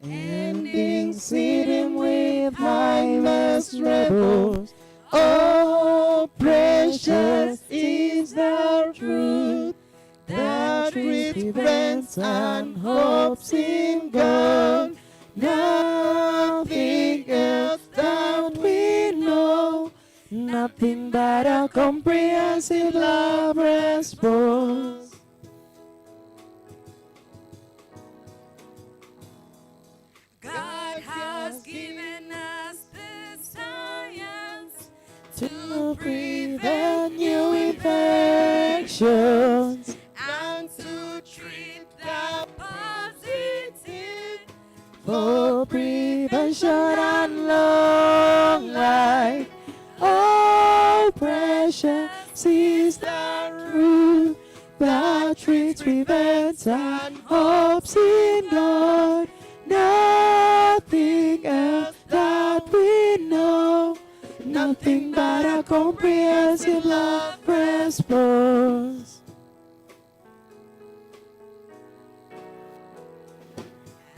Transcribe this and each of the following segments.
ending sitting with mindless rebels. Oh, precious is the truth that prevents and hopes in God. Nothing else that we know, nothing but a comprehensive love response. God has given us the science to prevent new infections and to treat the positive for prevention and long life. Oh, precious is the truth that treats, prevents, and hopes in God. Nothing else that we know, nothing but a comprehensive love response.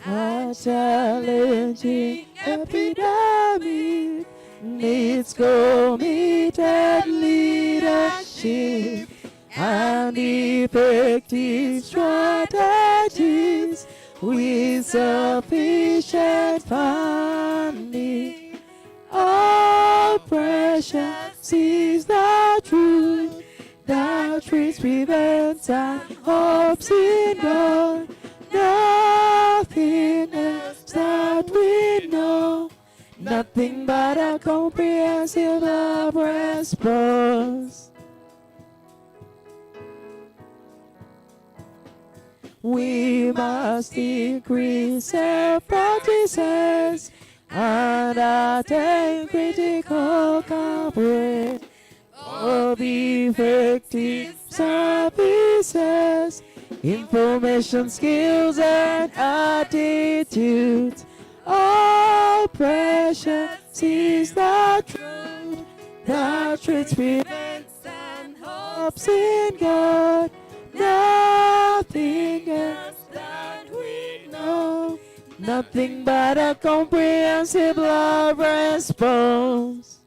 A challenging epidemic needs committed leadership and effective strategies with sufficient funding. Oh, precious is the truth that treats, prevents, and hopes in God. Nothing else that we know, nothing but a comprehensive love response. We must increase self-practices and attain critical coverage of effective services, information skills and attitudes. Oh, precious is the truth that treats, prevents, and hopes in God. Nothing else that we know, nothing but a comprehensive love response.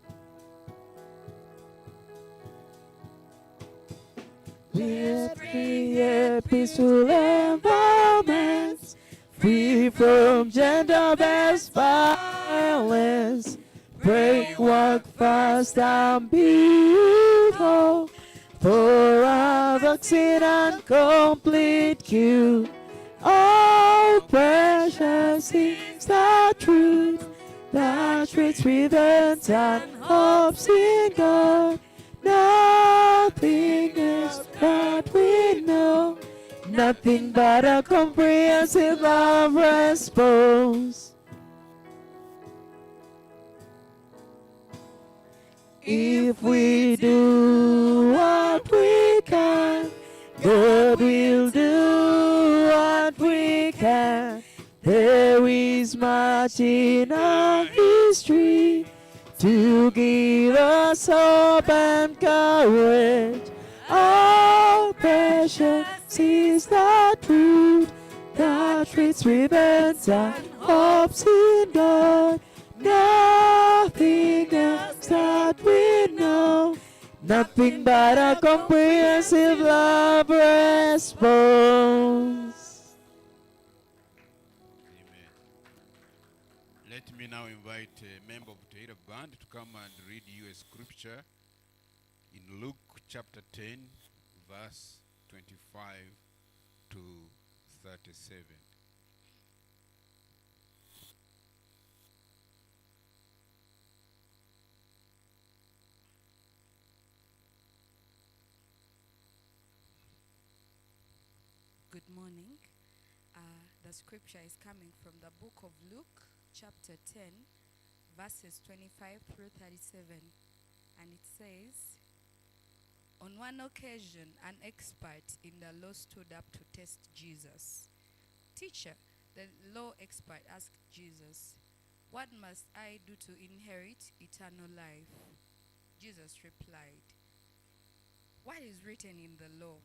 We create peaceful environments, free from gender-based violence. Break, work fast and beautiful for a vaccine and complete cure. Oh, precious is the truth that treats, prevents, and hopes in God. Nothing else that we know, nothing but a comprehensive love response. If we do what we can, God will do what we can. There is much in our history to give us hope and courage. Oh, precious is the truth that treats, prevents, and hopes in God. Nothing else that we know, nothing but a comprehensive love response. Amen. Let me now invite a member of the band to come and read you a scripture in Luke chapter 10, verse 25 to 37. Good morning. The scripture is coming from the book of Luke, chapter 10, verses 25 through 37. And it says, on one occasion, an expert in the law stood up to test Jesus. Teacher, the law expert asked Jesus, what must I do to inherit eternal life? Jesus replied, what is written in the law?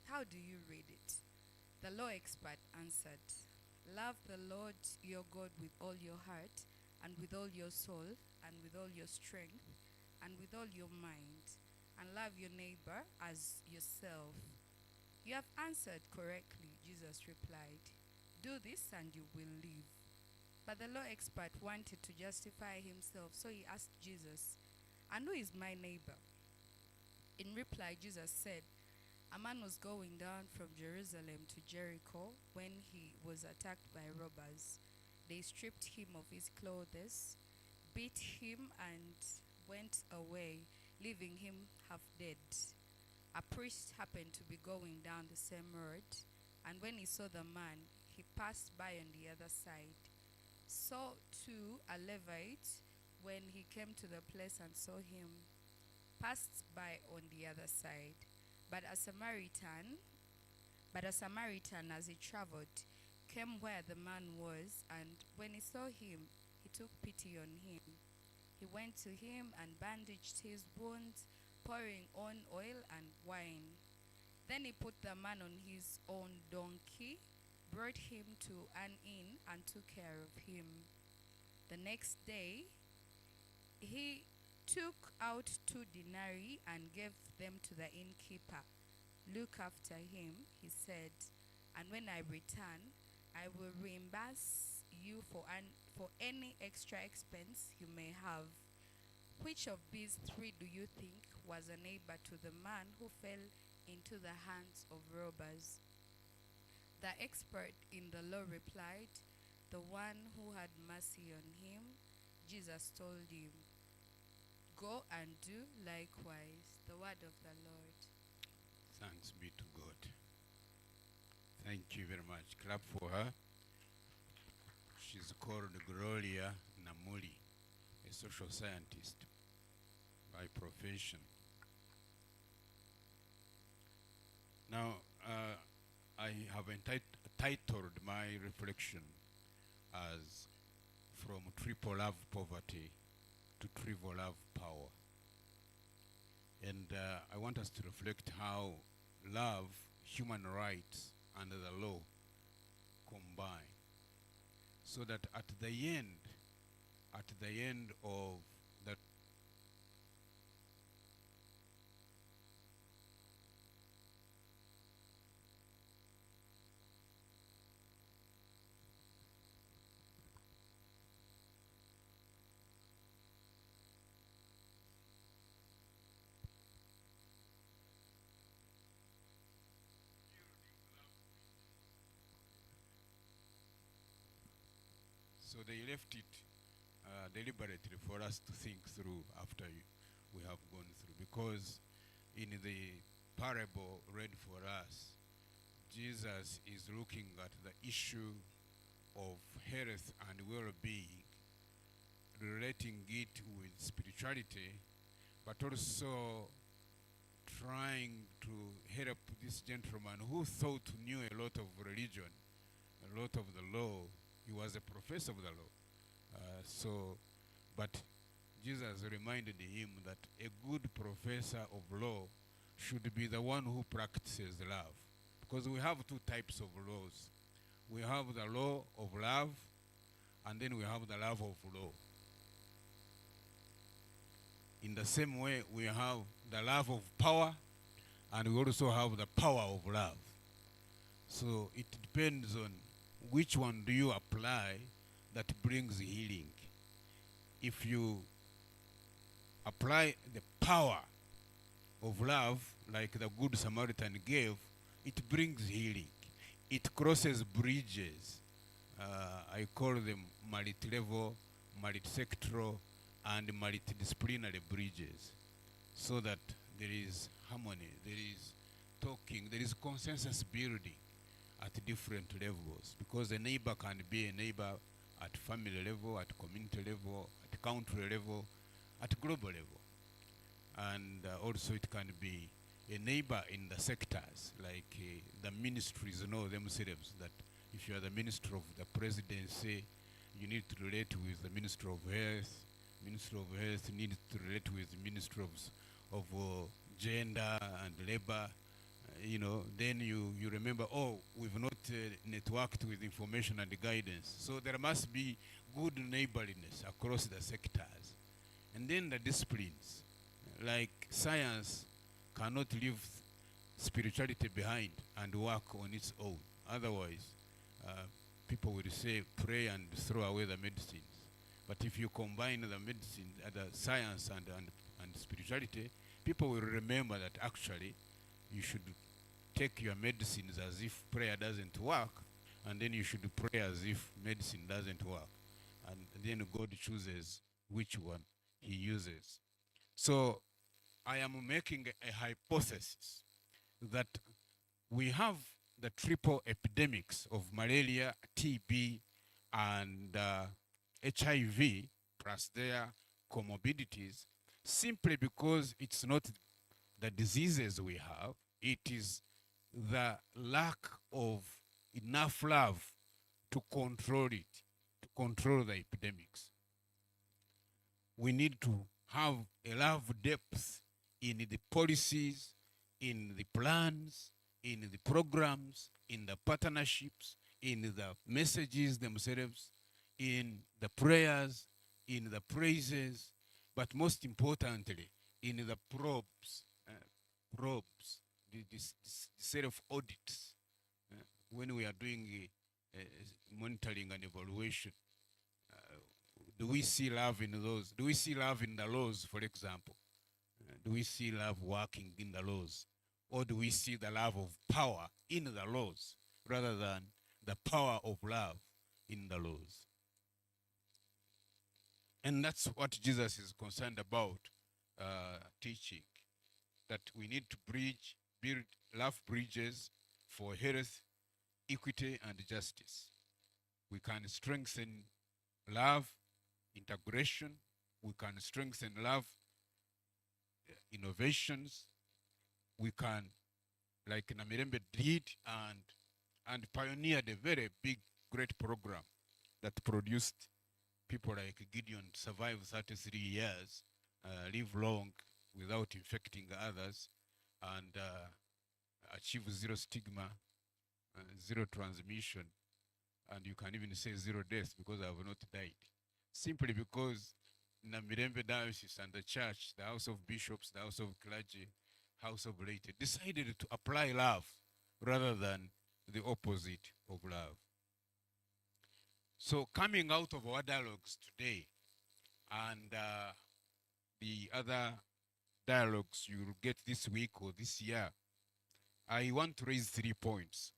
How do you read it? The law expert answered, Love the Lord your God with all your heart, and with all your soul, and with all your strength, and with all your mind, and love your neighbor as yourself. You have answered correctly, Jesus replied. Do this and you will live. But the law expert wanted to justify himself, so he asked Jesus, and who is my neighbor? In reply, Jesus said, a man was going down from Jerusalem to Jericho when he was attacked by robbers. They stripped him of his clothes, beat him, and went away, leaving him half dead. A priest happened to be going down the same road, and when he saw the man, he passed by on the other side. So too a Levite, when he came to the place and saw him, passed by on the other side. But a Samaritan, as he traveled, came where the man was, and when he saw him, he took pity on him. He went to him and bandaged his wounds, pouring on oil and wine. Then he put the man on his own donkey, brought him to an inn, and took care of him. The next day, he took out 2 denarii and gave them to the innkeeper. Look after him, he said, and when I return, I will reimburse you for any extra expense you may have. Which of these 3 do you think was a neighbor to the man who fell into the hands of robbers? The expert in the law replied, the one who had mercy on him. Jesus told him, go and do likewise. The word of the Lord. Thanks be to God. Thank you very much. Clap for her. She's called Gloria Namuli, a social scientist by profession. Now, I have titled my reflection as From Triple Love Poverty to Triple Love Power. And I want us to reflect how love, human rights, and the law combine. So that at the end of that so they left it deliberately for us to think through after we have gone through. Because in the parable read for us, Jesus is looking at the issue of health and well-being, relating it with spirituality, but also trying to help this gentleman who thought knew a lot of religion, a lot of the law. He was a professor of the law. But Jesus reminded him that a good professor of law should be the one who practices love. Because we have 2 types of laws. We have the law of love, and then we have the love of law. In the same way, we have the love of power, and we also have the power of love. So it depends on which one do you apply that brings healing. If you apply the power of love, like the Good Samaritan gave, it brings healing. It crosses bridges. I call them multi-level, multi-sectoral, and multidisciplinary bridges, so that there is harmony, there is talking, there is consensus building at different levels. Because a neighbor can be a neighbor at family level, at community level, at country level, at global level. And also it can be a neighbor in the sectors, like the ministries know themselves that if you are the minister of the presidency, you need to relate with the Minister of Health. Minister of Health needs to relate with the Minister of Gender and Labor. then you remember, oh, we've not networked with information and guidance. So there must be good neighborliness across the sectors. And then the disciplines, like science cannot leave spirituality behind and work on its own. Otherwise, uh, people will say pray and throw away the medicines. But if you combine the medicine, the science and spirituality, people will remember that actually you should take your medicines as if prayer doesn't work, and then you should pray as if medicine doesn't work. And then God chooses which one he uses. So I am making a hypothesis that we have the triple epidemics of malaria, TB, and HIV, plus their comorbidities, simply because it's not the diseases we have, it is the lack of enough love to control it, to control the epidemics. We need to have a love depth in the policies, in the plans, in the programs, in the partnerships, in the messages themselves, in the prayers, in the praises, but most importantly, in the probes, this set of audits, when we are doing monitoring and evaluation. Do we see love in those? Do we see love in the laws, for example? Do we see love working in the laws? Or do we see the love of power in the laws rather than the power of love in the laws? And that's what Jesus is concerned about teaching, that we need to build love bridges for health, equity, and justice. We can strengthen love, integration. We can strengthen love, innovations. We can, like Namirembe did, and pioneered a very big, great program that produced people like Gideon survive 33 years, live long without infecting others, and achieve zero stigma, zero transmission, and you can even say zero deaths because I have not died. Simply because Namirembe Diocese and the church, the House of Bishops, the House of Clergy, House of Laity, decided to apply love rather than the opposite of love. So coming out of our dialogues today and the other dialogues you'll get this week or this year, I want to raise 3 points.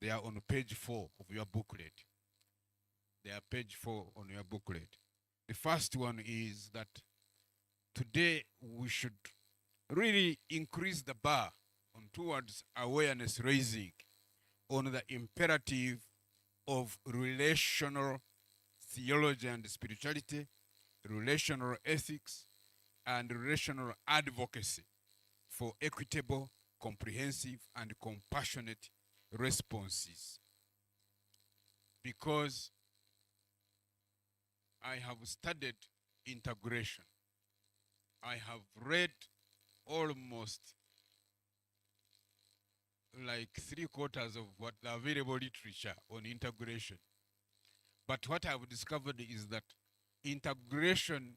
They are on page 4 of your booklet. They are page 4 on your booklet. The first one is that today we should really increase the bar on towards awareness raising on the imperative of relational theology and spirituality, relational ethics, and relational advocacy for equitable, comprehensive, and compassionate responses. Because I have studied integration. I have read almost like 3/4 of what the available literature on integration. But what I've discovered is that integration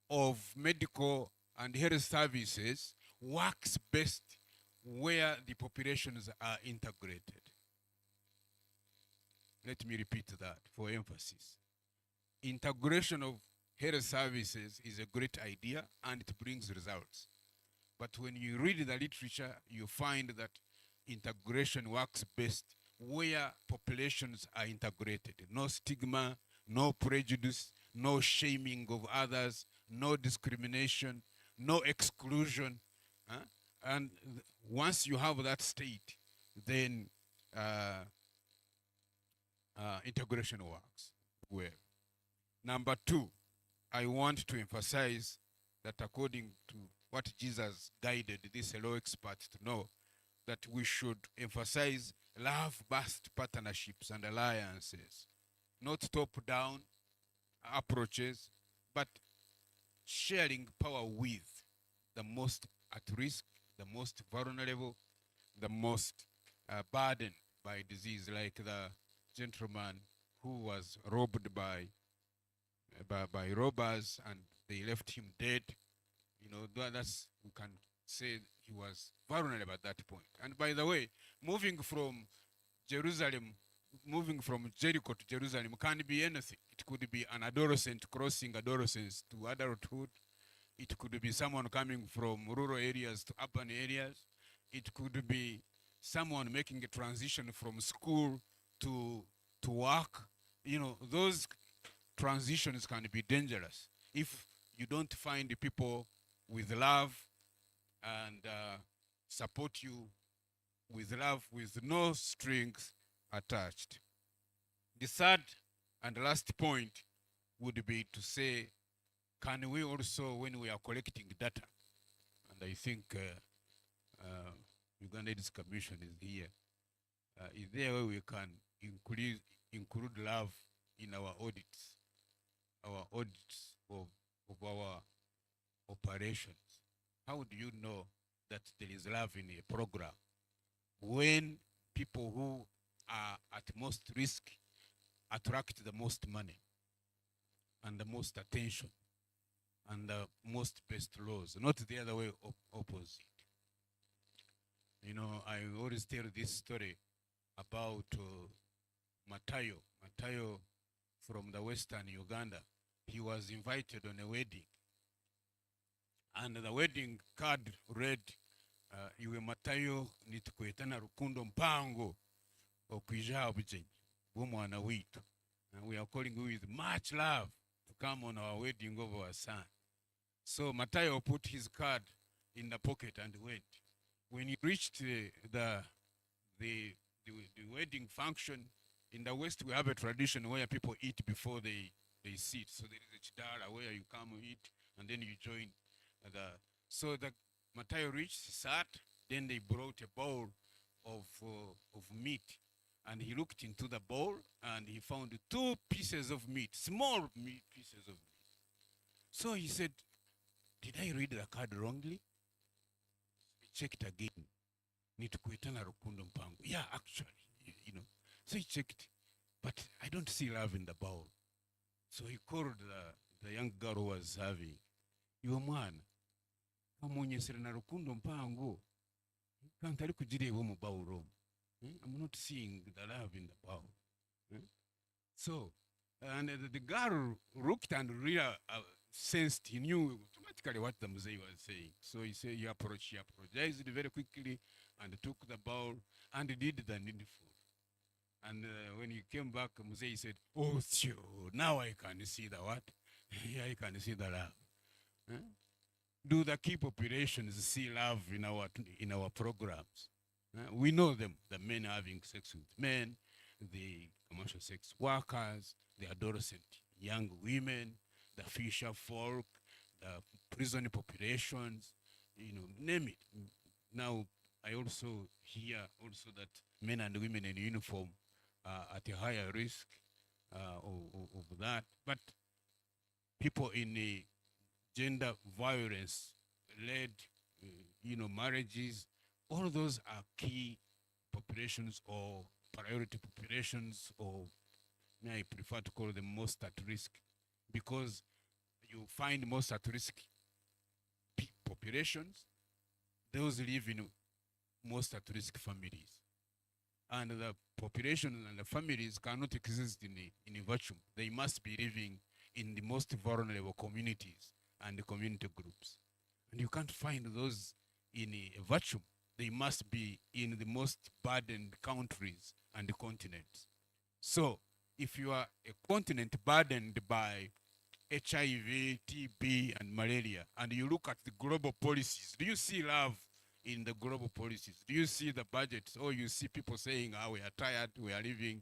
of medical and health services works best where the populations are integrated. Let me repeat that for emphasis. Integration of health services is a great idea and it brings results. But when you read the literature, you find that integration works best where populations are integrated. No stigma, no prejudice, no shaming of others, no discrimination, no exclusion. And once you have that state, then integration works well. Number 2, I want to emphasize that according to what Jesus guided this hello expert to know, that we should emphasize love-based partnerships and alliances, not top-down approaches, but sharing power with the most at risk, the most vulnerable, the most burdened by disease, like the gentleman who was robbed by robbers and they left him dead. You know, that's, we can say he was vulnerable at that point. And by the way, moving from Jerusalem, moving from Jericho to Jerusalem can be anything. It could be an adolescent crossing adolescence to adulthood. It could be someone coming from rural areas to urban areas. It could be someone making a transition from school to work. You know, those transitions can be dangerous if you don't find people with love and support you with love with no strings attached. The third and last point would be to say, can we also, when we are collecting data, and I think Uganda AIDS Commission is here, is there a way we can include love in our audits of our operations? How do you know that there is love in a program when people who are at most risk attract the most money and the most attention and the most best laws, not the other way opposite? You know, I always tell this story about Matayo from the western Uganda. He was invited on a wedding, and the wedding card read, iwe Matayo nitukwetana rukundo mpango okwijaha bujenyi bw'omwana witu. And we are calling you with much love to come on our wedding of our son. So Matayo put his card in the pocket and went. When he reached the wedding function, in the West we have a tradition where people eat before they sit. So there is a chidara where you come eat and then you join so the Matayo reached, sat, then they brought a bowl of meat, and he looked into the bowl and he found 2 pieces of meat, small meat pieces of meat. So he said, did I read the card wrongly? He checked again. Nitukuitana rukundo mpango. Yeah, actually, you know. So he checked, but I don't see love in the bowl. So he called the young girl who was serving. Iwe mwana, kamunyesera na rukundo mpango, kantari kujirewa mu bowl. I'm not seeing the love in the bowl. So, and the girl looked and really sensed, he knew automatically what the Mzee was saying. So he apologized very quickly and took the bowl and did the needful. And when he came back, Mzee said, oh, sure, now I can see the what? Yeah, I can see the love. Do the key populations see love in our programs? We know them, the men having sex with men, the commercial sex workers, the adolescent young women, the fisher folk, the prison populations, you know, name it. Now, I also hear also that men and women in uniform are at a higher risk of that. But people in the gender violence led, marriages, all those are key populations or priority populations, or I prefer to call them most at risk, because you find most at risk populations, those live in most at risk families. And the population and the families cannot exist in a vacuum. They must be living in the most vulnerable communities and the community groups. And you can't find those in a vacuum. They must be in the most burdened countries and continents. So if you are a continent burdened by HIV, TB, and malaria, and you look at the global policies, do you see love in the global policies? Do you see the budgets? Or you see people saying, we are tired, we are leaving?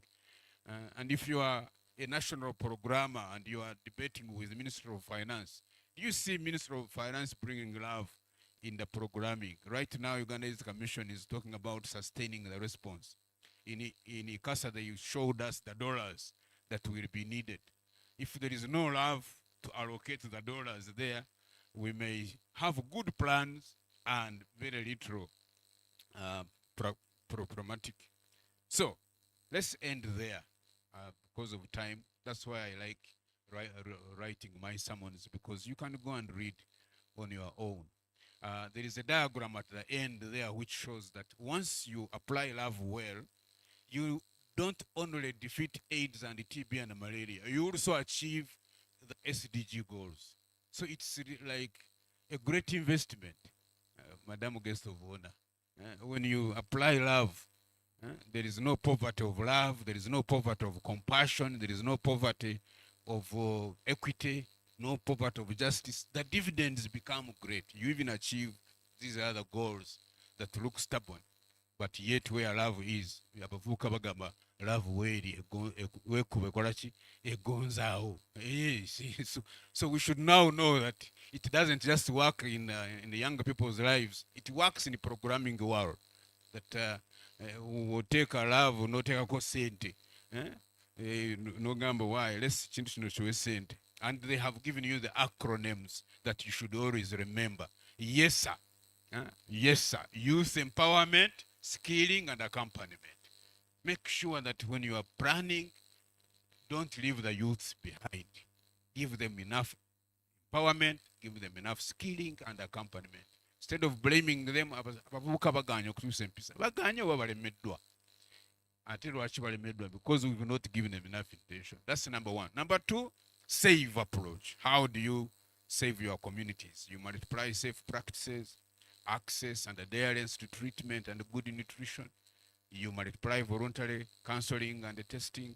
And if you are a national programmer and you are debating with the Minister of Finance, do you see Minister of Finance bringing love in the programming? Right now, Uganda AIDS Commission is talking about sustaining the response. In ICASA, they showed us the dollars that will be needed. If there is no love to allocate the dollars there, we may have good plans and very little problematic. So let's end there because of time. That's why I like writing my sermons, because you can go and read on your own. There is a diagram at the end there which shows that once you apply love well, you don't only defeat AIDS and TB and malaria, you also achieve the SDG goals. So it's like a great investment, Madam Guest of Honor. When you apply love, there is no poverty of love, there is no poverty of compassion, there is no poverty of equity, no poverty of justice. The dividends become great. You even achieve these other goals that look stubborn. But yet where love is, abavuka bagamba love weri wekube kolaki egonzaawo. Yes. So we should now know that it doesn't just work in the younger people's lives. It works in the programming world. That woteeka love noteekako sente, nogamba why let's kintu kino kiwe sente. And they have given you the acronyms that you should always remember. Yes sir. Yes sir. Youth empowerment, skilling and accompaniment. Make sure that when you are planning, don't leave the youths behind. Give them enough empowerment, give them enough skilling and accompaniment. Instead of blaming them, abavubuka baganya okutuusa empisa. Baganya oba balemeddwa. Ate lwaki balemeddwa? Because we've not given them enough intention. That's number one. Number two, save approach. How do you save your communities? You multiply safe practices, access and adherence to treatment and good nutrition. You multiply voluntary counseling and testing,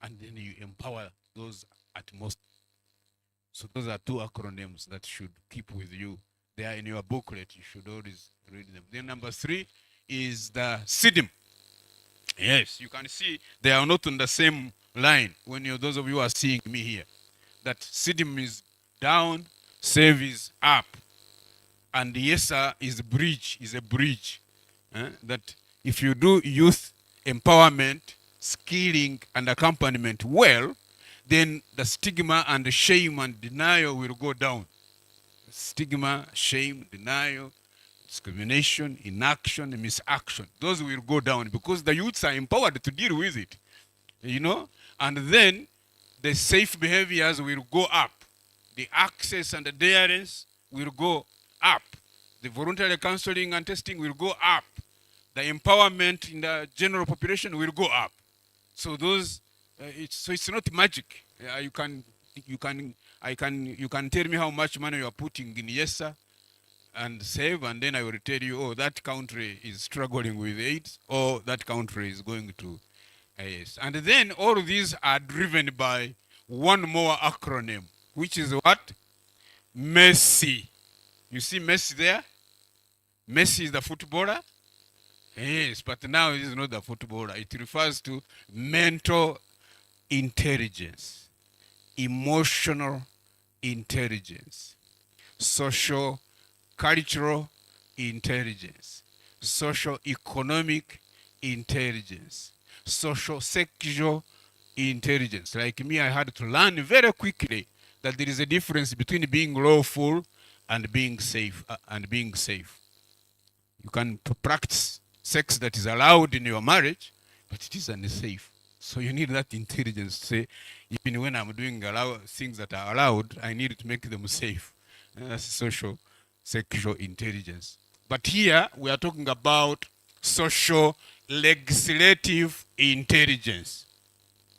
and then you empower those at most. So those are two acronyms that should keep with you. They are in your booklet. You should always read them. Then number three is the SIDM. Yes, you can see they are not on the same line when those of you are seeing me here. That SIDM is down, save is up. And YESA is a bridge. That if you do youth empowerment, skilling, and accompaniment well, then the stigma and the shame and denial will go down. Stigma, shame, denial, discrimination, inaction, misaction, those will go down because the youths are empowered to deal with it. And then the safe behaviors will go up. The access and adherence will go up. The voluntary counseling and testing will go up. The empowerment in the general population will go up. So those, it's not magic. You can tell me how much money you are putting in YESA and save, and then I will tell you, oh, that country is struggling with AIDS, or that country is going to yes. And then all of these are driven by one more acronym, which is what? MESSI. You see Messi there? Messi is the footballer. Yes, but now it is not the footballer. It refers to mental intelligence, emotional intelligence, social, cultural intelligence, social economic intelligence, social sexual intelligence. Like me, I had to learn very quickly that there is a difference between being lawful and being safe. You can practice sex that is allowed in your marriage, but it is unsafe. So you need that intelligence to say, even when I'm doing things that are allowed, I need to make them safe. That's social, sexual intelligence. But here we are talking about social legislative intelligence.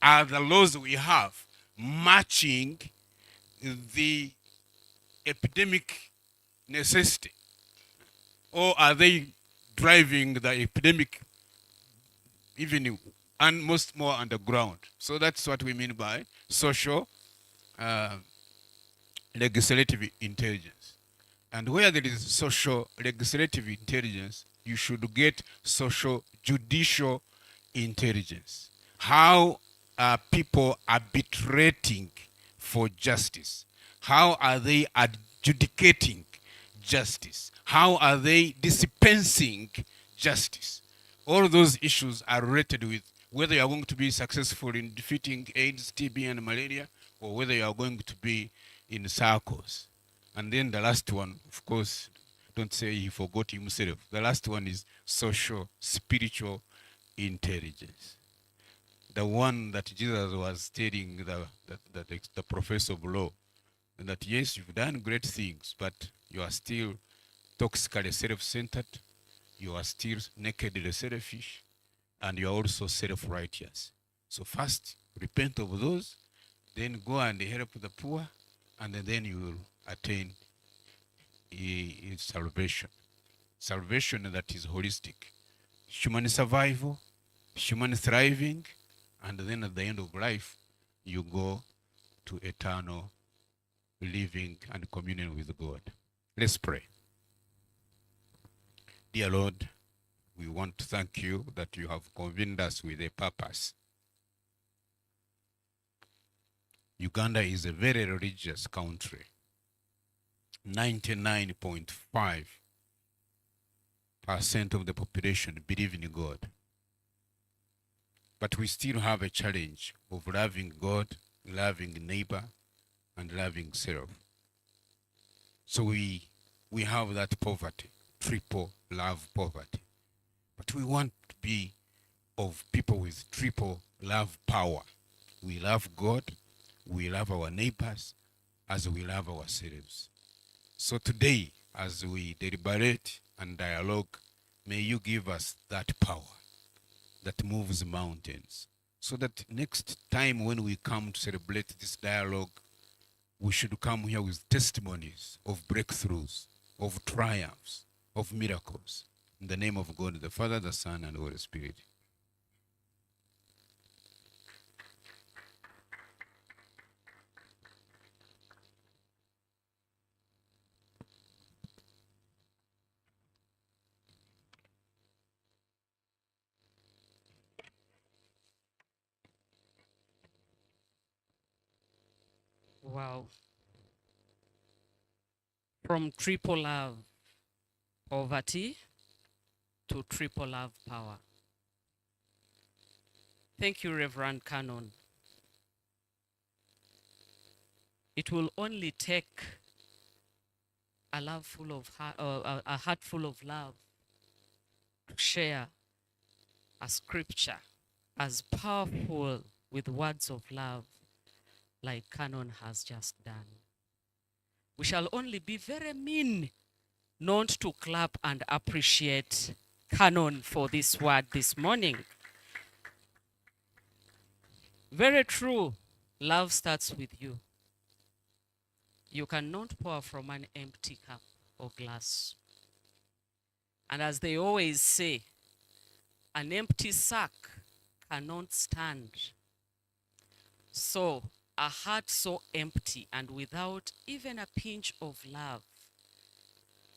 Are the laws we have matching the epidemic necessity? Or are they driving the epidemic even and most more underground? So that's what we mean by social legislative intelligence. And where there is social legislative intelligence, you should get social judicial intelligence. How are people arbitrating for justice? How are they adjudicating justice? How are they dispensing justice? All those issues are related with whether you are going to be successful in defeating AIDS, TB, and malaria, or whether you are going to be in circles. And then the last one, of course, Don't say he forgot himself. The last one is social, spiritual intelligence. The one that Jesus was telling the professor of law, that yes, you've done great things, but you are still toxically self-centered, you are still nakedly selfish, and you are also self-righteous. So first, repent of those, then go and help the poor, and then you will attain salvation. Salvation that is holistic. Human survival, human thriving, and then at the end of life, you go to eternal living and communion with God. Let's pray. Dear Lord, we want to thank you that you have convened us with a purpose. Uganda is a very religious country. 99.5% of the population believe in God. But we still have a challenge of loving God, loving neighbor, and loving self. So we have that poverty, triple love poverty. But we want to be of people with triple love power. We love God, we love our neighbors, as we love ourselves. So today, as we deliberate and dialogue, may you give us that power that moves mountains, so that next time when we come to celebrate this dialogue, we should come here with testimonies of breakthroughs, of triumphs, of miracles. In the name of God, the Father, the Son, and the Holy Spirit. Wow. From triple love, poverty, to triple love power. Thank you, Reverend Cannon. It will only take a heart full of love to share a scripture as powerful with words of love like Cannon has just done. We shall only be very mean not to clap and appreciate Cannon for this word this morning. Very true. Love starts with you. You cannot pour from an empty cup or glass. And as they always say, an empty sack cannot stand. So, a heart so empty and without even a pinch of love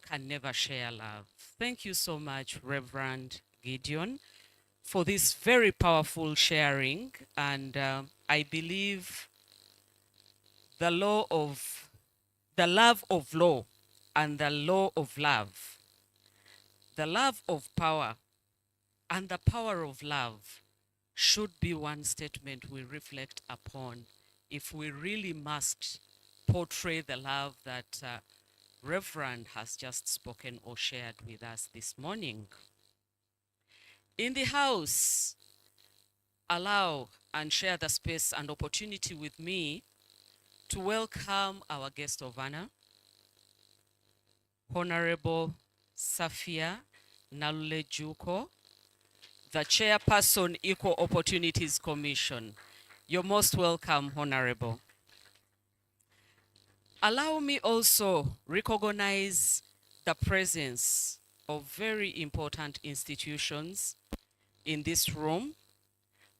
can never share love. Thank you so much, Reverend Gideon, for this very powerful sharing. And I believe the love of law and the law of love, the love of power and the power of love should be one statement we reflect upon if we really must portray the love that Reverend has just spoken or shared with us this morning. In the house, allow and share the space and opportunity with me to welcome our guest of honor, Honorable Safia Nalule Juko, the Chairperson, Equal Opportunities Commission. You're most welcome, Honorable. Allow me also recognize the presence of very important institutions in this room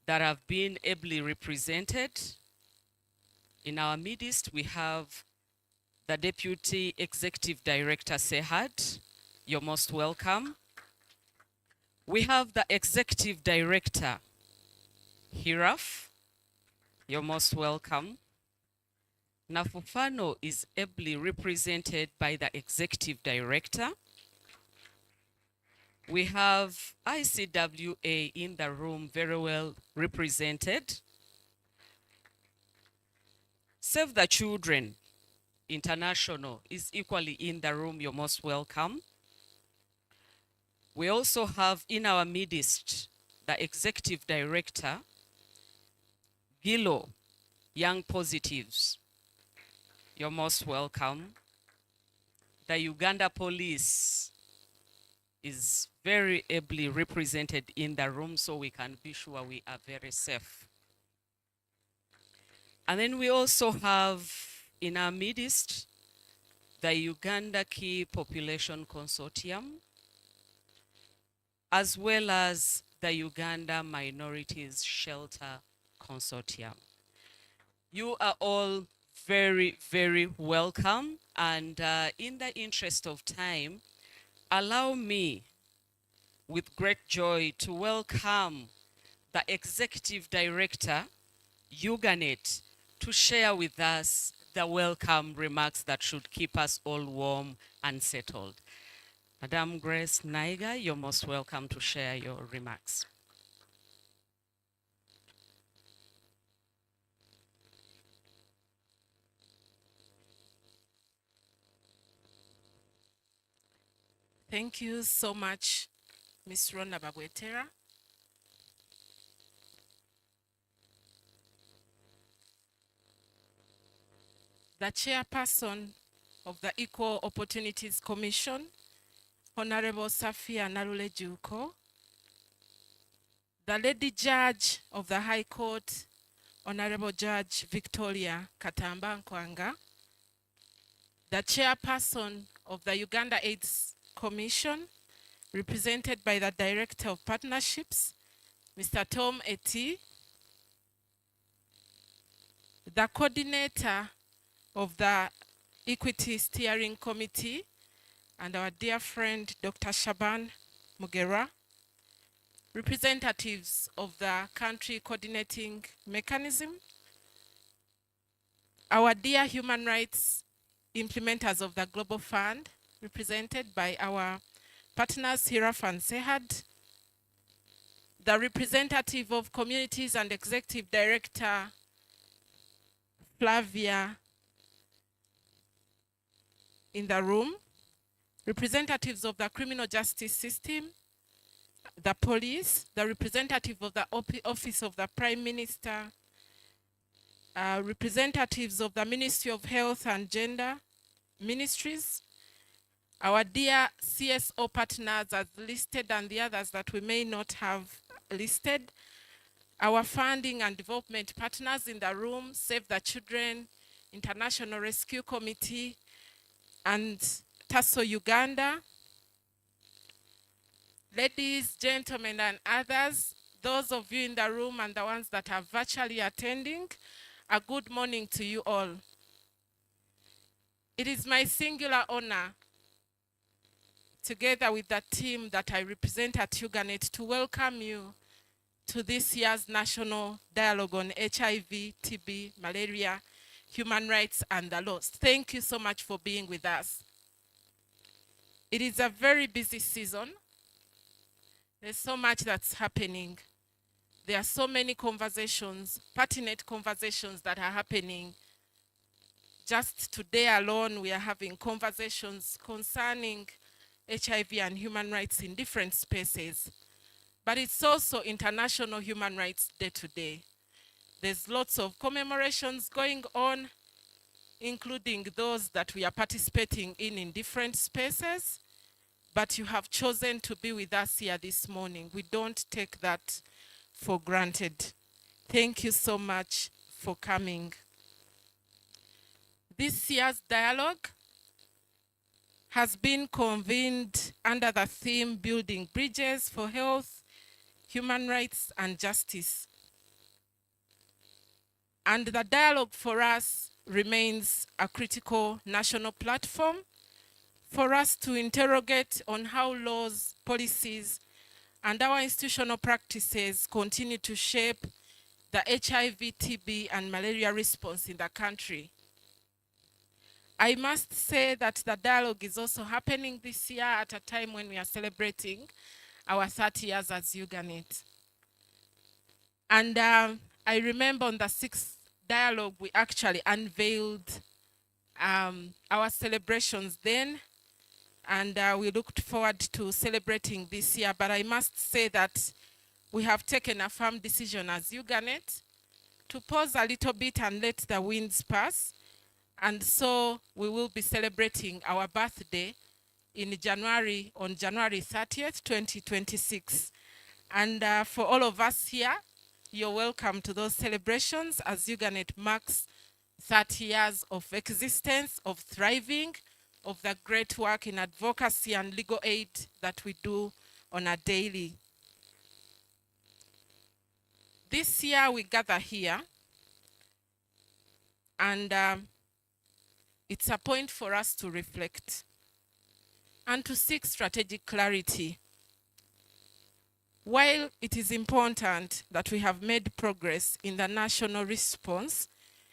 that have been ably represented. In our midst, we have the Deputy Executive Director, Sehat. You're most welcome. We have the Executive Director, Hiraf. You're most welcome. Nafufano is ably represented by the Executive Director. We have ICWA in the room, very well represented. Save the Children International is equally in the room. You're most welcome. We also have in our midst the Executive Director, Gilo, Young Positives. You're most welcome. The Uganda Police is very ably represented in the room, so we can be sure we are very safe. And then we also have in our midst the Uganda Key Population Consortium, as well as the Uganda Minorities Shelter Consortium. You are all very, very welcome. And in the interest of time, allow me with great joy to welcome the Executive Director, Uganet, to share with us the welcome remarks that should keep us all warm and settled. Madam Grace Naiga, you're most welcome to share your remarks. Thank you so much, Ms. Rona Babwetera. The chairperson of the Equal Opportunities Commission, Honorable Safia Narule Juko, the Lady Judge of the High Court, Honorable Judge Victoria Katamba Nkwanga, the chairperson of the Uganda AIDS Commission, represented by the Director of Partnerships, Mr. Tom Eti, the coordinator of the Equity Steering Committee, and our dear friend, Dr. Shaban Mugera, representatives of the Country Coordinating Mechanism, our dear human rights implementers of the Global Fund, represented by our partners, Hiraf and Sehad, the representative of Communities and Executive Director, Flavia, in the room, representatives of the criminal justice system, the police, the representative of the Office of the Prime Minister, representatives of the Ministry of Health and Gender Ministries, our dear CSO partners as listed and the others that we may not have listed, our funding and development partners in the room, Save the Children, International Rescue Committee, and TASO Uganda. Ladies, gentlemen, and others, those of you in the room and the ones that are virtually attending, a good morning to you all. It is my singular honor, together with the team that I represent at Uganet, to welcome you to this year's National Dialogue on HIV, TB, Malaria, Human Rights, and the Lost. Thank you so much for being with us. It is a very busy season. There's so much that's happening. There are so many conversations, pertinent conversations that are happening. Just today alone, we are having conversations concerning HIV and human rights in different spaces. But it's also International Human Rights Day today. There's lots of commemorations going on, including those that we are participating in different spaces. But you have chosen to be with us here this morning. We don't take that for granted. Thank you so much for coming. This year's dialogue has been convened under the theme Building Bridges for Health, Human Rights and Justice. And the dialogue for us remains a critical national platform for us to interrogate on how laws, policies, and our institutional practices continue to shape the HIV, TB, and malaria response in the country. I must say that the dialogue is also happening this year at a time when we are celebrating our 30 years as Uganet. And I remember on the 6th dialogue, we actually unveiled our celebrations then, and we looked forward to celebrating this year. But I must say that we have taken a firm decision as Uganet to pause a little bit and let the winds pass. And so we will be celebrating our birthday in January, on January 30th, 2026. And for all of us here, you're welcome to those celebrations as Uganet marks 30 years of existence, of thriving, of the great work in advocacy and legal aid that we do on a daily. This year we gather here, and it's a point for us to reflect and to seek strategic clarity. While it is important that we have made progress in the national response,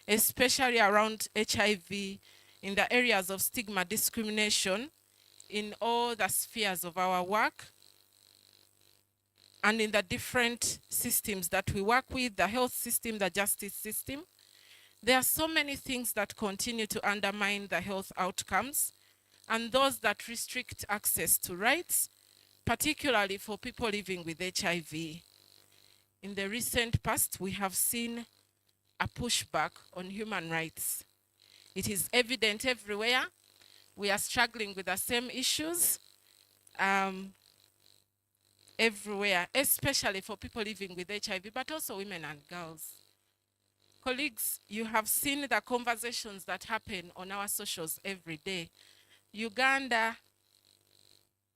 especially around HIV, in the areas of stigma discrimination, in all the spheres of our work, and in the different systems that we work with, the health system, the justice system, there are so many things that continue to undermine the health outcomes and those that restrict access to rights, particularly for people living with HIV. In the recent past, we have seen a pushback on human rights. It is evident everywhere. We are struggling with the same issues everywhere, especially for people living with HIV, but also women and girls. Colleagues, you have seen the conversations that happen on our socials every day. Uganda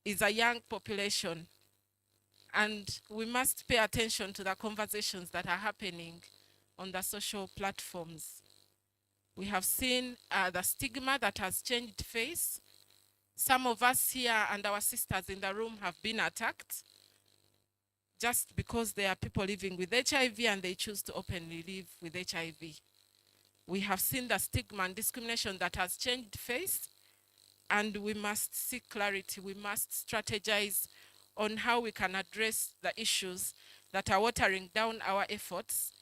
is a young population, and we must pay attention to the conversations that are happening on the social platforms. We have seen the stigma that has changed face. Some of us here and our sisters in the room have been attacked just because they are people living with HIV and they choose to openly live with HIV. We have seen the stigma and discrimination that has changed face, and we must seek clarity. We must strategize on how we can address the issues that are watering down our efforts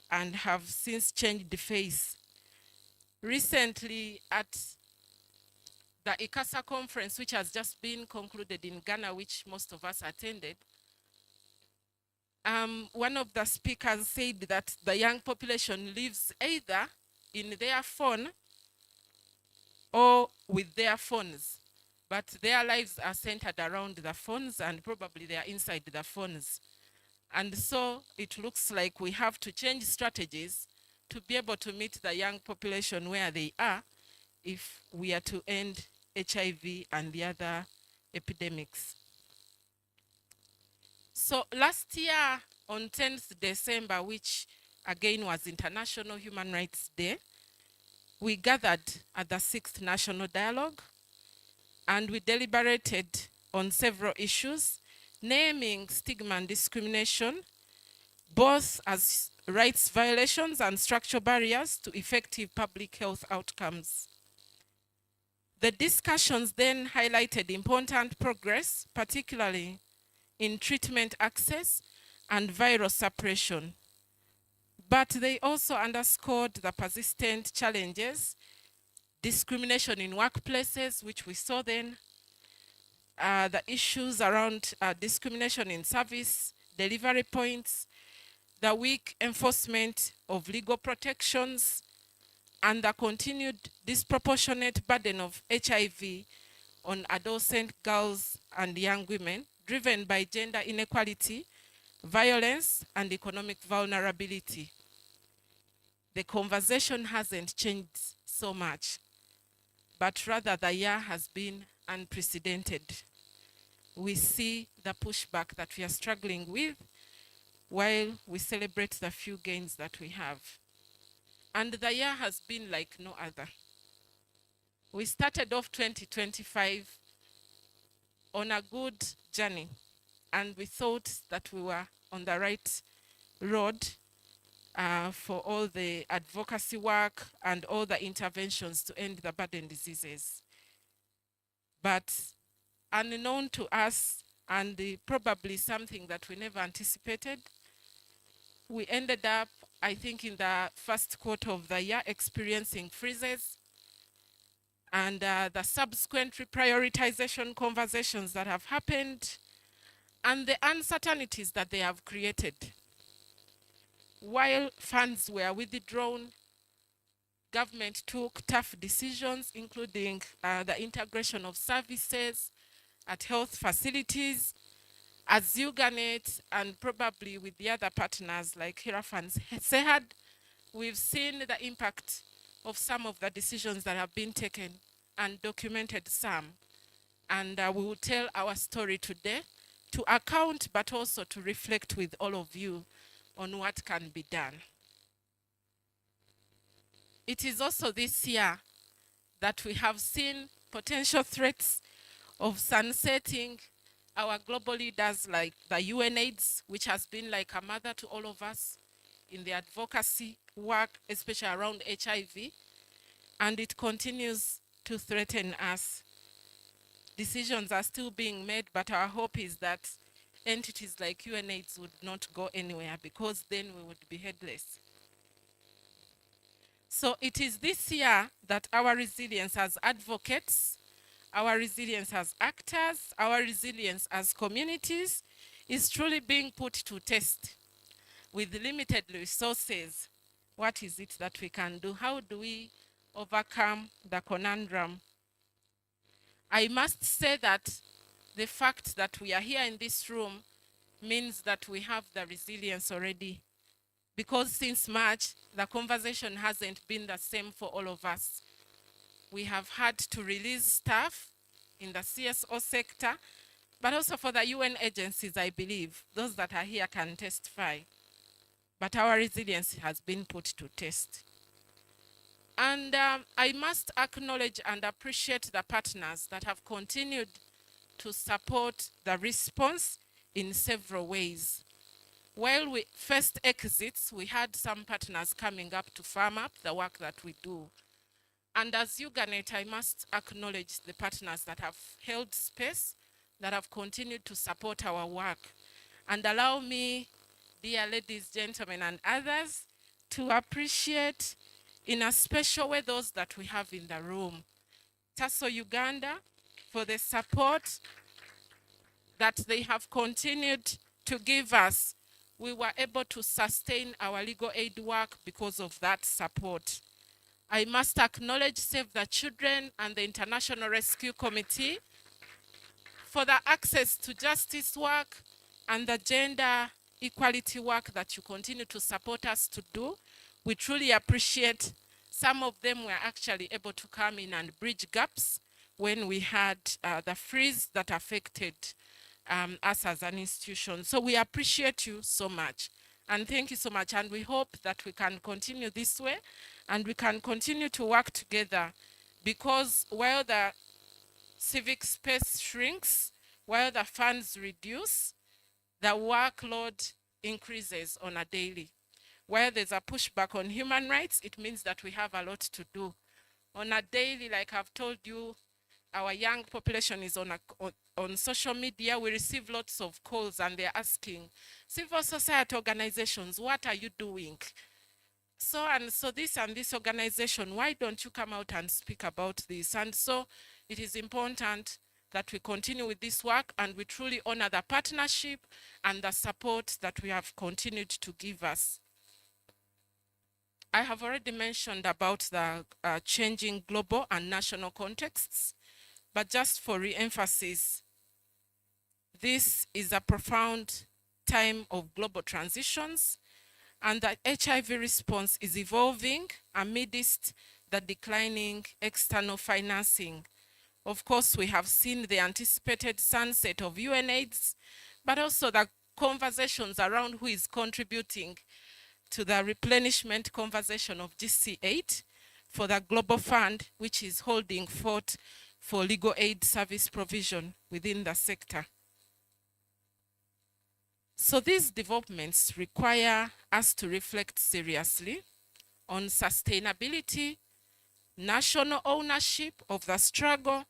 and have since changed the face. Recently, at the ICASA conference, which has just been concluded in Ghana, which most of us attended, one of the speakers said that the young population lives either in their phone or with their phones, but their lives are centered around the phones, and probably they are inside the phones. And so it looks like we have to change strategies to be able to meet the young population where they are if we are to end HIV and the other epidemics. So last year on 10th December, which again was International Human Rights Day, we gathered at the 6th National Dialogue and we deliberated on several issues, naming stigma and discrimination, both as rights violations and structural barriers to effective public health outcomes. The discussions then highlighted important progress, particularly in treatment access and viral suppression. But they also underscored the persistent challenges, discrimination in workplaces, which we saw then, the issues around discrimination in service delivery points, the weak enforcement of legal protections, and the continued disproportionate burden of HIV on adolescent girls and young women, driven by gender inequality, violence, and economic vulnerability. The conversation hasn't changed so much, but rather the year has been unprecedented. We see the pushback that we are struggling with while we celebrate the few gains that we have. And the year has been like no other. We started off 2025 on a good journey, and we thought that we were on the right road for all the advocacy work and all the interventions to end the burden diseases. But unknown to us, and probably something that we never anticipated, we ended up, I think, in the first quarter of the year experiencing freezes, and the subsequent reprioritization conversations that have happened, and the uncertainties that they have created. While funds were withdrawn, government took tough decisions, including the integration of services at health facilities, as Uganet and probably with the other partners like Hierophants Sehad. We've seen the impact of some of the decisions that have been taken and documented some. And we will tell our story today to account, but also to reflect with all of you on what can be done. It is also this year that we have seen potential threats of sunsetting our global leaders like the UNAIDS, which has been like a mother to all of us in the advocacy work, especially around HIV, and it continues to threaten us. Decisions are still being made, but our hope is that entities like UNAIDS would not go anywhere, because then we would be headless. So it is this year that our resilience as advocates, our resilience as actors, our resilience as communities is truly being put to test. With limited resources, what is it that we can do? How do we overcome the conundrum? I must say that the fact that we are here in this room means that we have the resilience already, because since March, the conversation hasn't been the same for all of us. We have had to release staff in the CSO sector, but also for the UN agencies, I believe. Those that are here can testify. But our resilience has been put to test. And I must acknowledge and appreciate the partners that have continued to support the response in several ways. While we first exits, we had some partners coming up to firm up the work that we do. And as Uganet, I must acknowledge the partners that have held space, that have continued to support our work. And allow me, dear ladies, gentlemen, and others, to appreciate in a special way those that we have in the room. TASO Uganda, for the support that they have continued to give us. We were able to sustain our legal aid work because of that support. I must acknowledge Save the Children and the International Rescue Committee for the access to justice work and the gender equality work that you continue to support us to do. We truly appreciate. Some of them were actually able to come in and bridge gaps when we had the freeze that affected us as an institution. So we appreciate you so much. And thank you so much. And we hope that we can continue this way and we can continue to work together, because while the civic space shrinks, while the funds reduce, the workload increases on a daily. Where there's a pushback on human rights, it means that we have a lot to do. On a daily, like I've told you, our young population is on social media. We receive lots of calls and they're asking, civil society organizations, what are you doing? So and so this and this organization, why don't you come out and speak about this? And so it is important that we continue with this work and we truly honor the partnership and the support that we have continued to give us. I have already mentioned about the changing global and national contexts, but just for re-emphasis, this is a profound time of global transitions, and the HIV response is evolving amidst the declining external financing. Of course, we have seen the anticipated sunset of UNAIDS, but also the conversations around who is contributing to the replenishment conversation of GC8 for the Global Fund, which is holding fort for legal aid service provision within the sector. So these developments require us to reflect seriously on sustainability, national ownership of the struggle,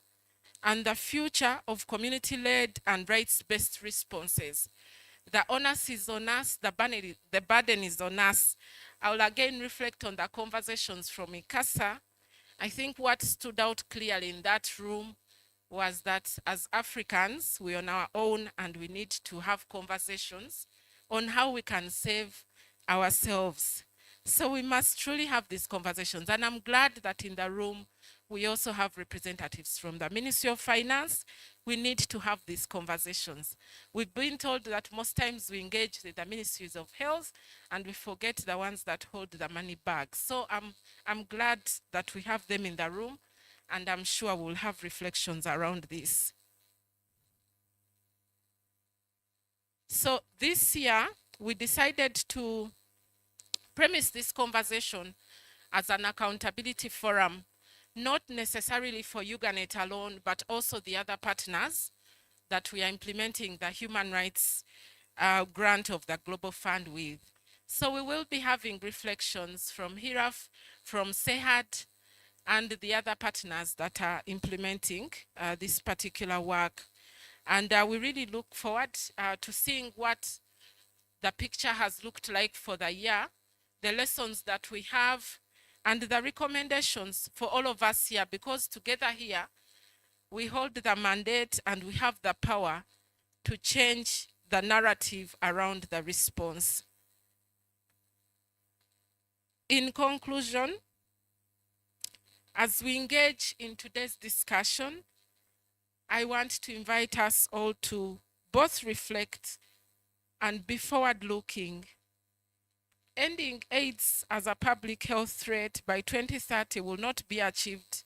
and the future of community-led and rights-based responses. The onus is on us, the burden is on us. I will again reflect on the conversations from ICASA I think what stood out clearly in that room was that as Africans, we're on our own and we need to have conversations on how we can save ourselves. So we must truly have these conversations. And I'm glad that in the room, we also have representatives from the Ministry of Finance. We need to have these conversations. We've been told that most times we engage with the Ministries of Health and we forget the ones that hold the money bags. So I'm glad that we have them in the room, and I'm sure we'll have reflections around this. So this year, we decided to premise this conversation as an accountability forum, not necessarily for Uganet alone, but also the other partners that we are implementing the human rights grant of the Global Fund with. So we will be having reflections from HIRAF, from SEHAD, and the other partners that are implementing this particular work. And we really look forward to seeing what the picture has looked like for the year, the lessons that we have, and the recommendations for all of us here, because together here, we hold the mandate and we have the power to change the narrative around the response. In conclusion, as we engage in today's discussion, I want to invite us all to both reflect and be forward-looking. Ending AIDS as a public health threat by 2030 will not be achieved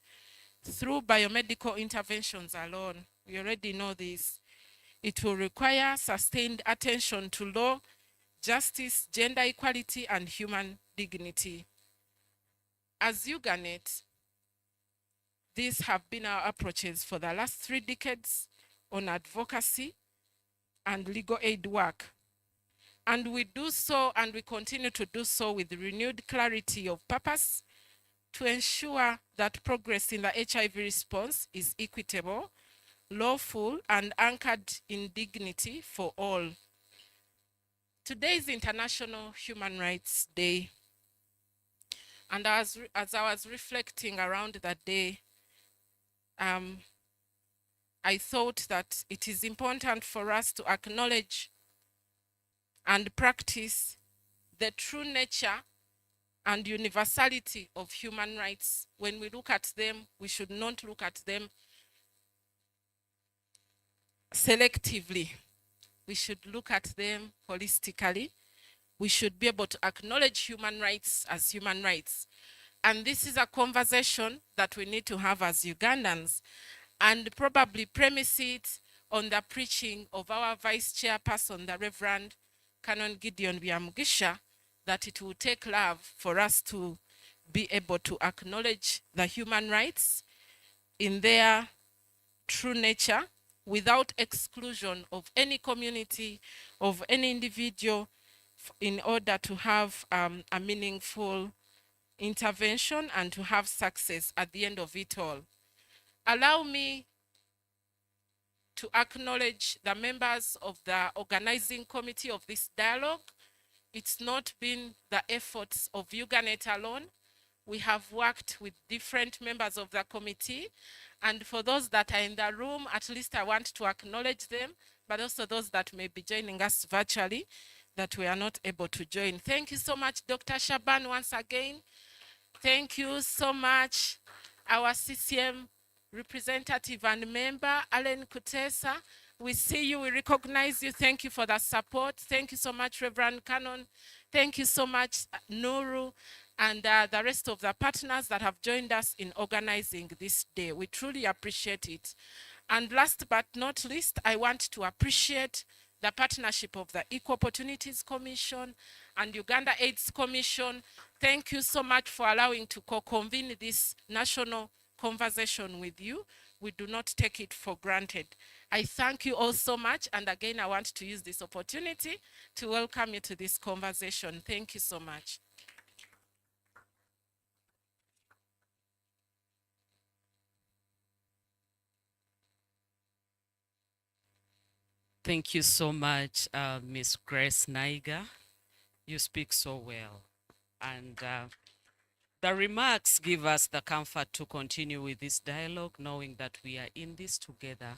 through biomedical interventions alone. We already know this. It will require sustained attention to law, justice, gender equality, and human dignity. As Uganet, these have been our approaches for the last 3 decades on advocacy and legal aid work. And we do so, and we continue to do so with renewed clarity of purpose to ensure that progress in the HIV response is equitable, lawful, and anchored in dignity for all. Today is International Human Rights Day. And as I was reflecting around that day, I thought that it is important for us to acknowledge and practice the true nature and universality of human rights. When we look at them, we should not look at them selectively. We should look at them holistically. We should be able to acknowledge human rights as human rights. And this is a conversation that we need to have as Ugandans, and probably premise it on the preaching of our Vice Chairperson, the Reverend Canon Gideon Byamugisha, that it will take love for us to be able to acknowledge the human rights in their true nature without exclusion of any community, of any individual, in order to have a meaningful intervention and to have success at the end of it all. Allow me to acknowledge the members of the organizing committee of this dialogue. It's not been the efforts of Uganet alone. We have worked with different members of the committee, and for those that are in the room, at least I want to acknowledge them, but also those that may be joining us virtually that we are not able to join. Thank you so much, Dr. Shaban, once again. Thank you so much, our CCM representative and member, Alan Kutesa. We see you, we recognize you. Thank you for the support. Thank you so much, Reverend Canon. Thank you so much, Nuru, and the rest of the partners that have joined us in organizing this day. We truly appreciate it. And last but not least, I want to appreciate the partnership of the Equal Opportunities Commission and Uganda AIDS Commission. Thank you so much for allowing to co-convene this national conversation with you. We do not take it for granted. I thank you all so much, and again, I want to use this opportunity to welcome you to this conversation. Thank you so much. Thank you so much, Miss Grace Naiga. You speak so well. And The remarks give us the comfort to continue with this dialogue, knowing that we are in this together,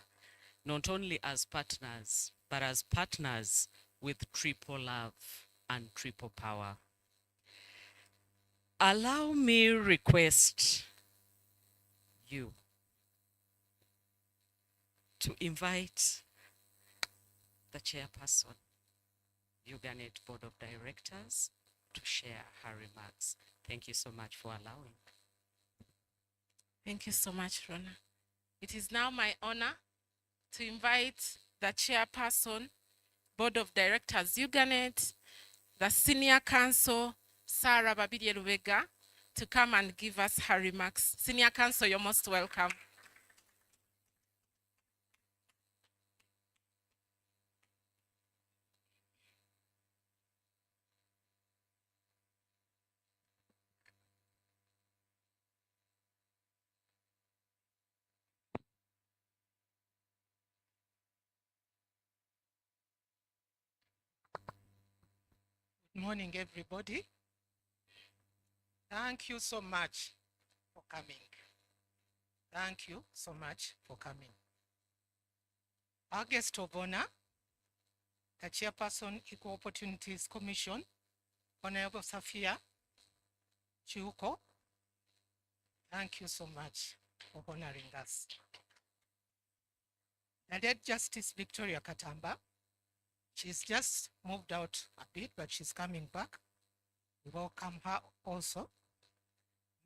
not only as partners, but as partners with triple love and triple power. Allow me request you to invite the chairperson, Uganet Board of Directors, to share her remarks. Thank you so much for allowing. Thank you so much, Rona. It is now my honor to invite the chairperson, Board of Directors, Uganet, the Senior Counsel, Sarah Babidi Lubega, to come and give us her remarks. Senior Counsel, you're most welcome. Good morning, everybody. Thank you so much for coming. Thank you so much for coming. Our guest of honor, the Chairperson, Equal Opportunities Commission, Honorable Safia Chiuko. Thank you so much for honoring us. The late Justice Victoria Katamba, she's just moved out a bit, but she's coming back. We welcome her also.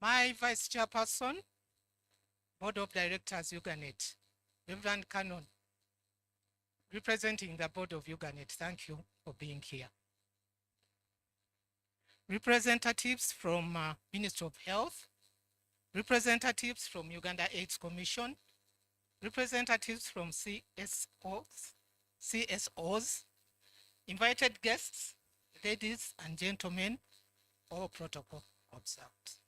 My Vice Chairperson, Board of Directors, Uganet, Reverend Canon, representing the Board of Uganet, thank you for being here. Representatives from Ministry of Health, representatives from Uganda AIDS Commission, representatives from CSOs, invited guests, ladies and gentlemen, all protocol observed.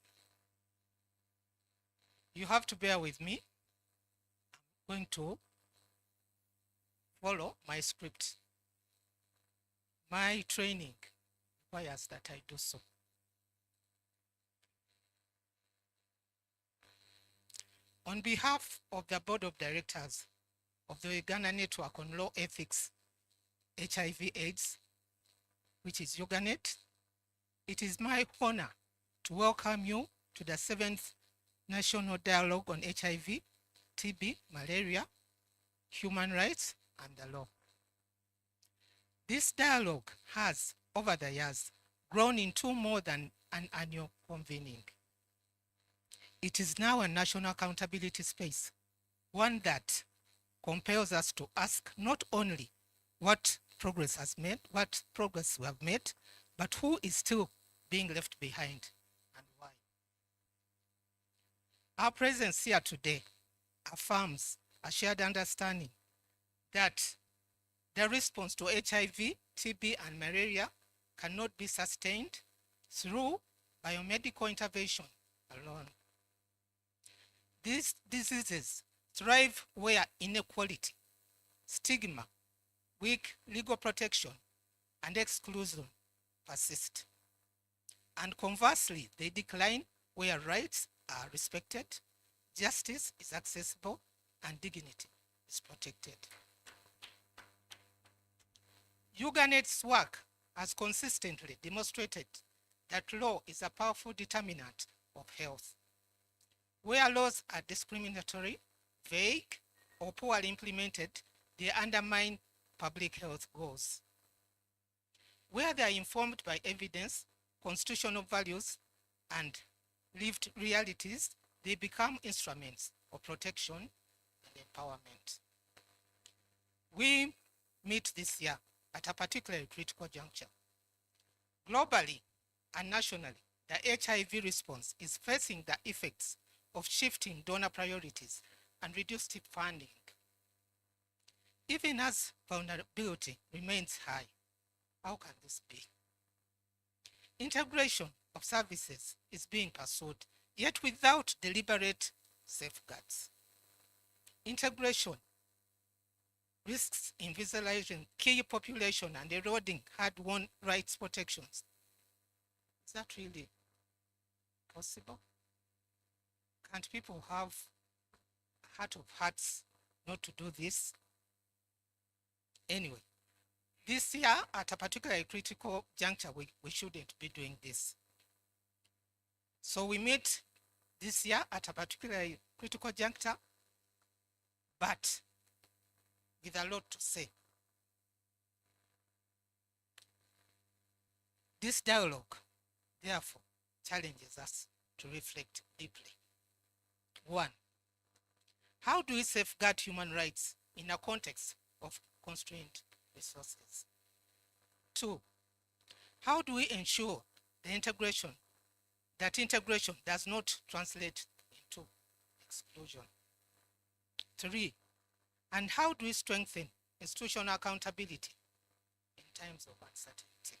You have to bear with me. I'm going to follow my script. My training requires that I do so. On behalf of the Board of Directors of the Uganda Network on Law Ethics, HIV/AIDS, which is Uganet, it is my honor to welcome you to the 7th National Dialogue on HIV, TB, Malaria, Human Rights, and the Law. This dialogue has, over the years, grown into more than an annual convening. It is now a national accountability space, one that compels us to ask not only what progress we have made, but who is still being left behind and why. Our presence here today affirms a shared understanding that the response to HIV, TB, and malaria cannot be sustained through biomedical intervention alone. These diseases thrive where inequality, stigma, weak legal protection, and exclusion persist. And conversely, they decline where rights are respected, justice is accessible, and dignity is protected. Uganet's work has consistently demonstrated that law is a powerful determinant of health. Where laws are discriminatory, vague, or poorly implemented, they undermine public health goals. Where they are informed by evidence, constitutional values, and lived realities, they become instruments of protection and empowerment. We meet this year at a particularly critical juncture. Globally and nationally, the HIV response is facing the effects of shifting donor priorities and reduced funding. Even as vulnerability remains high, how can this be? Integration of services is being pursued, yet without deliberate safeguards. Integration risks invisibilizing key population and eroding hard-won rights protections. Is that really possible? Can't people have heart of hearts not to do this? Anyway, this year at a particularly critical juncture, we shouldn't be doing this. So we meet this year at a particularly critical juncture, but with a lot to say. This dialogue, therefore, challenges us to reflect deeply. 1. How do we safeguard human rights in a context of constrained resources? 2. How do we ensure that integration does not translate into exclusion? 3. And how do we strengthen institutional accountability in times of uncertainty?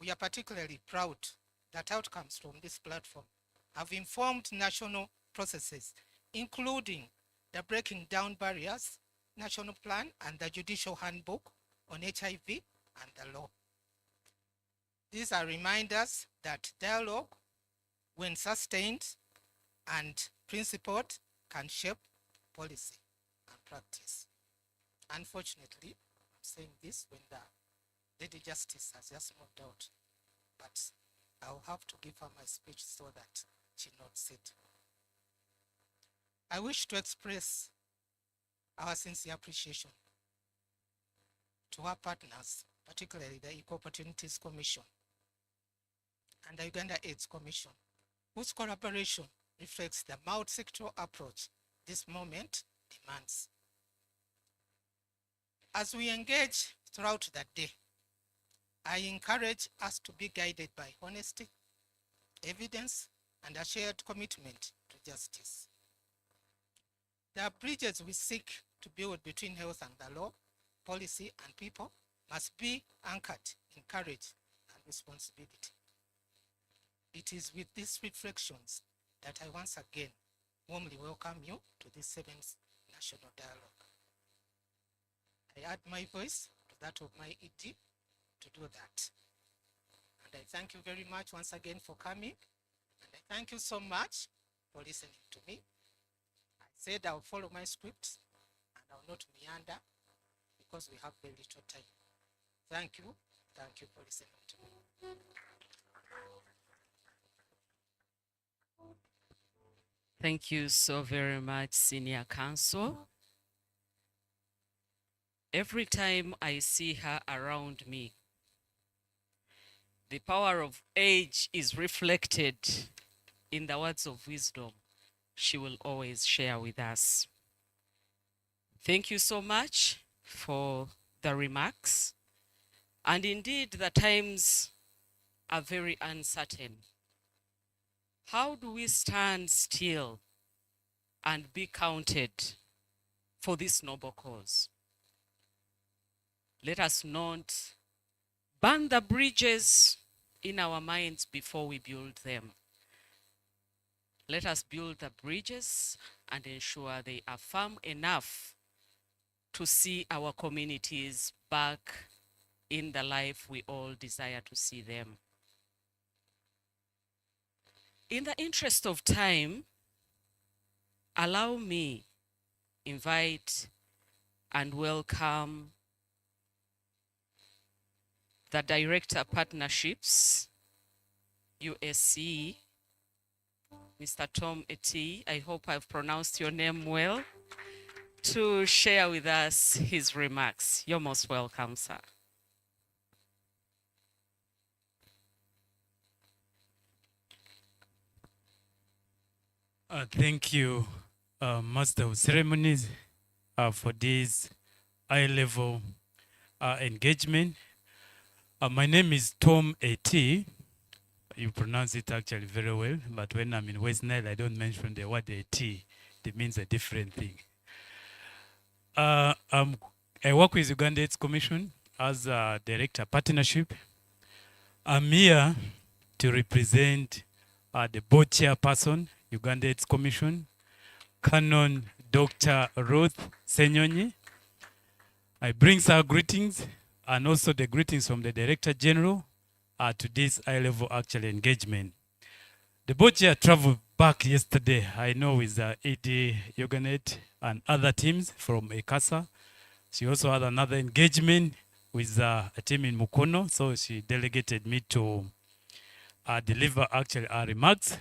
We are particularly proud that outcomes from this platform have informed national processes, including the Breaking Down Barriers National Plan and the Judicial Handbook on HIV and the law. These are reminders that dialogue, when sustained and principled, can shape policy and practice. Unfortunately, I'm saying this when the Lady Justice has just moved out, but I'll have to give her my speech so that she notes it. I wish to express our sincere appreciation to our partners, particularly the Equal Opportunities Commission and the Uganda AIDS Commission, whose collaboration reflects the multi-sectoral approach this moment demands. As we engage throughout the day, I encourage us to be guided by honesty, evidence, and a shared commitment to justice. The bridges we seek to build between health and the law, policy, and people must be anchored in courage and responsibility. It is with these reflections that I once again warmly welcome you to this 7th National Dialogue. I add my voice to that of my ED to do that. And I thank you very much once again for coming. And I thank you so much for listening to me. I said I'll follow my script and I'll not meander because we have very little time. Thank you. Thank you for listening to me. Thank you so very much, Senior Counsel. Every time I see her around me, the power of age is reflected in the words of wisdom she will always share with us. Thank you so much for the remarks. And indeed, the times are very uncertain. How do we stand still and be counted for this noble cause? Let us not burn the bridges in our minds before we build them. Let us build the bridges and ensure they are firm enough to see our communities back in the life we all desire to see them. In the interest of time, allow me invite and welcome the Director Partnerships, USC, Mr. Tom Eti, I hope I've pronounced your name well, to share with us his remarks. You're most welcome, sir. Thank you, Master of Ceremonies, for this high-level engagement. My name is Tom A.T. You pronounce it actually very well, but when I'm in West Nile, I don't mention the word A.T. It means a different thing. I work with Uganda AIDS Commission as a Director Partnership. I'm here to represent the board chairperson, Uganda AIDS Commission, Canon Dr. Ruth Senyonyi. I bring her greetings and also the greetings from the Director General to this high-level actual engagement. The boat chair traveled back yesterday, I know, with ED Yoganet and other teams from ECASA. She also had another engagement with a team in Mukono, so she delegated me to deliver actually our remarks.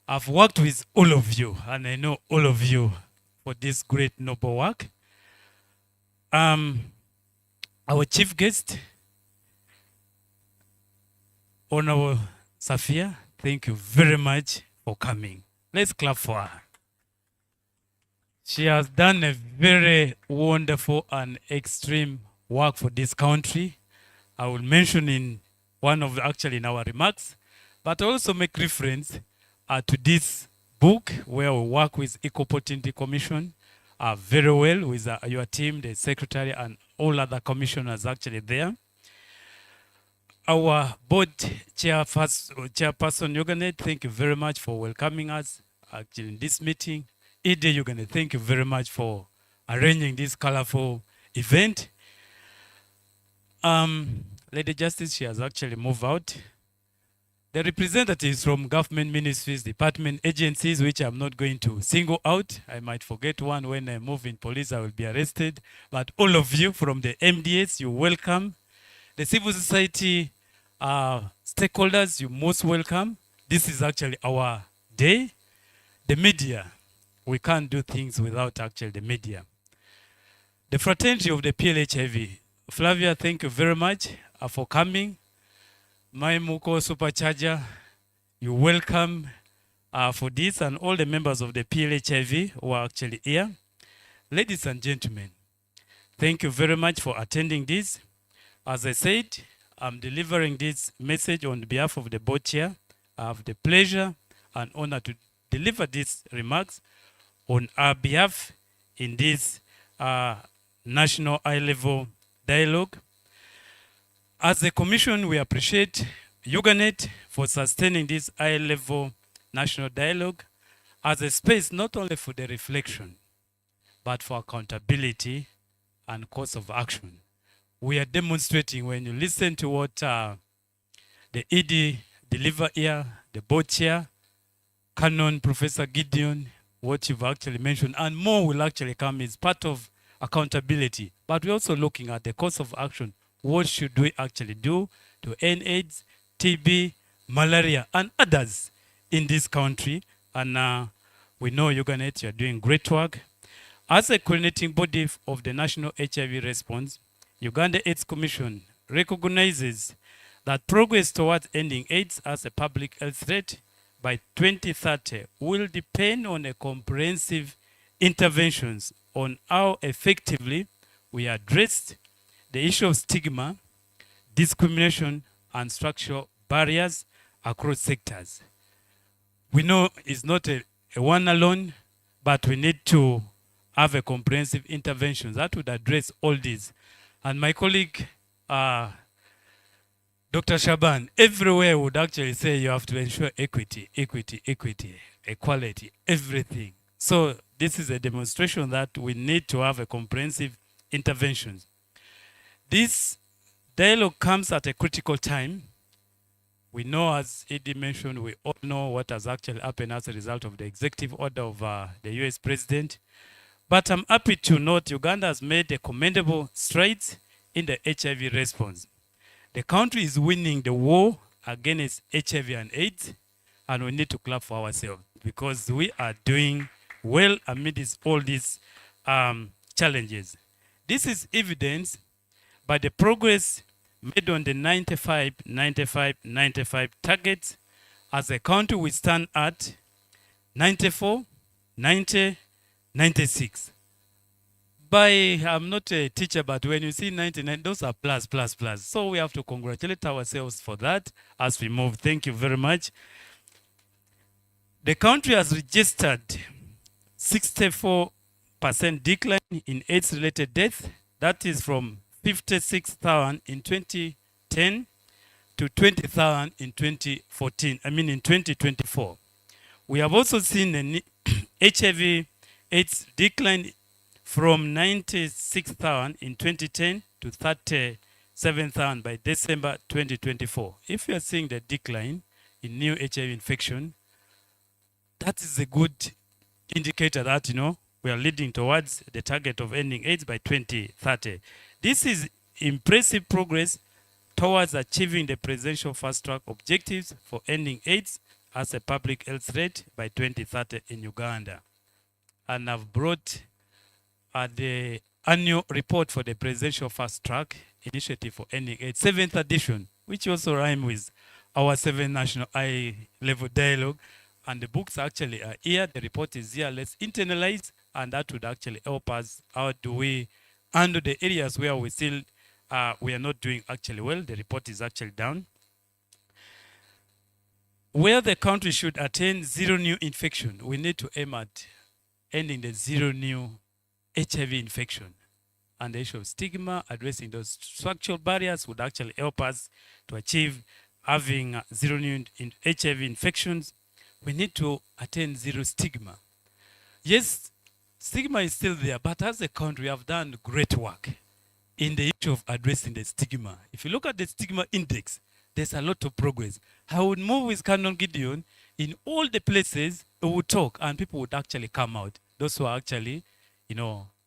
I've worked with all of you, and I know all of you for this great noble work. Our chief guest, Honorable Safia, thank you very much for coming. Let's clap for her. She has done a very wonderful and extreme work for this country. I will mention in one of actually in our remarks, but also make reference to this book where we work with Equal Opportunity Commission very well with your team, the secretary, and all other commissioners actually there. Our board chairperson, Yoganet, thank you very much for welcoming us actually in this meeting. Ide Yoganet, thank you very much for arranging this colorful event. Lady Justice, she has actually moved out. The representatives from government ministries, department, agencies, which I'm not going to single out. I might forget one. When I move in police, I will be arrested. But all of you from the MDS, you're welcome. The civil society stakeholders, you're most welcome. This is actually our day. The media, we can't do things without actually the media. The fraternity of the PLHIV. Flavia, thank you very much for coming. My Muko Supercharger, you're welcome for this, and all the members of the PLHIV who are actually here. Ladies and gentlemen, thank you very much for attending this. As I said, I'm delivering this message on behalf of the board chair. I have the pleasure and honor to deliver these remarks on our behalf in this national high-level dialogue. As a commission, we appreciate Yoganet for sustaining this high-level national dialogue as a space not only for the reflection, but for accountability and course of action. We are demonstrating, when you listen to what the ED deliver here, the board chair, Canon, Professor Gideon, what you've actually mentioned, and more will actually come, is part of accountability. But we're also looking at the course of action. What should we actually do to end AIDS, TB, malaria, and others in this country? And we know Yoganet, you're doing great work. As a coordinating body of the National HIV Response, Uganda AIDS Commission recognizes that progress towards ending AIDS as a public health threat by 2030 will depend on a comprehensive interventions on how effectively we address the issue of stigma, discrimination, and structural barriers across sectors. We know it's not a one alone, but we need to have a comprehensive intervention that would address all these. And my colleague, Dr. Shaban, everywhere would actually say you have to ensure equity, equity, equity, equality, everything. So this is a demonstration that we need to have a comprehensive intervention. This dialogue comes at a critical time. We know, as Eddie mentioned, we all know what has actually happened as a result of the executive order of the US president. But I'm happy to note Uganda has made a commendable strides in the HIV response. The country is winning the war against HIV and AIDS, and we need to clap for ourselves because we are doing well amidst all these challenges. This is evidenced by the progress made on the 95, 95, 95 targets. As a country, we stand at 94, 90, 96. I'm not a teacher, but when you see 99, those are plus, plus, plus. So we have to congratulate ourselves for that as we move. Thank you very much. The country has registered 64% decline in AIDS-related death. That is from 56,000 in 2010 to 20,000 in 2014. In 2024. We have also seen an HIV AIDS decline from 96,000 in 2010 to 37,000 by December 2024. If you are seeing the decline, in new HIV infection. That is a good indicator that, we are leading towards the target of ending AIDS by 2030. This is impressive progress towards achieving the presidential fast-track objectives for ending AIDS as a public health threat by 2030 in Uganda. And I've brought the annual report for the presidential fast-track initiative for ending AIDS, 7th edition, which also rhymes with our 7th national high-level dialogue. And the books actually are here. The report is here. Let's internalize, and that would actually help us. How do we handle the areas where we still we are not doing actually well? The report is actually down. Where the country should attain zero new infection, we need to aim at ending the zero new HIV infection. And the issue of stigma, addressing those structural barriers would actually help us to achieve having zero new HIV infections. We need to attain zero stigma. Yes, stigma is still there, but as a country, we have done great work in the issue of addressing the stigma. If you look at the stigma index, there's a lot of progress. I would move with Canon Gideon in all the places we would talk and people would actually come out. Those who are actually,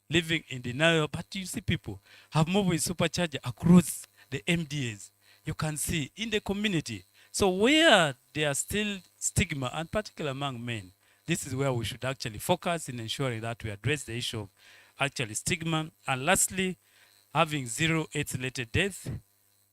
living in denial, but you see people have moved with Supercharger across the MDAs. You can see in the community. So where there are still stigma, and particularly among men, this is where we should actually focus in ensuring that we address the issue of actually stigma. And lastly, having zero AIDS-related deaths.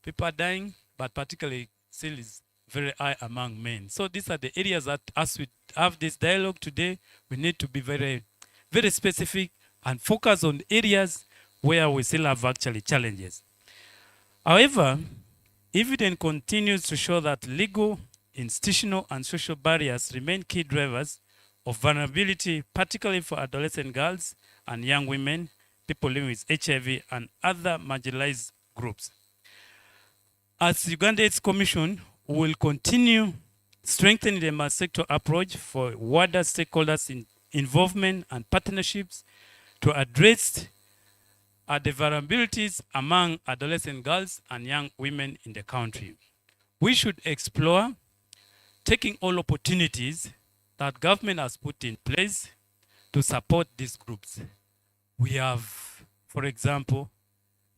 People are dying, but particularly still is very high among men. So these are the areas that as we have this dialogue today, we need to be very, very specific and focus on areas where we still have actually challenges. However, evidence continues to show that legal, institutional, and social barriers remain key drivers of vulnerability, particularly for adolescent girls and young women, people living with HIV, and other marginalized groups. As Uganda AIDS Commission, we will continue strengthening the multi-sector approach for wider stakeholders' involvement and partnerships to address the vulnerabilities among adolescent girls and young women in the country. We should explore taking all opportunities that government has put in place to support these groups. We have, for example,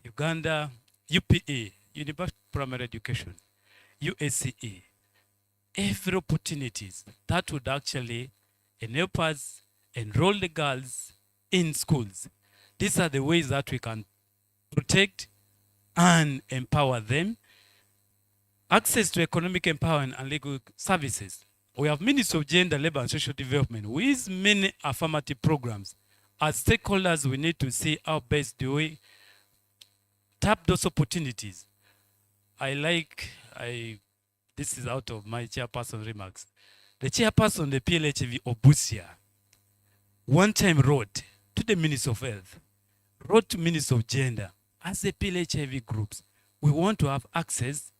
Uganda UPE, Universal Primary Education, USCE, every opportunities that would actually enable us enroll the girls in schools. These are the ways that we can protect and empower them. Access to economic empowerment and legal services. We have Ministry of Gender, Labor and Social Development with many affirmative programs. As stakeholders, we need to see how best do we tap those opportunities. This is out of my chairperson remarks. The chairperson of the PLHV Obusia one time wrote to the Minister of Health, wrote to Minister of Gender, as the PLHV groups, we want to have access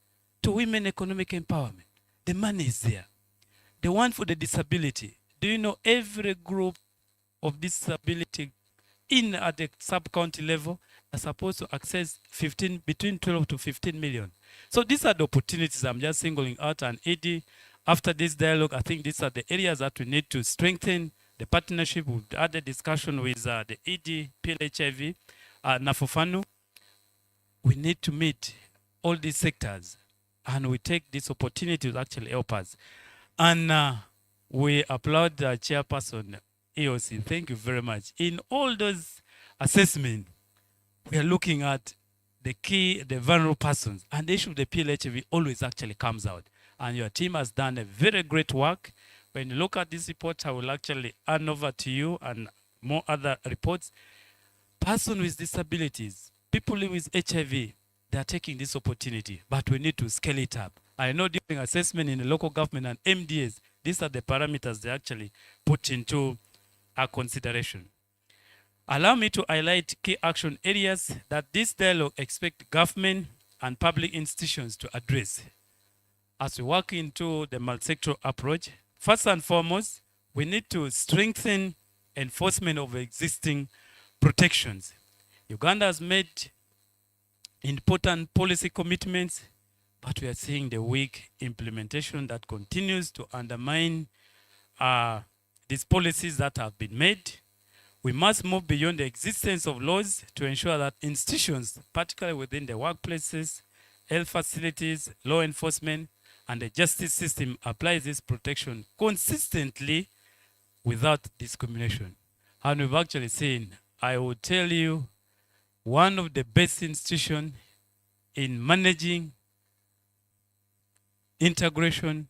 to women economic empowerment. The money is there. The one for the disability. Do you know every group of disability at the sub-county level are supposed to access between 12 to 15 million. So these are the opportunities I'm just singling out. And ED, after this dialogue, I think these are the areas that we need to strengthen the partnership. We've had a discussion with the ED, PLHIV, Nafofanu. We need to meet all these sectors and we take this opportunity to actually help us. And we applaud the chairperson, EOC. Thank you very much. In all those assessments, we are looking at the vulnerable persons, and the issue of the PLHV always actually comes out. And your team has done a very great work. When you look at this report, I will actually hand over to you and more other reports. Persons with disabilities, people living with HIV, they are taking this opportunity, but we need to scale it up. I know during assessment in the local government and MDAs, these are the parameters they actually put into our consideration. Allow me to highlight key action areas that this dialogue expects government and public institutions to address as we work into the multi-sectoral approach. First and foremost, we need to strengthen enforcement of existing protections. Uganda has made important policy commitments but we are seeing the weak implementation that continues to undermine these policies that have been made. We must move beyond the existence of laws to ensure that institutions, particularly within the workplaces, health facilities, law enforcement, and the justice system, applies this protection consistently without discrimination. And we've actually seen, I will tell you, one of the best institutions in managing integration,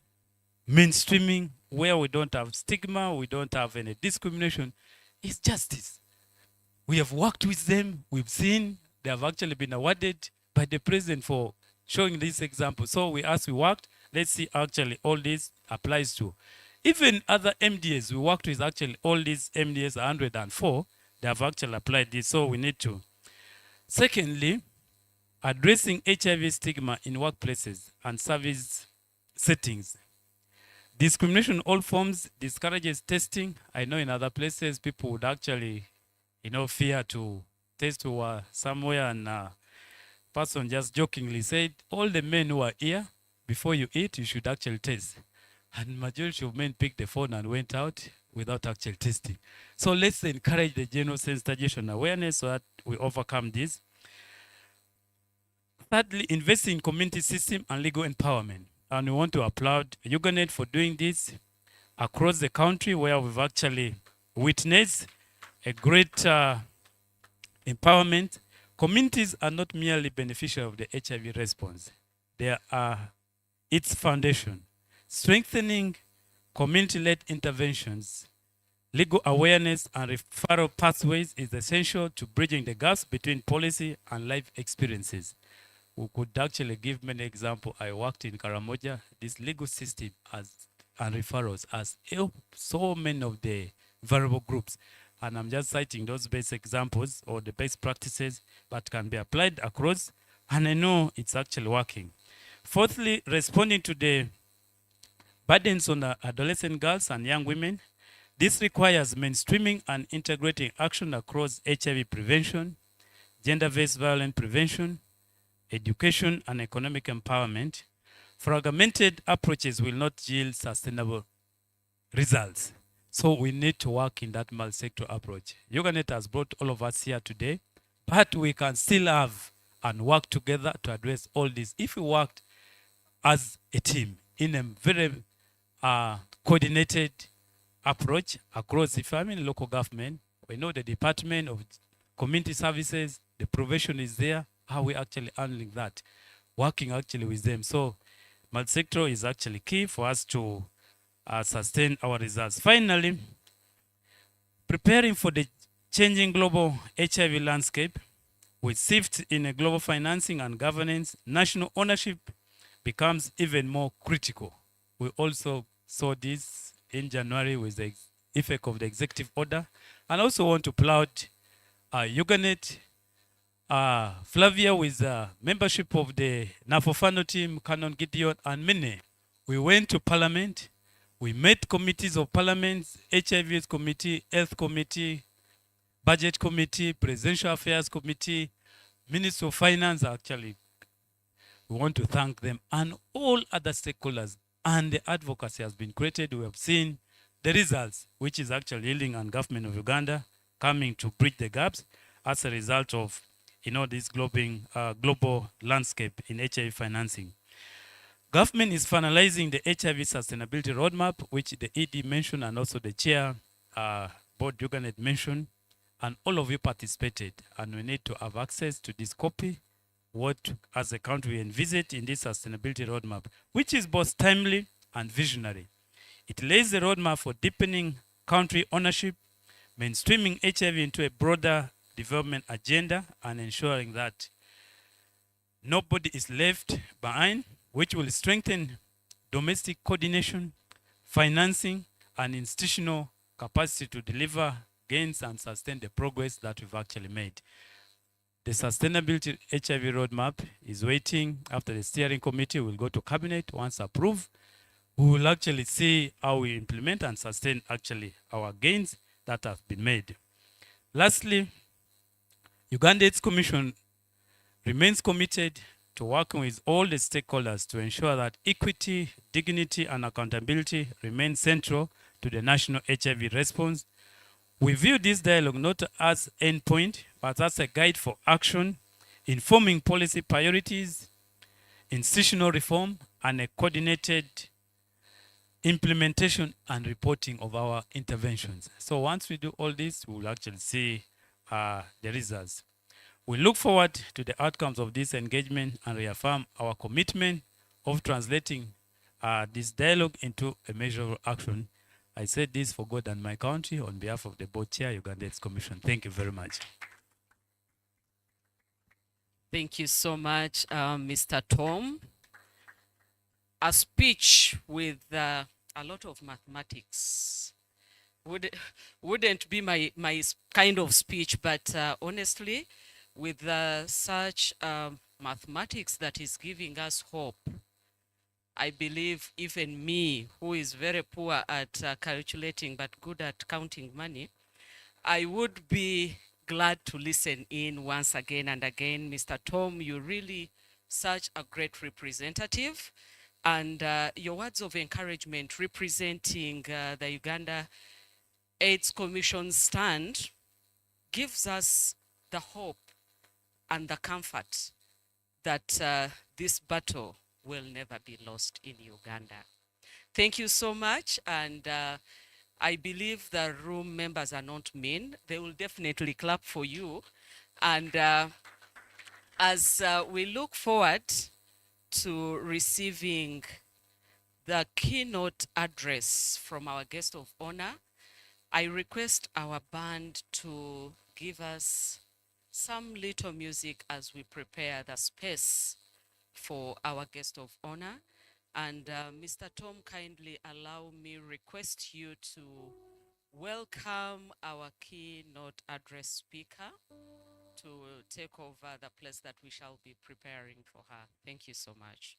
mainstreaming, where we don't have stigma, we don't have any discrimination, is justice. We have worked with them, we've seen they have actually been awarded by the president for showing this example. So as we worked, let's see actually all this applies to. Even other MDAs we worked with, actually all these MDAs 104, they have actually applied this, so we need to. Secondly, addressing HIV stigma in workplaces and service settings. Discrimination in all forms discourages testing. I know in other places people would actually, fear to test who are somewhere, and person just jokingly said, all the men who are here, before you eat, you should actually test. And majority of men picked the phone and went out without actually testing. So let's encourage the general sensitization awareness so that we overcome this. Thirdly, invest in community system and legal empowerment. And we want to applaud Uganet for doing this across the country, where we've actually witnessed a great empowerment. Communities are not merely beneficial of the HIV response. They are its foundation. Strengthening community-led interventions, legal awareness, and referral pathways is essential to bridging the gaps between policy and life experiences. We could actually give many examples. I worked in Karamoja. This legal system and referrals has helped so many of the vulnerable groups. And I'm just citing those best examples or the best practices that can be applied across. And I know it's actually working. Fourthly, responding to the burdens on adolescent girls and young women. This requires mainstreaming and integrating action across HIV prevention, gender-based violence prevention, education, and economic empowerment. Fragmented approaches will not yield sustainable results. So we need to work in that multi-sector approach. Uganet has brought all of us here today, but we can still have and work together to address all this if we worked as a team in a very coordinated approach across. If I'm in local government, we know the Department of Community Services, the provision is there, how we actually handling that, working actually with them. So multi-sector is actually key for us to sustain our results. Finally, preparing for the changing global HIV landscape with shifts in a global financing and governance, national ownership becomes even more critical. We also saw this in January with the effect of the executive order. And also want to applaud Uganet, Flavia with membership of the Nafofano team, Canon Gideon, and many. We went to Parliament. We met committees of Parliament, HIV committee, health committee, budget committee, presidential affairs committee, Minister of Finance. Actually, we want to thank them and all other stakeholders. And the advocacy has been created. We have seen the results, which is actually yielding on government of Uganda coming to bridge the gaps as a result of this global landscape in HIV financing. Government is finalizing the HIV sustainability roadmap, which the ED mentioned and also the chair, Board Uganet mentioned, and all of you participated. And we need to have access to this copy, what as a country we envisage in this sustainability roadmap, which is both timely and visionary. It lays the roadmap for deepening country ownership, mainstreaming HIV into a broader development agenda, and ensuring that nobody is left behind, which will strengthen domestic coordination, financing, and institutional capacity to deliver gains and sustain the progress that we've actually made. The Sustainability HIV Roadmap is waiting. After the steering committee will go to cabinet. Once approved, we will actually see how we implement and sustain actually our gains that have been made. Lastly, Uganda AIDS Commission remains committed to working with all the stakeholders to ensure that equity, dignity, and accountability remain central to the national HIV response. We view this dialogue not as endpoint, but as a guide for action, informing policy priorities, institutional reform, and a coordinated implementation and reporting of our interventions. So once we do all this, we will actually see the results. We look forward to the outcomes of this engagement and reaffirm our commitment of translating this dialogue into a measurable action. I said this for God and my country on behalf of the board chair, Uganda AIDS Commission. Thank you very much. Thank you so much, Mr. Tom. A speech with a lot of mathematics wouldn't be my kind of speech, but honestly, with such mathematics that is giving us hope, I believe even me, who is very poor at calculating but good at counting money, I would be glad to listen in once again and again. Mr. Tom, you're really such a great representative, and your words of encouragement representing the Uganda AIDS Commission stand gives us the hope and the comfort that this battle will never be lost in Uganda. Thank you so much, and I believe the room members are not mean. They will definitely clap for you. And as we look forward to receiving the keynote address from our guest of honor, I request our band to give us some little music as we prepare the space for our guest of honor. And Mr. Tom, kindly allow me request you to welcome our keynote address speaker to take over the place that we shall be preparing for her. Thank you so much.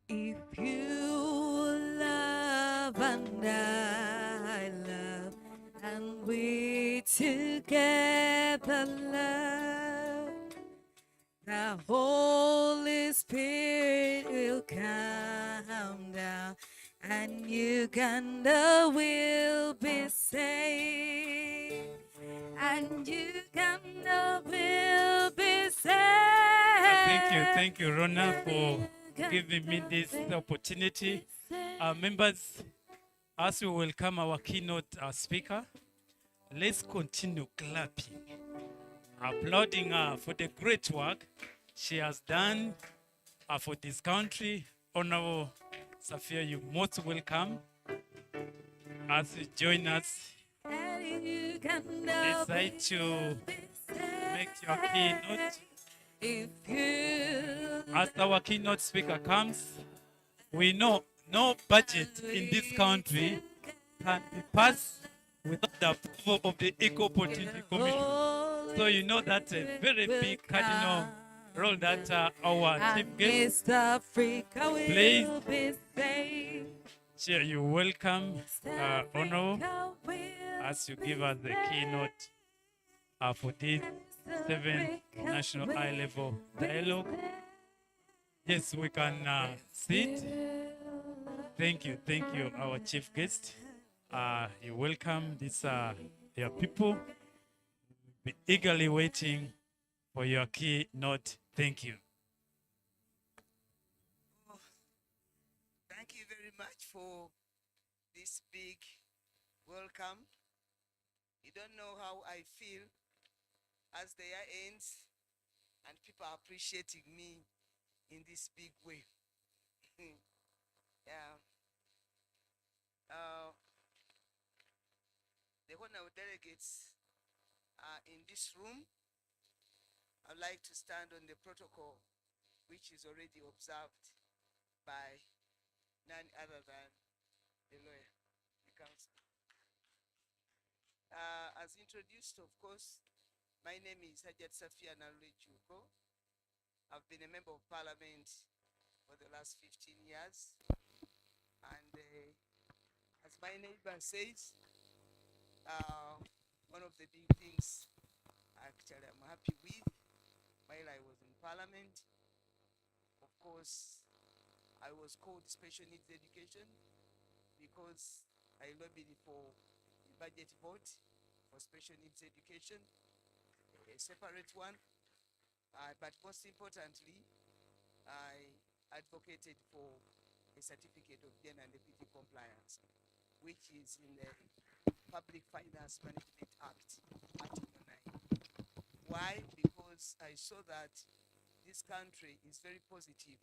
If you love and I love, and we together love, the Holy Spirit will come down, and Uganda will be saved, and Uganda will be saved. Thank you, Rona, for giving me this opportunity. Members, as we welcome our keynote speaker, let's continue clapping, applauding her for the great work she has done for this country. Honorable Safia, you're most welcome as you join us. Decide to make your keynote. As our keynote speaker comes, we know no budget in this country can be passed without the approval of the Equal Opportunity Commission. So you know that's a very big cardinal role that our chief guest plays. Chair, you welcome, Honorable, as you give us the keynote for this 7th National High Level Dialogue. Yes, we can sit. Thank you, our chief guest. You welcome this your people. Be eagerly waiting for your keynote. Thank you. Thank you very much for this big welcome. You don't know how I feel as the year ends and people are appreciating me in this big way. Yeah. The honorable delegates are in this room. I'd like to stand on the protocol which is already observed by none other than the lawyer, the counsel. As introduced, of course, my name is Hajat Safia Narulechuko. I've been a member of parliament for the last 15 years. And as my neighbor says, one of the big things actually I'm happy with while I was in parliament, of course, I was called special needs education because I lobbied for a budget vote for special needs education, a separate one. But most importantly, I advocated for a certificate of gender and equity compliance, which is in the Public Finance Management Act, Article 9. Why? Because I saw that this country is very positive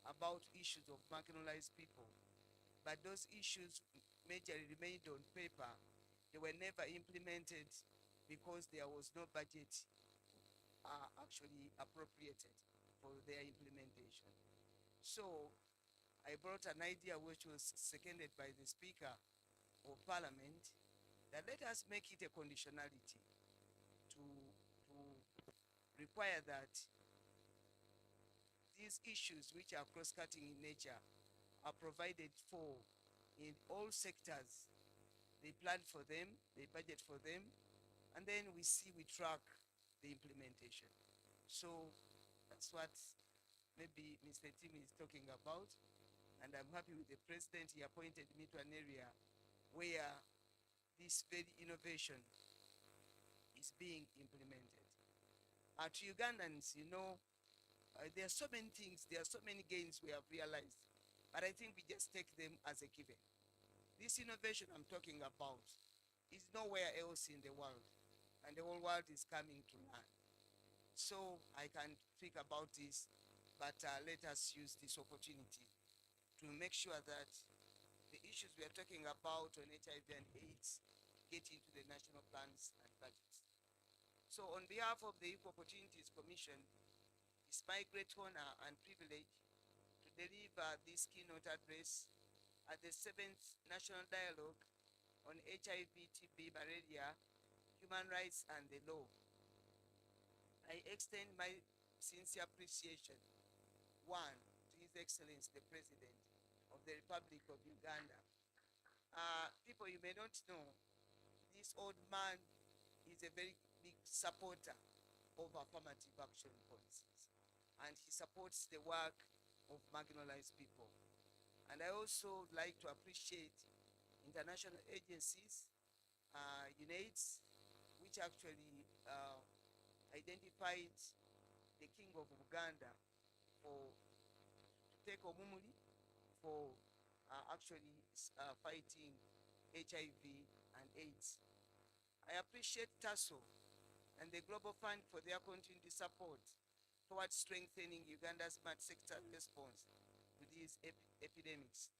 about issues of marginalized people, but those issues majorly remained on paper. They were never implemented because there was no budget actually appropriated for their implementation. So I brought an idea which was seconded by the Speaker of Parliament, that let us make it a conditionality to require that these issues which are cross-cutting in nature are provided for in all sectors. They plan for them, they budget for them, and then we track the implementation. So that's what maybe Mr. Tim is talking about. And I'm happy with the president. He appointed me to an area where this very innovation is being implemented. To Ugandans, there are so many things, there are so many gains we have realized, but I think we just take them as a given. This innovation I'm talking about is nowhere else in the world, and the whole world is coming to learn. So I can speak about this, but let us use this opportunity to make sure that the issues we are talking about on HIV and AIDS get into the national plans and budgets. So on behalf of the Equal Opportunities Commission, it's my great honor and privilege to deliver this keynote address at the 7th National Dialogue on HIV, TB, Malaria, Human Rights and the Law. I extend my sincere appreciation, one, to His Excellency the President of the Republic of Uganda. People, you may not know, this old man is a very big supporter of affirmative action policies, and he supports the work of marginalized people. And I also like to appreciate international agencies, UNAIDS, which actually identified the King of Uganda for take Omumuli for actually fighting HIV and AIDS. I appreciate TASO and the Global Fund for their continued support towards strengthening Uganda's smart sector response to these epidemics,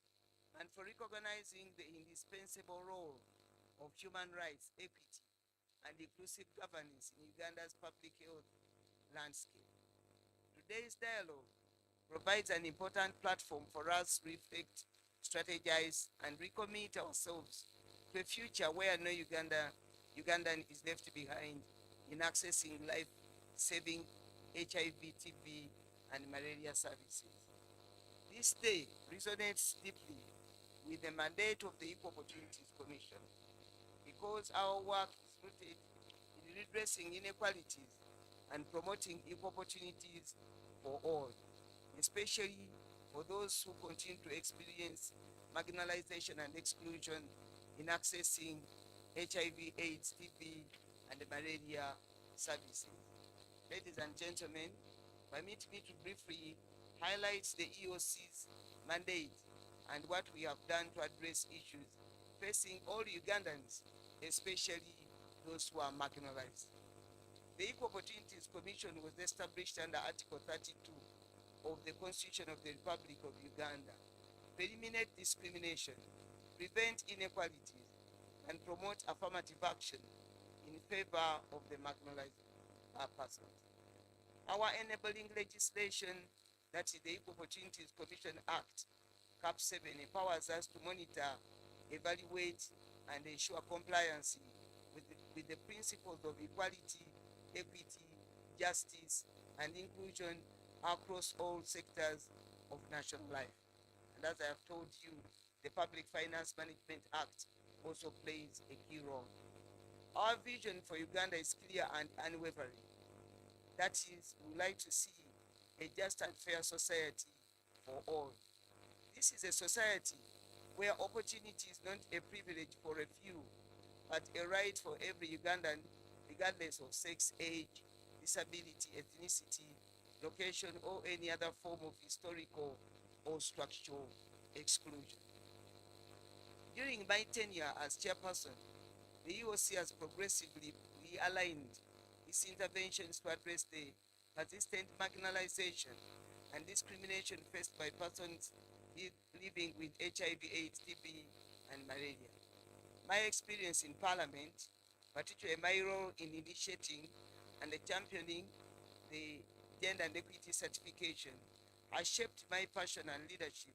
and for recognizing the indispensable role of human rights, equity, and inclusive governance in Uganda's public health landscape. Today's dialogue provides an important platform for us to reflect, strategize, and recommit ourselves to a future where no Ugandan is left behind in accessing life-saving HIV, TB, and malaria services. This day resonates deeply with the mandate of the Equal Opportunities Commission because our work is rooted in redressing inequalities and promoting equal opportunities for all, especially for those who continue to experience marginalization and exclusion in accessing HIV, AIDS, TB, and malaria services. Ladies and gentlemen, permit me to briefly highlight the EOC's mandate and what we have done to address issues facing all Ugandans, especially those who are marginalized. The Equal Opportunities Commission was established under Article 32 of the Constitution of the Republic of Uganda to eliminate discrimination, prevent inequalities, and promote affirmative action in favor of the marginalized persons. Our enabling legislation, that is the Equal Opportunities Commission Act, CAP 7, empowers us to monitor evaluate, and ensure compliance with the principles of equality, equity, justice, and inclusion across all sectors of national life. And as I have told you, the Public Finance Management Act also plays a key role. Our vision for Uganda is clear and unwavering. That is, we would like to see a just and fair society for all. This is a society where opportunity is not a privilege for a few, but a right for every Ugandan, regardless of sex, age, disability, ethnicity, location, or any other form of historical or structural exclusion. During my tenure as chairperson, the EOC has progressively realigned its interventions to address the persistent marginalization and discrimination faced by persons living with HIV, AIDS, TB, and malaria. My experience in Parliament, particularly my role in initiating and championing the Gender and Equity Certification, has shaped my passion and leadership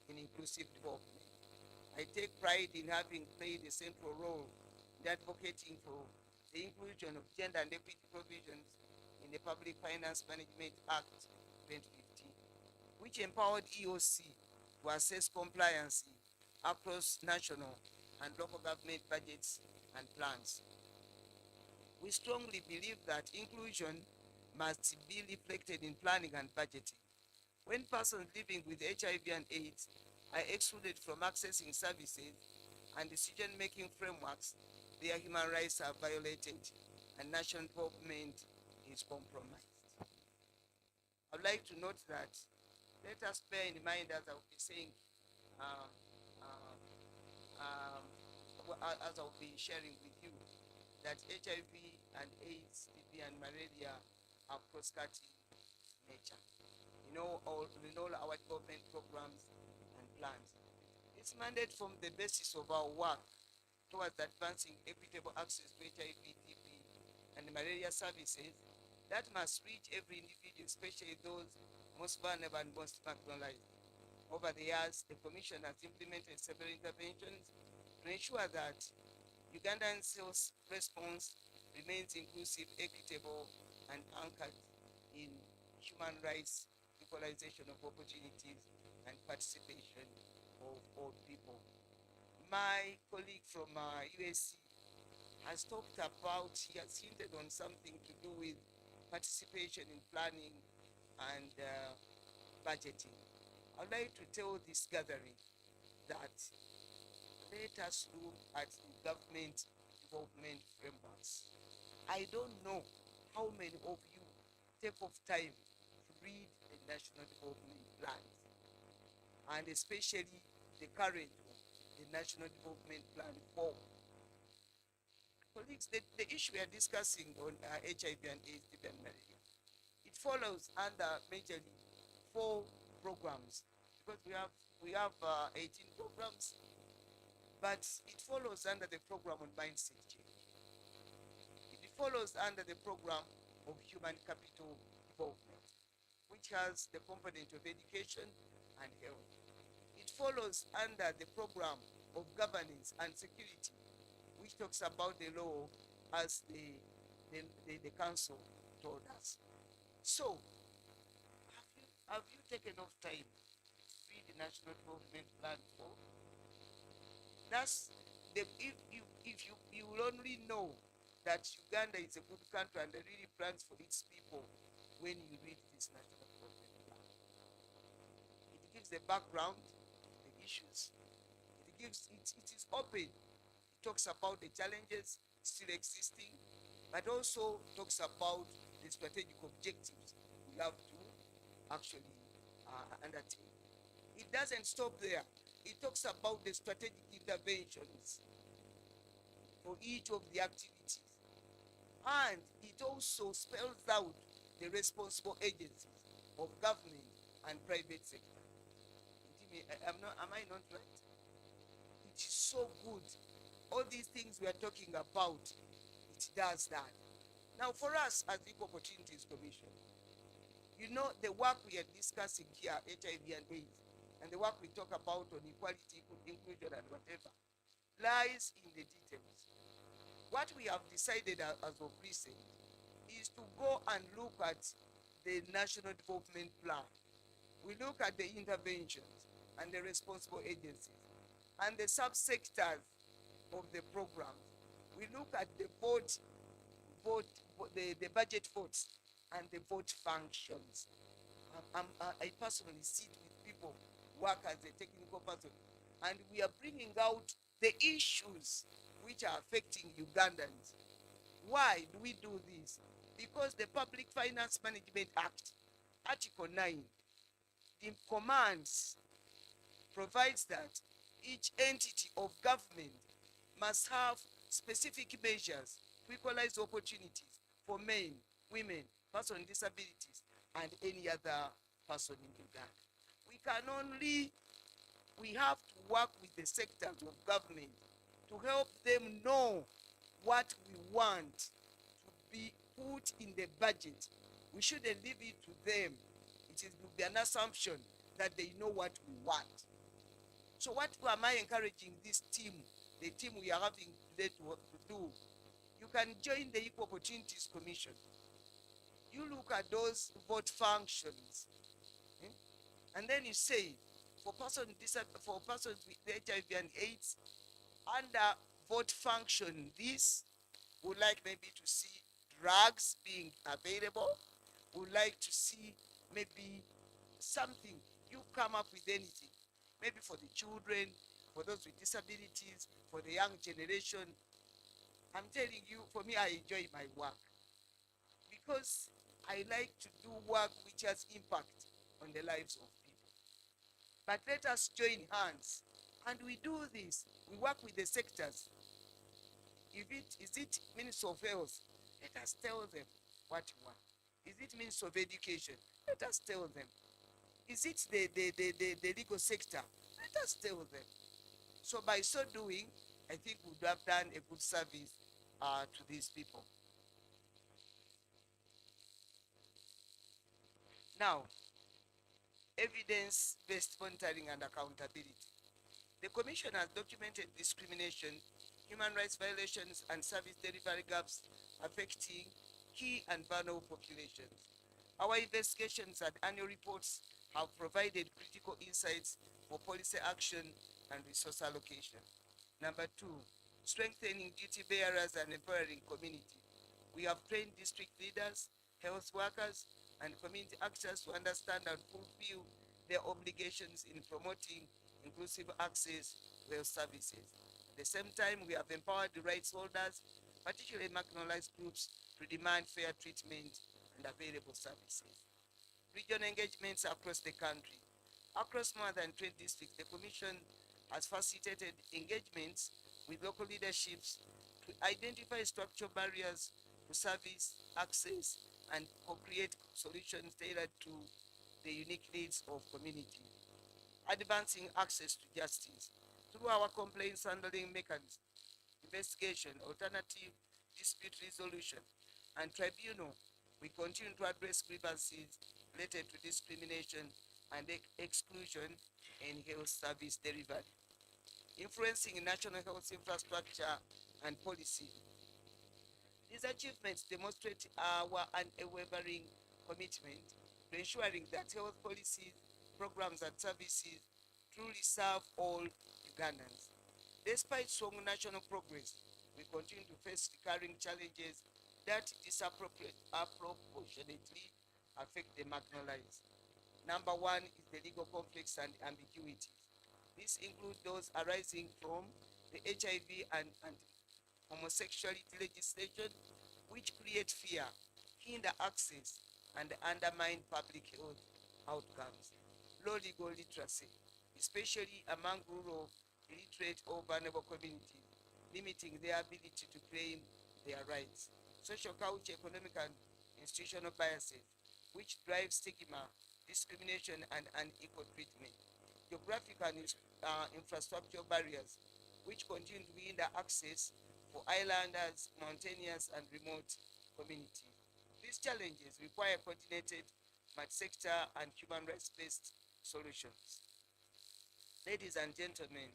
in inclusive development. I take pride in having played a central role in advocating for the inclusion of gender and equity provisions in the Public Finance Management Act 2015, which empowered EOC to assess compliance across national and local government budgets and plans. We strongly believe that inclusion must be reflected in planning and budgeting. When persons living with HIV and AIDS are excluded from accessing services and decision-making frameworks, their human rights are violated and national development is compromised. I would like to note that let us bear in mind, as I will be saying, uh, uh, as I will be sharing with you, that HIV and AIDS, TB, and malaria are cross-cutting nature. In all our development programs and plans. This mandate forms the basis of our work towards advancing equitable access to HIV, TB, and malaria services that must reach every individual, especially those most vulnerable and most marginalized. Over the years, the Commission has implemented several interventions to ensure that Ugandan's health response remains inclusive, equitable, and anchored in human rights, equalization of opportunities, and participation of all people. My colleague from USC has talked about, he has hinted on something to do with participation in planning and budgeting. I'd like to tell this gathering that let us look at the government development frameworks. I don't know how many of you take off time to read the national development plans, and especially the current one, the national development plan 4. Colleagues, the issue we are discussing on HIV and AIDS, TB, and malaria, it follows under majorly 4 programs, because we have 18 programs, but it follows under the program on mindset change. It follows under the program of human capital development, which has the component of education and health. It follows under the program of governance and security, which talks about the law as the council told us. So, have you taken enough time to read the National Development Plan 4? That's the, if you will only know that Uganda is a good country and really plans for its people when you read this National Development Plan. It gives the background, the issues. It is open. It talks about the challenges still existing, but also talks about the strategic objectives we have to actually undertake. It doesn't stop there. It talks about the strategic interventions for each of the activities. And it also spells out the responsible agencies of government and private sector. Am I not right? It is so good. All these things we are talking about, it does that. Now, for us as Equal Opportunities Commission, you know the work we are discussing here, HIV and AIDS, and the work we talk about on equality, inclusion, and whatever, lies in the details. What we have decided as of recent is to go and look at the National Development Plan. We look at the interventions and the responsible agencies and the subsectors of the program. We look at the the budget votes and the vote functions. I personally sit with people, work as a technical person, and we are bringing out the issues which are affecting Ugandans. Why do we do this? Because the Public Finance Management Act, Article 9, the commands provides that each entity of government must have specific measures to equalize opportunities for men, women, persons with disabilities, and any other person in Uganda. We have to work with the sectors of government to help them know what we want to be put in the budget. We shouldn't leave it to them. It will be an assumption that they know what we want. So what am I encouraging this team, the team we are having today to do? You can join the Equal Opportunities Commission. You look at those vote functions, and then you say, for persons with HIV and AIDS, under vote function, this would like maybe to see drugs being available, would like to see maybe something. You come up with anything, maybe for the children, for those with disabilities, for the young generation. I'm telling you, for me, I enjoy my work because I like to do work which has impact on the lives of people. But let us join hands, and we do this. We work with the sectors. Is it Minister of Health? Let us tell them what you want. Is it Minister of Education? Let us tell them. Is it the legal sector? Let us tell them. So by so doing, I think we would have done a good service to these people. Now, evidence-based monitoring and accountability. The Commission has documented discrimination, human rights violations, and service delivery gaps affecting key and vulnerable populations. Our investigations and annual reports have provided critical insights for policy action and resource allocation. Number two, strengthening duty bearers and empowering community. We have trained district leaders, health workers, and community actors to understand and fulfill their obligations in promoting inclusive access to health services. At the same time, we have empowered the rights holders, particularly marginalized groups, to demand fair treatment and available services. Regional engagements across the country. Across more than 20 districts, the Commission has facilitated engagements with local leaderships to identify structural barriers to service, access, and co-create solutions tailored to the unique needs of community. Advancing access to justice through our complaints handling mechanism, investigation, alternative dispute resolution, and tribunal. We continue to address grievances related to discrimination and exclusion in health service delivery. Influencing national health infrastructure and policy. These achievements demonstrate our unwavering commitment to ensuring that health policies, programs, and services truly serve all Ugandans. Despite strong national progress, we continue to face recurring challenges that disproportionately affect the marginalized. Number one is the legal conflicts and ambiguities. These include those arising from the HIV and homosexuality legislation, which create fear, hinder access, and undermine public health outcomes. Low legal literacy, especially among rural, illiterate, or vulnerable communities, limiting their ability to claim their rights. Social, culture, economic, and institutional biases, which drive stigma, discrimination, and unequal treatment. Geographic and infrastructural barriers, which continue to hinder access for islanders, mountainous, and remote communities. These challenges require coordinated, multi-sector, and human rights-based solutions. Ladies and gentlemen,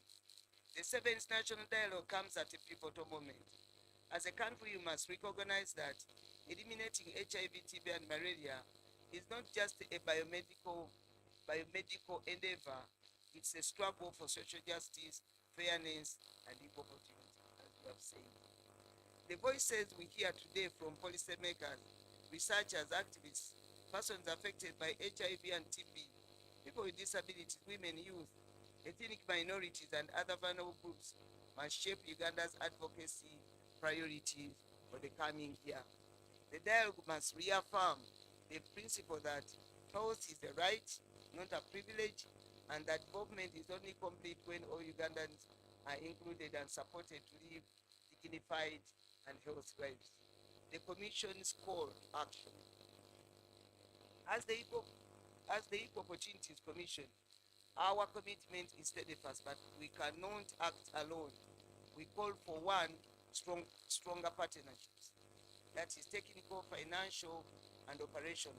The seventh national dialogue comes at a pivotal moment. As a country, you must recognize that eliminating HIV, TB, and malaria is not just a biomedical endeavor, it's a struggle for social justice, fairness, and equal opportunity, as you have said. The voices we hear today from policymakers, researchers, activists, persons affected by HIV and TB, people with disabilities, women, youth, ethnic minorities, and other vulnerable groups must shape Uganda's advocacy priorities for the coming year. The dialogue must reaffirm the principle that health is a right, not a privilege, and that government is only complete when all Ugandans are included and supported to live dignified and healthy lives. The Commission's call to action. As the Equal Opportunities Commission, our commitment is steadfast, but we cannot act alone. We call for one, stronger partnerships. That is technical, financial, and operational,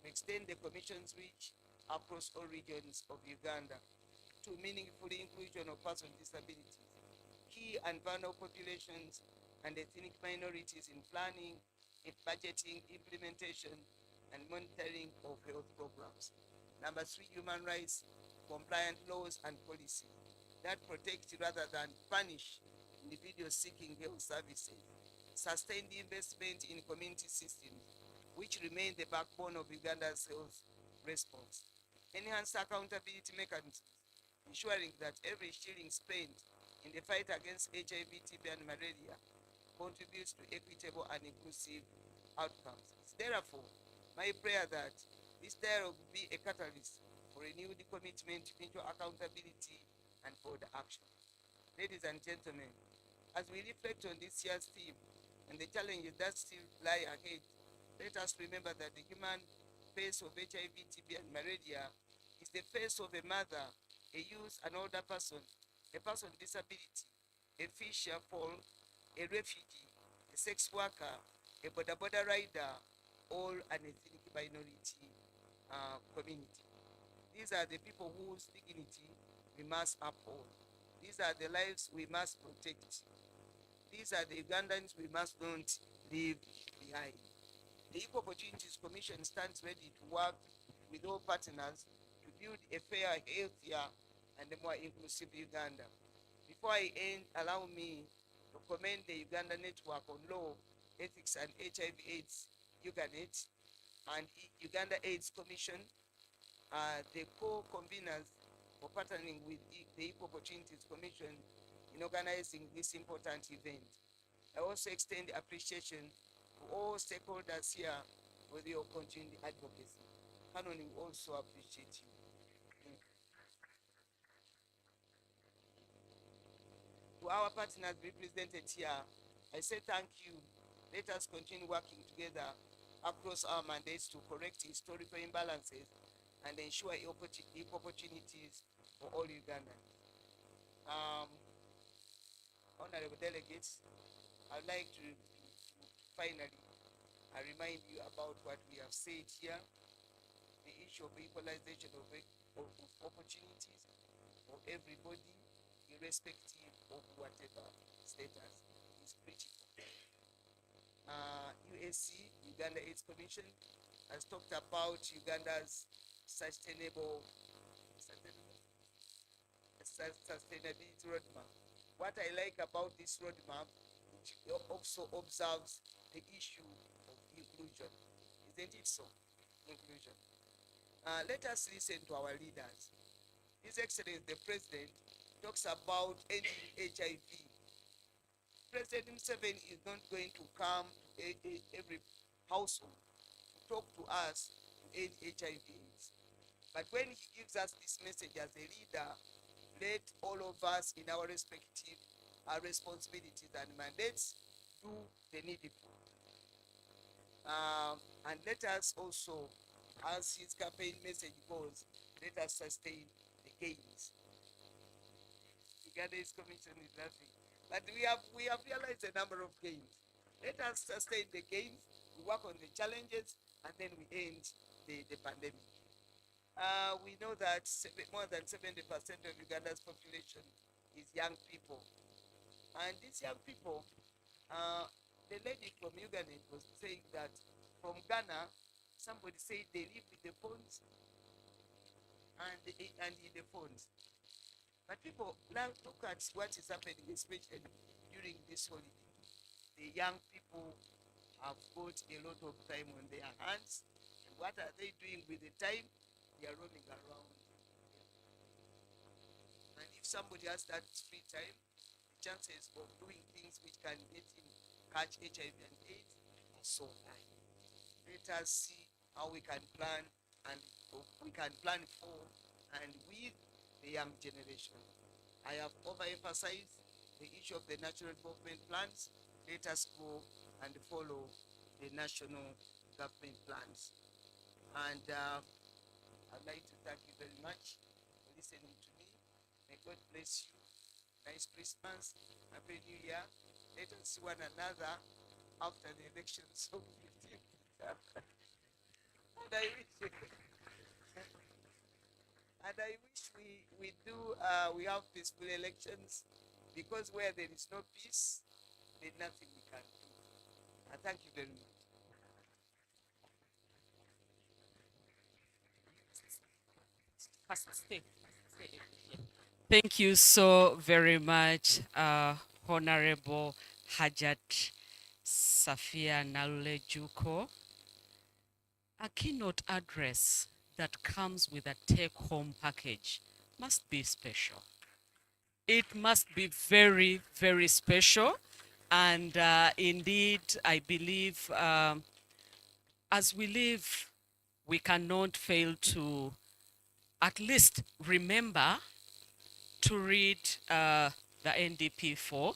to extend the Commission's reach across all regions of Uganda to meaningful inclusion of persons with disabilities, key and vulnerable populations, and ethnic minorities in planning, in budgeting, implementation, and monitoring of health programs. Number three, human rights, compliant laws and policies that protect rather than punish individuals seeking health services. Sustained investment in community systems, which remain the backbone of Uganda's health response. Enhanced accountability mechanisms, ensuring that every shilling spent in the fight against HIV, TB, and malaria contributes to equitable and inclusive outcomes. It's therefore my prayer that this dialogue will be a catalyst for renewed commitment to mutual accountability and bold action. Ladies and gentlemen, as we reflect on this year's theme and the challenges that still lie ahead, let us remember that the human face of HIV, TB, and malaria is the face of a mother, a youth, an older person, a person with disability, a fisher folk, a refugee, a sex worker, a boda rider, all an ethnic minority community. These are the people whose dignity we must uphold. These are the lives we must protect. These are the Ugandans we must not leave behind. The Equal Opportunities Commission stands ready to work with all partners to build a fair, healthier, and a more inclusive Uganda. Before I end, allow me to commend the Uganda Network on Law, Ethics, and HIV/AIDS, UGANET, and Uganda AIDS Commission, the co-conveners for partnering with the Equal Opportunities Commission in organizing this important event. I also extend appreciation to all stakeholders here for your continued advocacy. Canon will also appreciate you. To our partners represented here, I say thank you. Let us continue working together across our mandates to correct historical imbalances and ensure equal opportunities for all Ugandans. Honorable delegates, I'd like to finally remind you about what we have said here, the issue of equalization of opportunities for everybody, irrespective of whatever status, is critical. USC, Uganda AIDS Commission, has talked about Uganda's sustainability roadmap. What I like about this roadmap, which also observes the issue of inclusion. Isn't it so? Inclusion. Let us listen to our leaders. His Excellency the President talks about ending HIV. President himself is not going to come to every household to talk to us to end HIV/AIDS. But when he gives us this message as a leader, let all of us in our respective responsibilities and mandates do the needful. And let us also, as his campaign message goes, let us sustain the gains. Uganda is Commission is nothing. But we have realized a number of gains. Let us sustain the gains, we work on the challenges, and then we end the pandemic. We know that more than 70% of Uganda's population is young people. And these young people, the lady from Uganda was saying that from Ghana, somebody said they live with the phones and in the phones. But people, now look at what is happening, especially during this holiday. The young people have got a lot of time on their hands. And what are they doing with the time? They are roaming around. And if somebody has that free time, the chances of doing things which can get him catch HIV and AIDS are so high. Let us see how we can plan and we can plan for and with the young generation. I have overemphasized the issue of the national development plans. Let us go and follow the national government plans. And I'd like to thank you very much for listening to me. May God bless you. Nice Christmas. Happy New Year. Let us see one another after the elections of 15th. And I wish we have peaceful elections, because where there is no peace, there's nothing we can do. I thank you very much. Thank you so very much, Honorable Hajat Safia Nalule Juko. A keynote address that comes with a take-home package must be special. It must be very, very special. And indeed, I believe as we live, we cannot fail to at least remember to read the NDP 4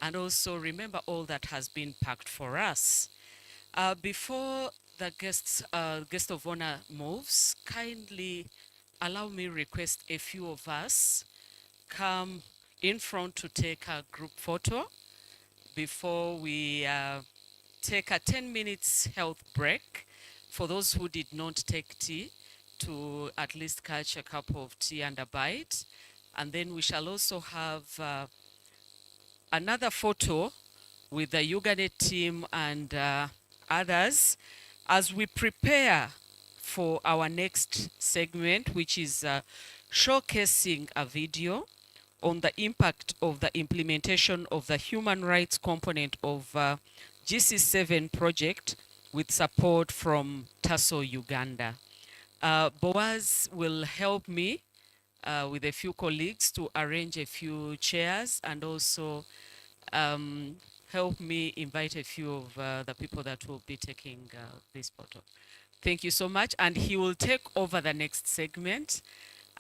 and also remember all that has been packed for us. Before the guest of honor moves, kindly allow me request a few of us come in front to take a group photo before we take a 10 minutes health break for those who did not take tea, to at least catch a cup of tea and a bite. And then we shall also have another photo with the Uganet team and others as we prepare for our next segment, which is showcasing a video on the impact of the implementation of the human rights component of GC7 project with support from TASO Uganda. Boaz will help me with a few colleagues to arrange a few chairs and also help me invite a few of the people that will be taking this photo. Thank you so much. And he will take over the next segment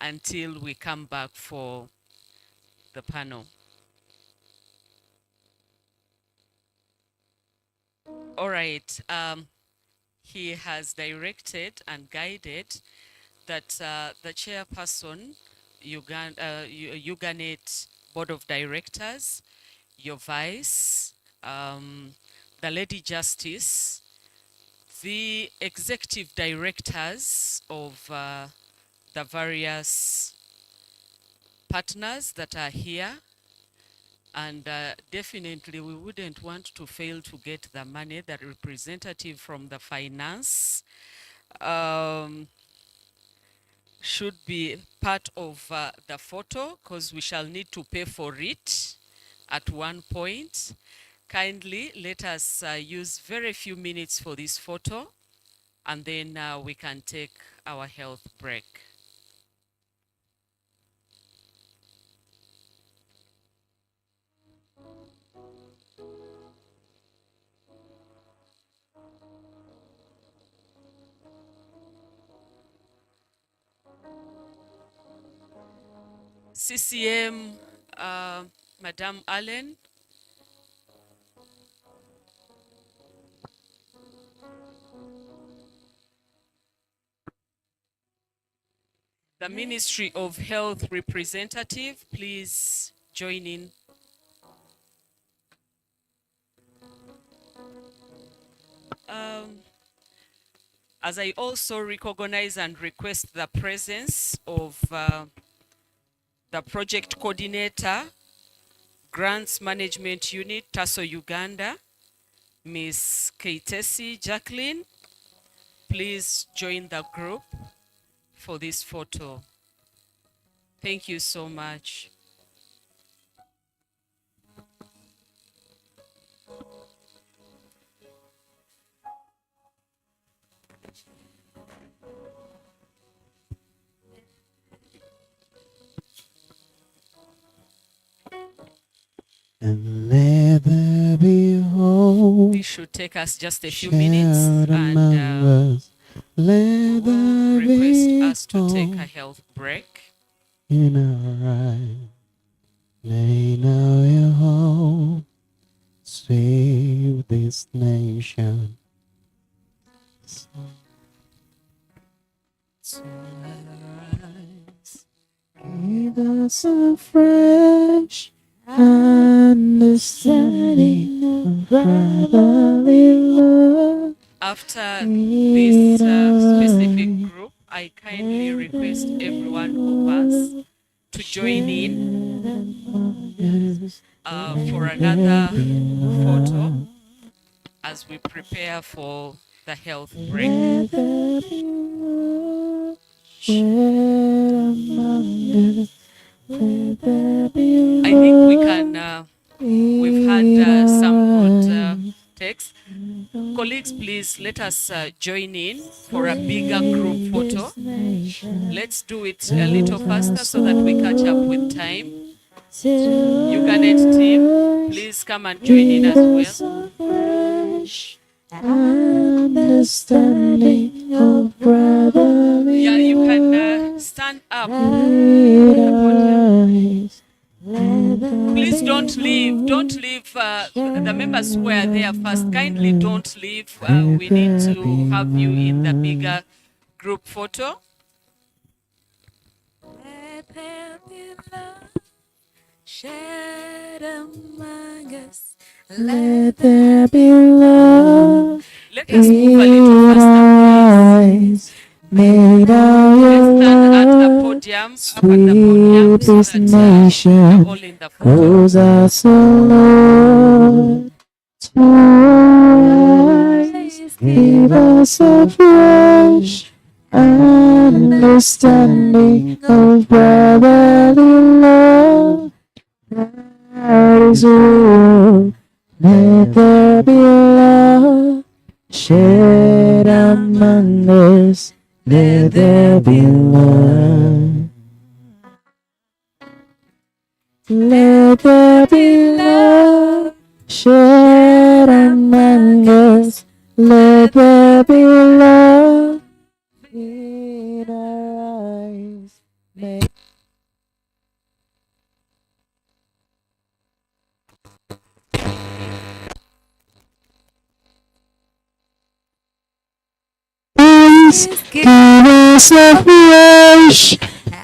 until we come back for the panel. All right. He has directed and guided that the chairperson, Uganet Board of Directors, your vice, the Lady Justice, the executive directors of the various partners that are here, and definitely we wouldn't want to fail to get the money, the representative from the finance should be part of the photo, because we shall need to pay for it at one point. Kindly let us use very few minutes for this photo, and then we can take our health break. CCM, Madame Allen. The Ministry of Health representative, please join in. As I also recognize and request the presence of the project coordinator, Grants Management Unit, Tasso, Uganda, Miss Keitesi Jacqueline. Please join the group for this photo. Thank you so much. And let there be hope. This should take us just a few minutes, shared and among us. Let we'll there request be us to take a hope health break. in our eyes. May now your hope save this nation. Give us a fresh understanding of brotherly love. After this specific group, I kindly request everyone of us to join in for another photo as we prepare for the health break. I think we can, we've had some good text. Colleagues, please let us join in for a bigger group photo. Let's do it a little faster so that we catch up with time. Uganet team, please come and join in as well. Understanding of brotherly Yeah, you can stand up. Please don't leave. Don't leave. The members who are there first, kindly don't leave. We need to have you in the bigger group photo. Let there be love shared among us. Let there be love Let us move a little faster, please. made out Let's your stand at the love. podium, up at the podium, so This that nation we're all in the photo. knows us, O Lord, to rise. Give us a fresh understanding of brotherly love. That is all. Let there be love shared among us. Let there be love. Let there be love shared among us. Let there be love in our eyes. May give us a fresh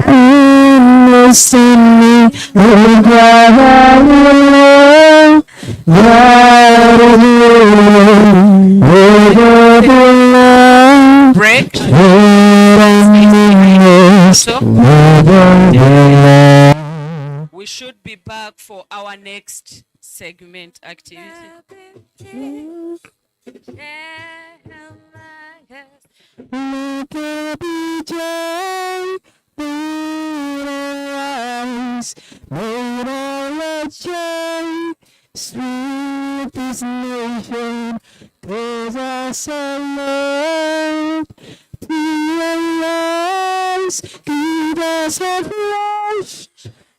understanding of brotherly love. Break. We should be back for our next segment activity. Let there be joy in our eyes. May our joy sweep this nation. 'Cause our son Lord, arise, give us a fresh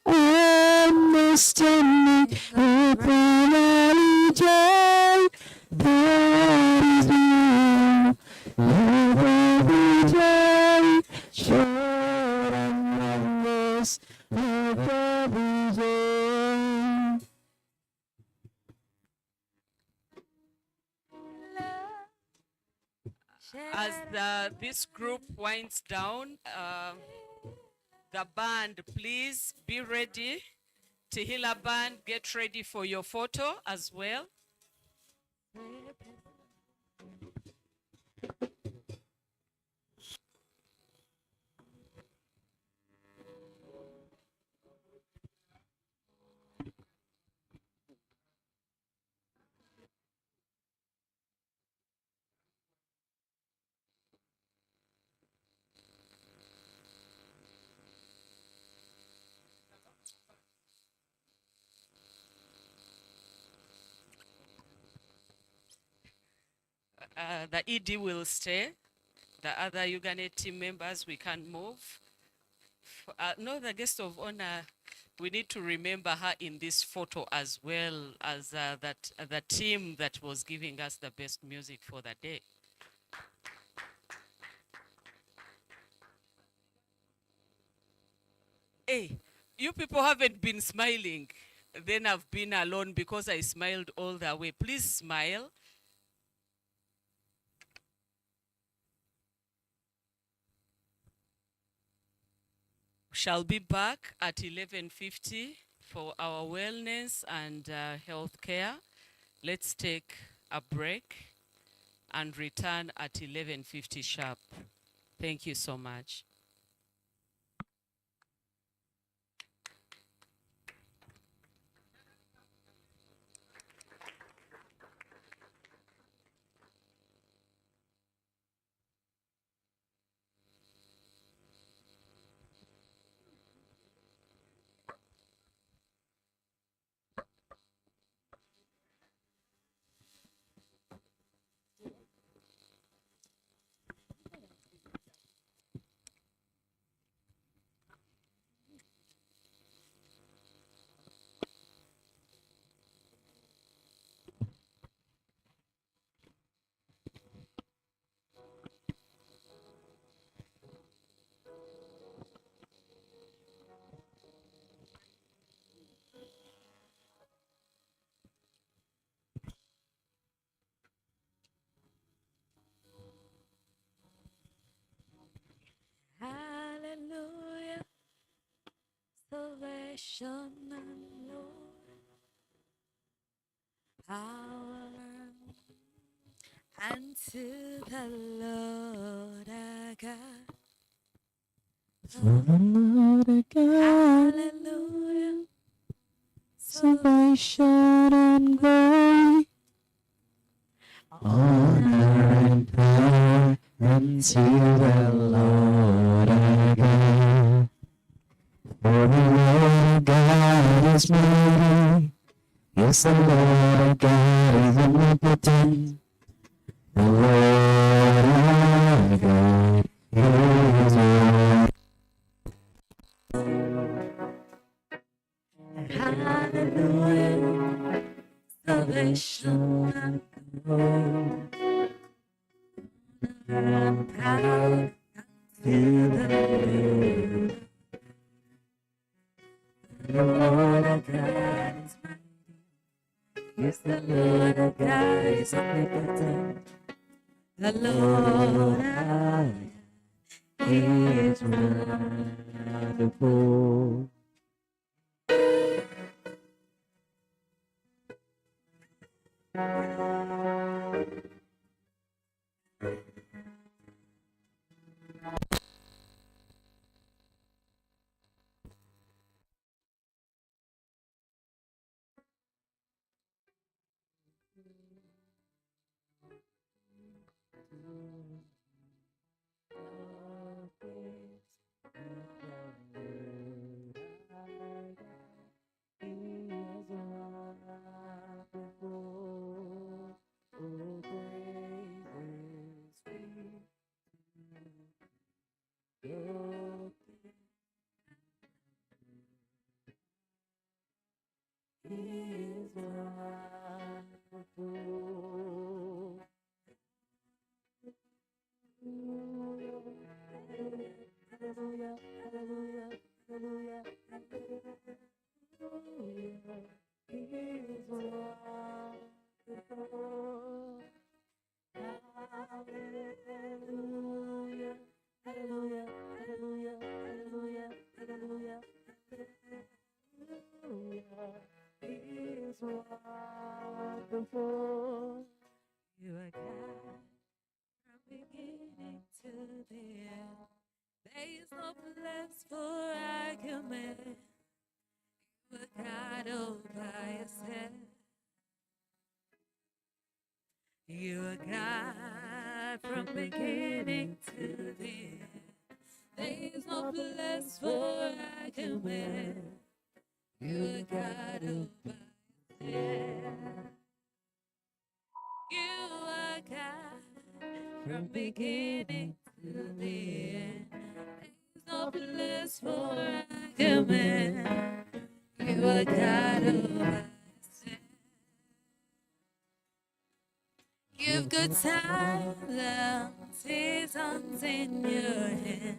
understanding of brotherly joy. That is you. Let there be joy shared among us. Let there be joy. As this group winds down, the band, please be ready. Tehila band, get ready for your photo as well. the ED will stay. The other Uganet team members, we can move. No, the guest of honor, we need to remember her in this photo as well as the team that was giving us the best music for the day. Hey, you people haven't been smiling. Then I've been alone because I smiled all the way. Please smile. Shall be back at 11:50 for our wellness and health care. Let's take a break and return at 11:50 sharp. Thank you so much. Hallelujah, salvation and Lord, power unto the Lord our God. For the Lord our God, Hallelujah, salvation and glory, honor and power unto the Lord our God. For the Lord our God is mighty, yes, the Lord our God is omnipotent. The Lord our God is one. hallelujah, salvation and glory, honor and power unto the Lord. The Lord our God is mighty. Yes, the Lord our God is omnipotent. The Lord our God is wonderful. You are God from beginning to the end. There is no place for argument. You are God all by yourself. You are God from beginning to the end. There is no place for argument. You are God all by yourself. You are God from beginning to the end. There's no place for argument. You are God of myself. You've got times and seasons in your hand.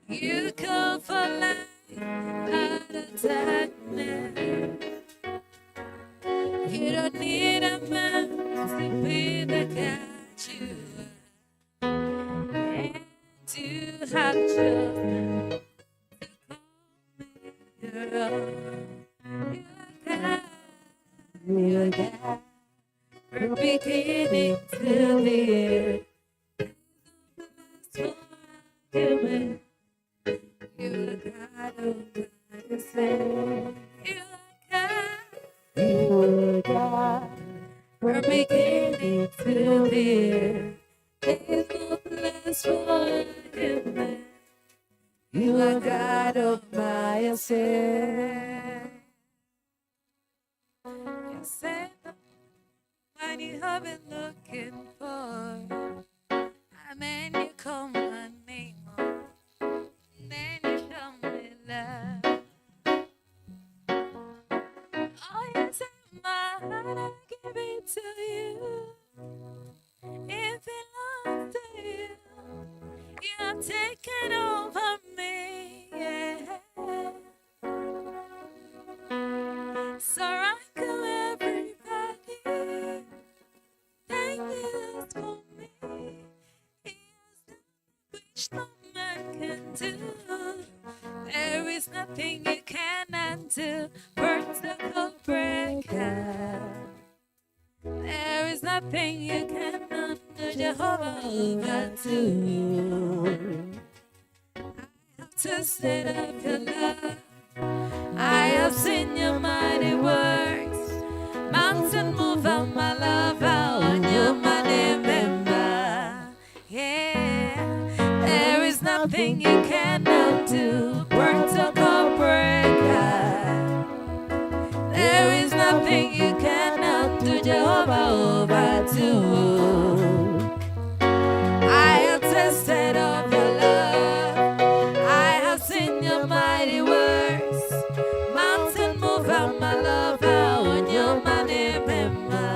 You call for light out of darkness. You don't need a man to be the God you are. And to have chosen to call me your own. You're God from beginning to the end. So human. You're God of myself. You're God from beginning to the end. There's no place for human. You are God of myself. You said what you have been looking for, and then you call my name, and then you show me love. Oh, you take my heart, I give it to you. It belongs to you. You have taken over me, yeah. Surround everybody. Thank you for me. Here's the which no man can do. There is nothing you cannot do. Protocol breaker. There is nothing you cannot do. Jehovah do. I have tasted of your love. I have seen your mighty works. Mountain mover, my lover, on your mighty member. Yeah, there is nothing you cannot do. Protocol breaker. There is nothing you cannot do. Jehovah over to. I have tasted of your love. I have seen your mighty works. Mountain mover, my lover, on your mighty member.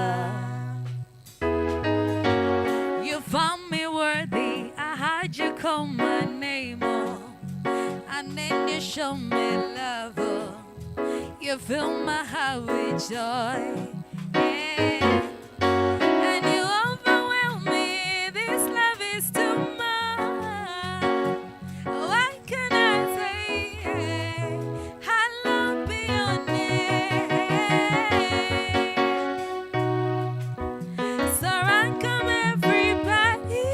You found me worthy. I had you call my name, oh, and then you show me love, oh. You fill my heart with joy, yeah. And you overwhelm me. This love is too much. What can I say? Hallowed be your name. Surround come everybody.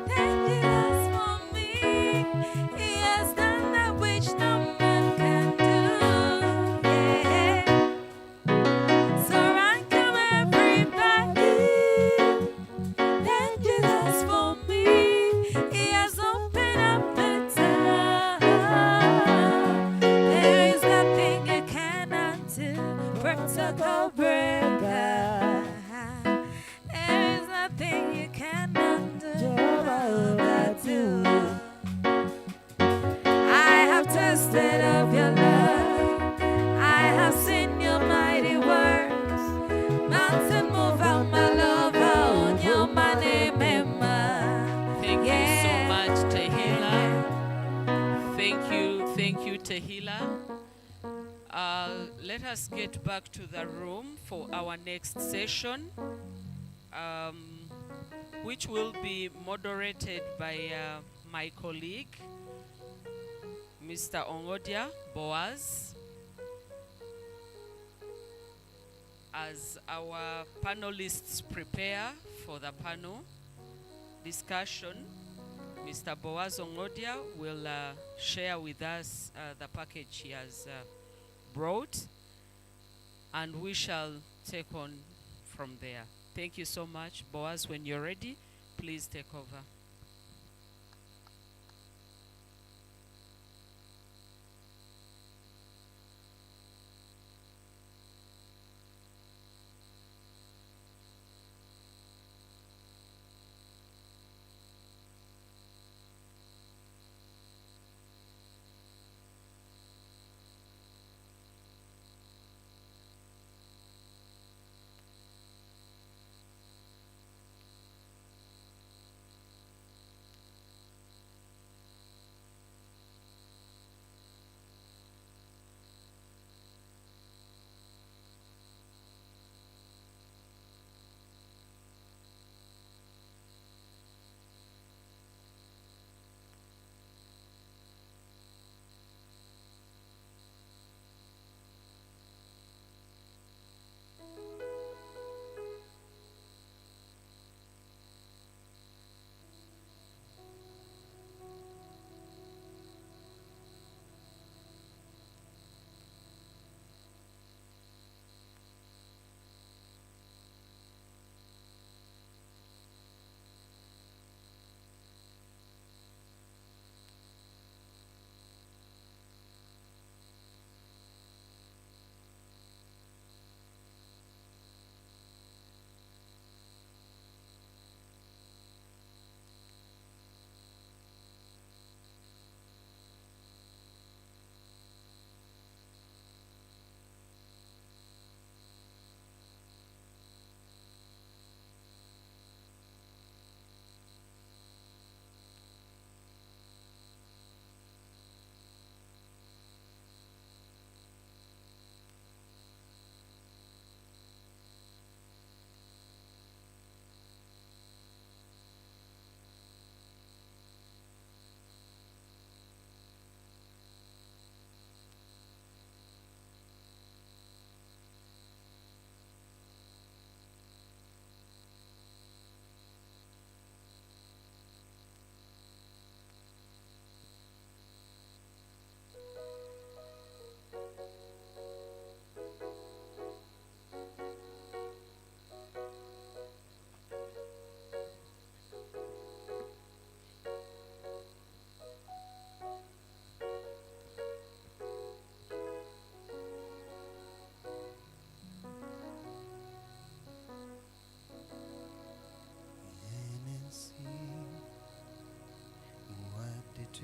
Thank you that's for me. He has done that which no man can do. Yeah. Surround come everybody. Thank you that's for me. He has opened up the door. There is nothing you cannot do. Protocol breaker. There is nothing you cannot do. Jehovah do. I have tasted of your love. I have seen your mighty works. Mountain mover, my lover, on your mighty member. Thank you so much, Tehila. Thank you, Tehila. Let us get back to the room for our next session, which will be moderated by my colleague, Mr. Ongodia Boaz. As our panelists prepare for the panel discussion, Mr. Boaz Ongodia will share with us the package he has brought, and we shall take on from there. Thank you so much. Boaz, when you're ready, please take over.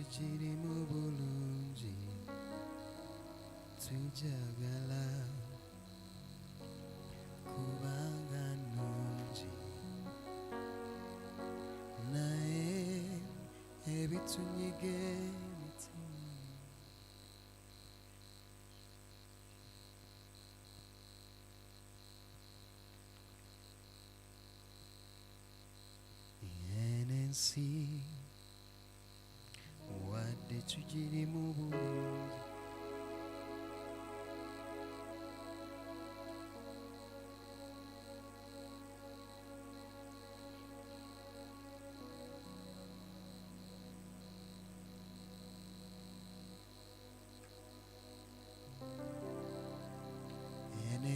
tukiri mu bulungi tujagala kubanga nungi naye ebitunyiga emitima ensi wadde tugiri mu bulungi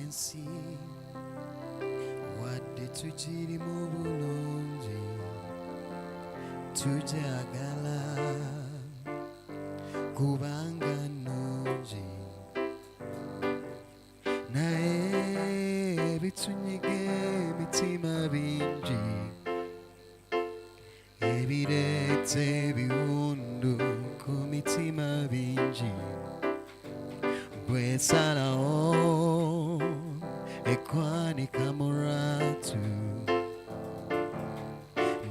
ensi wadde tugiri mu bulungi tujagala kubanga nungi naye ebitunyiga emitima bingi ebireeta ebiwundu ku mitima bingi bwesalawo ekwanika mu lwatu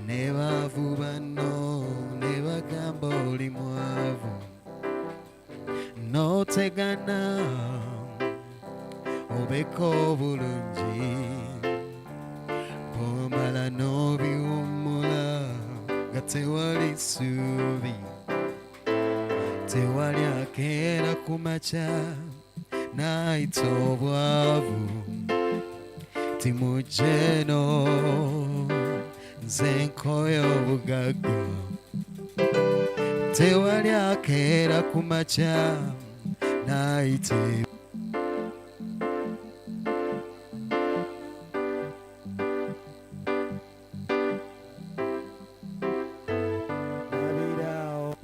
ne bavu bano ne bagamba oli mwavu n'otegana obeka obulungi bw'omala n'obiwummula nga tewali ssuubi tewali akeera ku makya n'ayita obwavu timujjeno nze nkoye obugagga tewali akeera ku makya n'ayita abirawo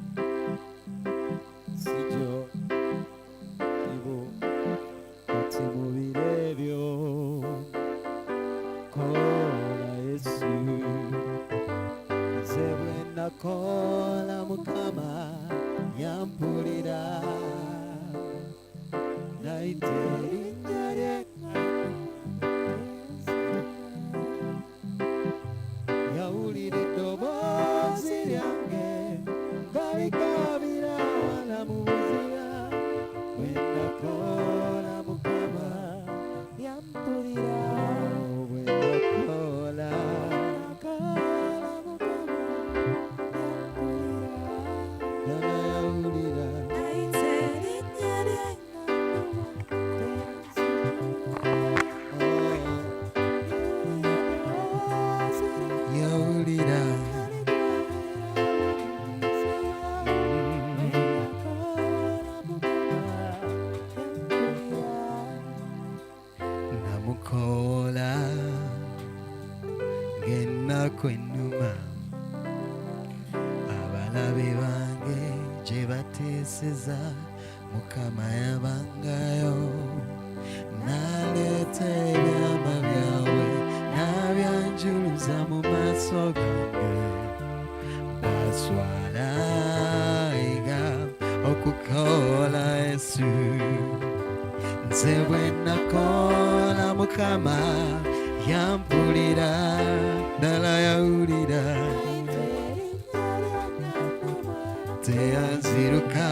sijo ibo kati mu biro ebyo kola Yesu nze bwe nakola Mukama yampulira nayita erinnya lye yawulira eddoboozi lyange nga likabira wala mu buzira bwe nakola Mukama yampulira bwe nakola Dala yawulira yawulira namukola ng'ennaku ennuma abalabe bange gye bateeseza Mukama yabangayo n'aleeta ebyama byabwe n'abyanjuluza mu maaso gange baswala ega okukola Yesu nze bwe nakola Mukama yampulira ddala yawulira teyanziruka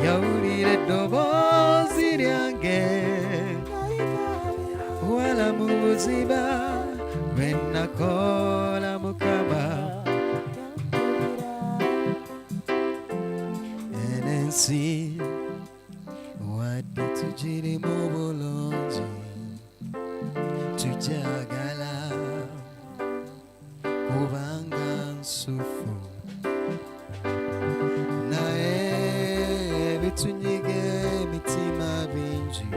yawulira eddoboozi lyange wala mu buziba bwe nakola Mukama enensi wadde tugiri mu bulungi tujagala kubanga nsufu naye ebitunyiga emitima bingi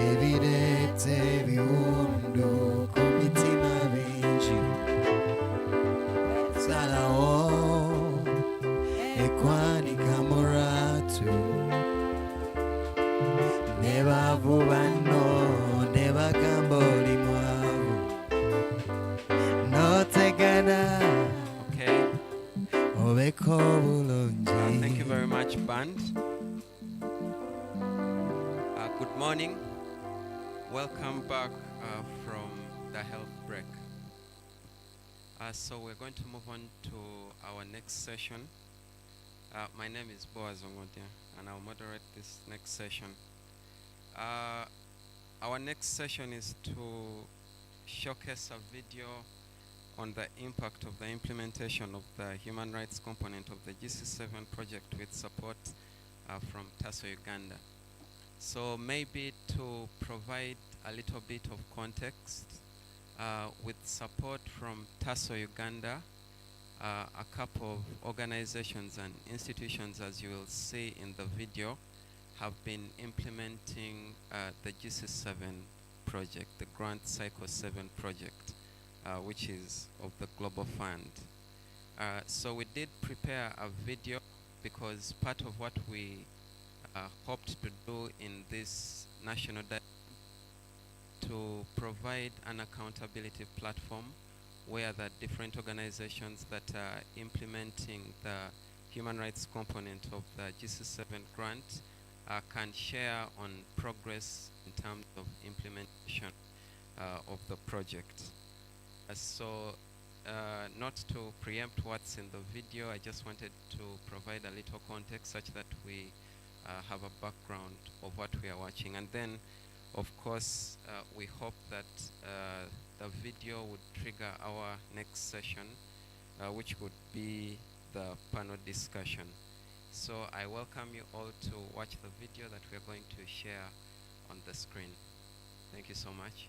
ebireeta ebiwundu ku mitima bingi salawo ekwanika mu lwatu ne bavu bano bagamba oli mwavu n'otegana Band. Good morning. Welcome back from the health break. So we're going to move on to our next session. My name is Boaz Ongodia, and I'll moderate this next session. Our next session is to showcase a video on the impact of the implementation of the human rights component of the GC7 project with support from TASO Uganda. So maybe to provide a little bit of context, with support from TASO Uganda, a couple of organizations and institutions, as you will see in the video, have been implementing the GC7 project, the Grant Cycle 7 project, which is of the Global Fund. So we did prepare a video because part of what we hoped to do in this national dialogue to provide an accountability platform where the different organizations that are implementing the human rights component of the GC7 grant can share on progress in terms of implementation of the project. So not to preempt what's in the video, I just wanted to provide a little context such that we have a background of what we are watching. And then, of course, we hope that the video would trigger our next session, which would be the panel discussion. So I welcome you all to watch the video that we are going to share on the screen. Thank you so much.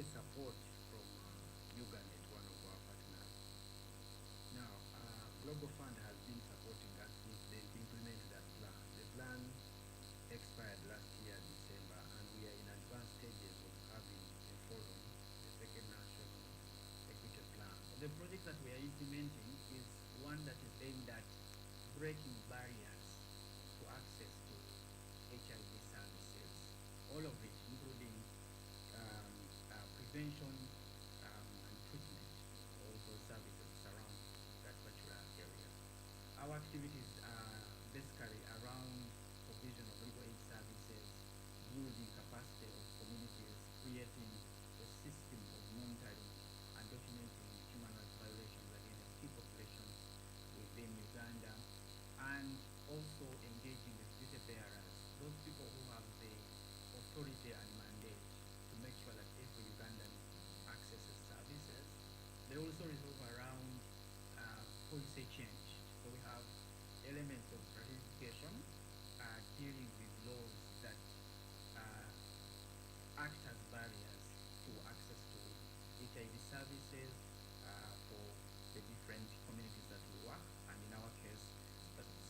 support from Uganet, one of our partners. Now, Global Fund has been supporting us since then to implement that plan. The plan expired last year, December, and we are in advanced stages of having a forum, the second national equity plan. The project that we are implementing is one that is aimed at breaking barriers to access to HIV services, all of it, including prevention and treatment, all those services surround that particular area. Our activities are basically around provision of legal aid services, building capacity of communities, creating a system of monitoring and documenting human rights violations against key populations within Uganda, and also engaging with duty bearers, those people who have the authority and mandate to make sure that every Ugandan accesses services. They also revolve around policy change. So we have elements of clarification dealing with laws that act as barriers to access to HIV services for the different communities that we work, and in our case,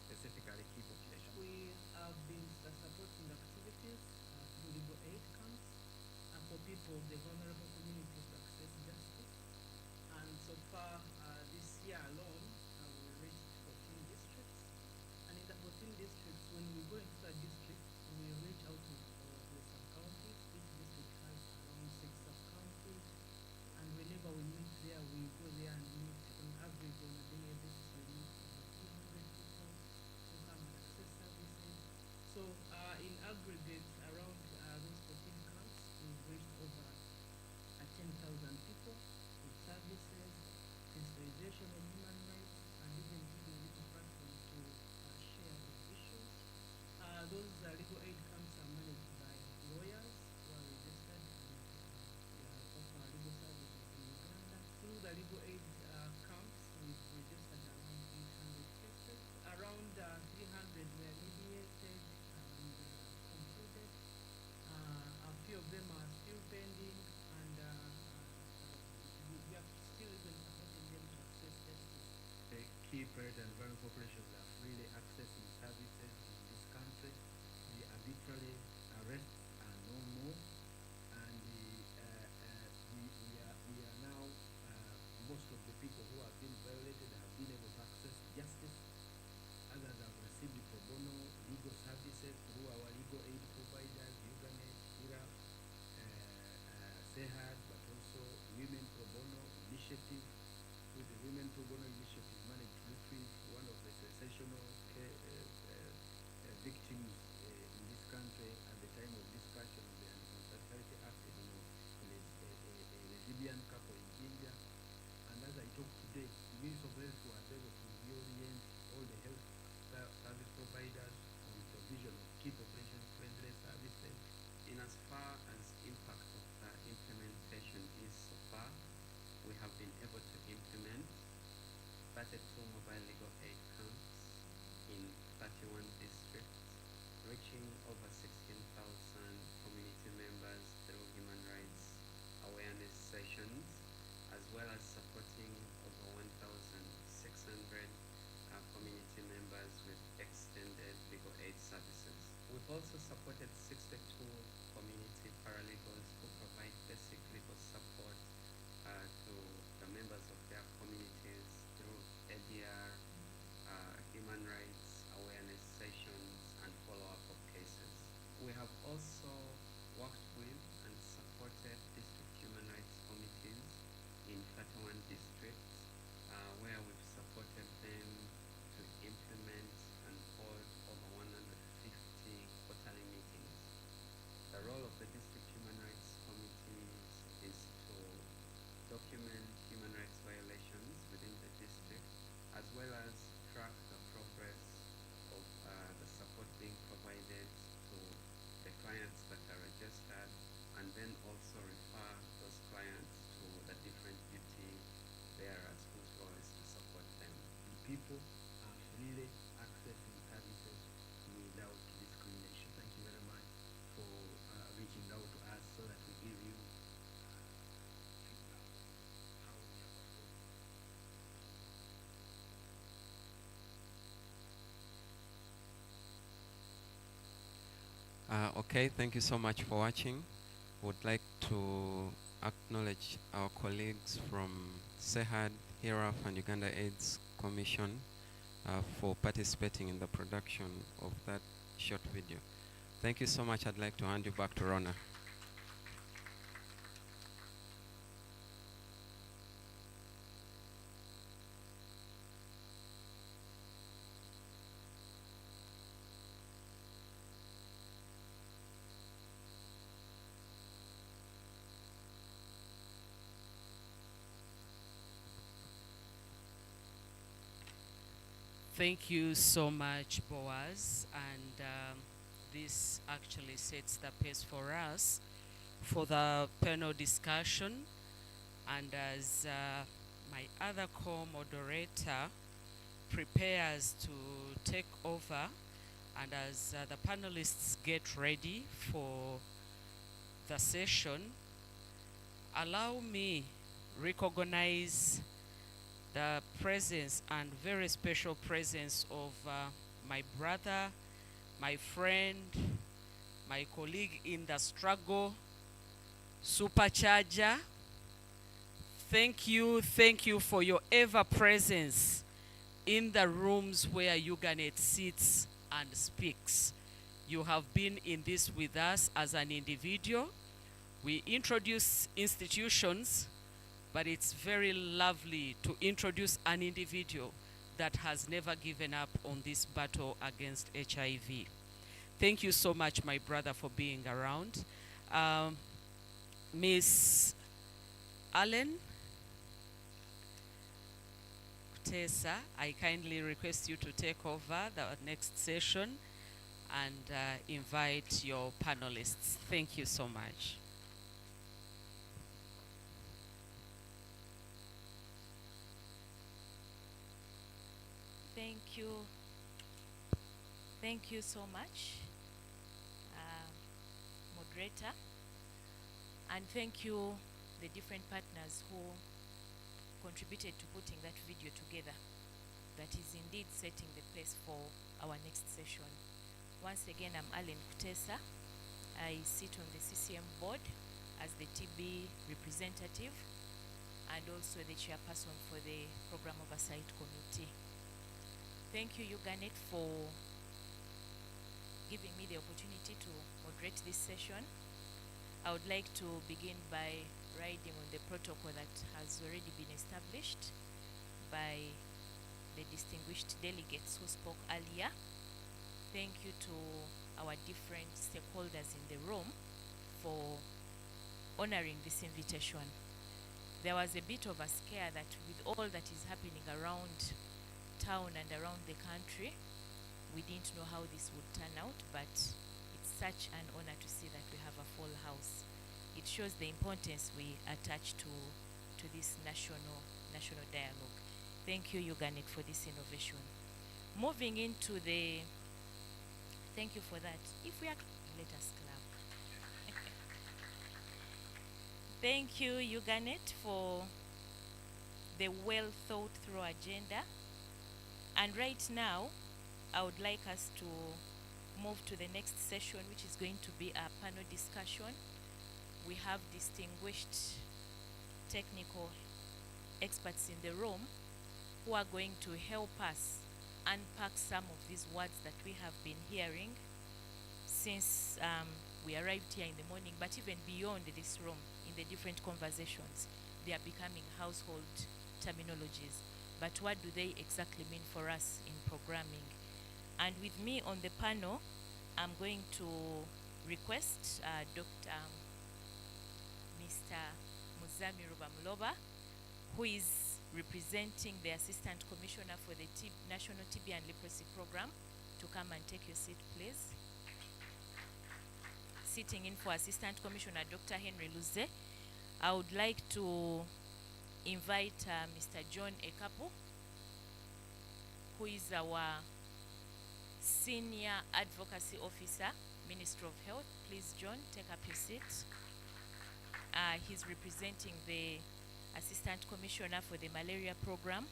specifically key population. We have been supporting activities through legal aid camps for people, the vulnerable communities, to access justice. And so far, this year alone, we reached 14 districts. And in the 14 districts, when we go into the district, we reach out to the sub-counties. Each district has around 6 sub-counties. And whenever we meet there, we go there and meet on average on a daily basis. We meet over 200 people who come and access services. So in aggregate, around those 14 camps, we've reached over 10,000 people with services, sensitization on human rights, and even giving legal platforms to share issues. Those legal aid camps are managed by lawyers who are registered and offer legal services in Uganda. Through the legal aid camps, we've registered around 800 cases. Around 300 were mediated and concluded. A few of them are still pending, and we are still even supporting them to access justice. The key predator and vulnerable populations are freely accessing services in this country. The arbitrary arrests are no more, and we are now, most of the people who have been violated have been able to access justice. Others have received pro bono legal services through our legal aid providers, Uganet, IRAP, SEHAD, but also Women Pro Bono Initiative. With the Women Pro Bono Initiative managed to retrieve one of the sensational victims in this country, Okay, thank you so much for watching. Would like to acknowledge our colleagues from SEHAD, HIRAF, and Uganda AIDS Commission for participating in the production of that short video. Thank you so much. I'd like to hand you back to Rona. Thank you so much, Boaz. And this actually sets the pace for us for the panel discussion. And as my other co-moderator prepares to take over, and as the panelists get ready for the session, allow me recognize the presence and very special presence of my brother, my friend, my colleague in the struggle, Supercharger. Thank you for your ever presence in the rooms where Uganet sits and speaks. You have been in this with us as an individual. We introduce institutions, but it's very lovely to introduce an individual that has never given up on this battle against HIV. Thank you so much, my brother, for being around. Miss Allen Kutesa, I kindly request you to take over the next session and invite your panelists. Thank you so much. Thank you. Thank you so much, moderator. And thank you, the different partners who contributed to putting that video together. That is indeed setting the pace for our next session. Once again, I'm Allen Kutesa. I sit on the CCM board as the TB representative and also the chairperson for the Program Oversight Committee. Thank you, Uganet, for giving me the opportunity to moderate this session. I would like to begin by riding on the protocol that has already been established by the distinguished delegates who spoke earlier. Thank you to our different stakeholders in the room for honoring this invitation. There was a bit of a scare that with all that is happening around town and around the country, we didn't know how this would turn out, but it's such an honor to see that we have a full house. It shows the importance we attach to this national dialogue. Thank you, Uganet, for this innovation. Moving into the, thank you for that. If we are, let us clap. Thank you, Uganet, for the well thought through agenda. And right now, I would like us to move to the next session, which is going to be a panel discussion. We have distinguished technical experts in the room who are going to help us unpack some of these words that we have been hearing since we arrived here in the morning, but even beyond this room, in the different conversations, they are becoming household terminologies. But what do they exactly mean for us in programming? And with me on the panel, I'm going to request Dr. Mr. Muzamiru Bamuloba, who is representing the Assistant Commissioner for the National TB and Leprosy Program, to come and take your seat, please. Sitting in for Assistant Commissioner Dr. Henry Luze, I would like to invite Mr. John Ekapu, who is our Senior Advocacy Officer, Ministry of Health. Please, John, take up your seat. He's representing the Assistant Commissioner for the Malaria Program.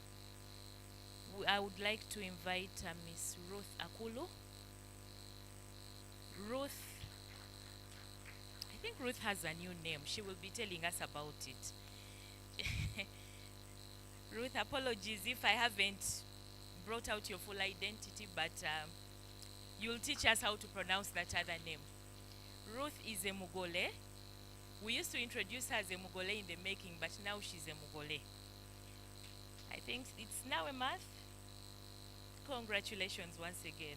I would like to invite Ms. Ruth Akulu. Ruth think Ruth has a new name. She will be telling us about it. Ruth, apologies if I haven't brought out your full identity, but you'll teach us how to pronounce that other name. Ruth is a Mugole. We used to introduce her as a Mugole in the making, but now she's a Mugole. I think it's now a month. Congratulations once again.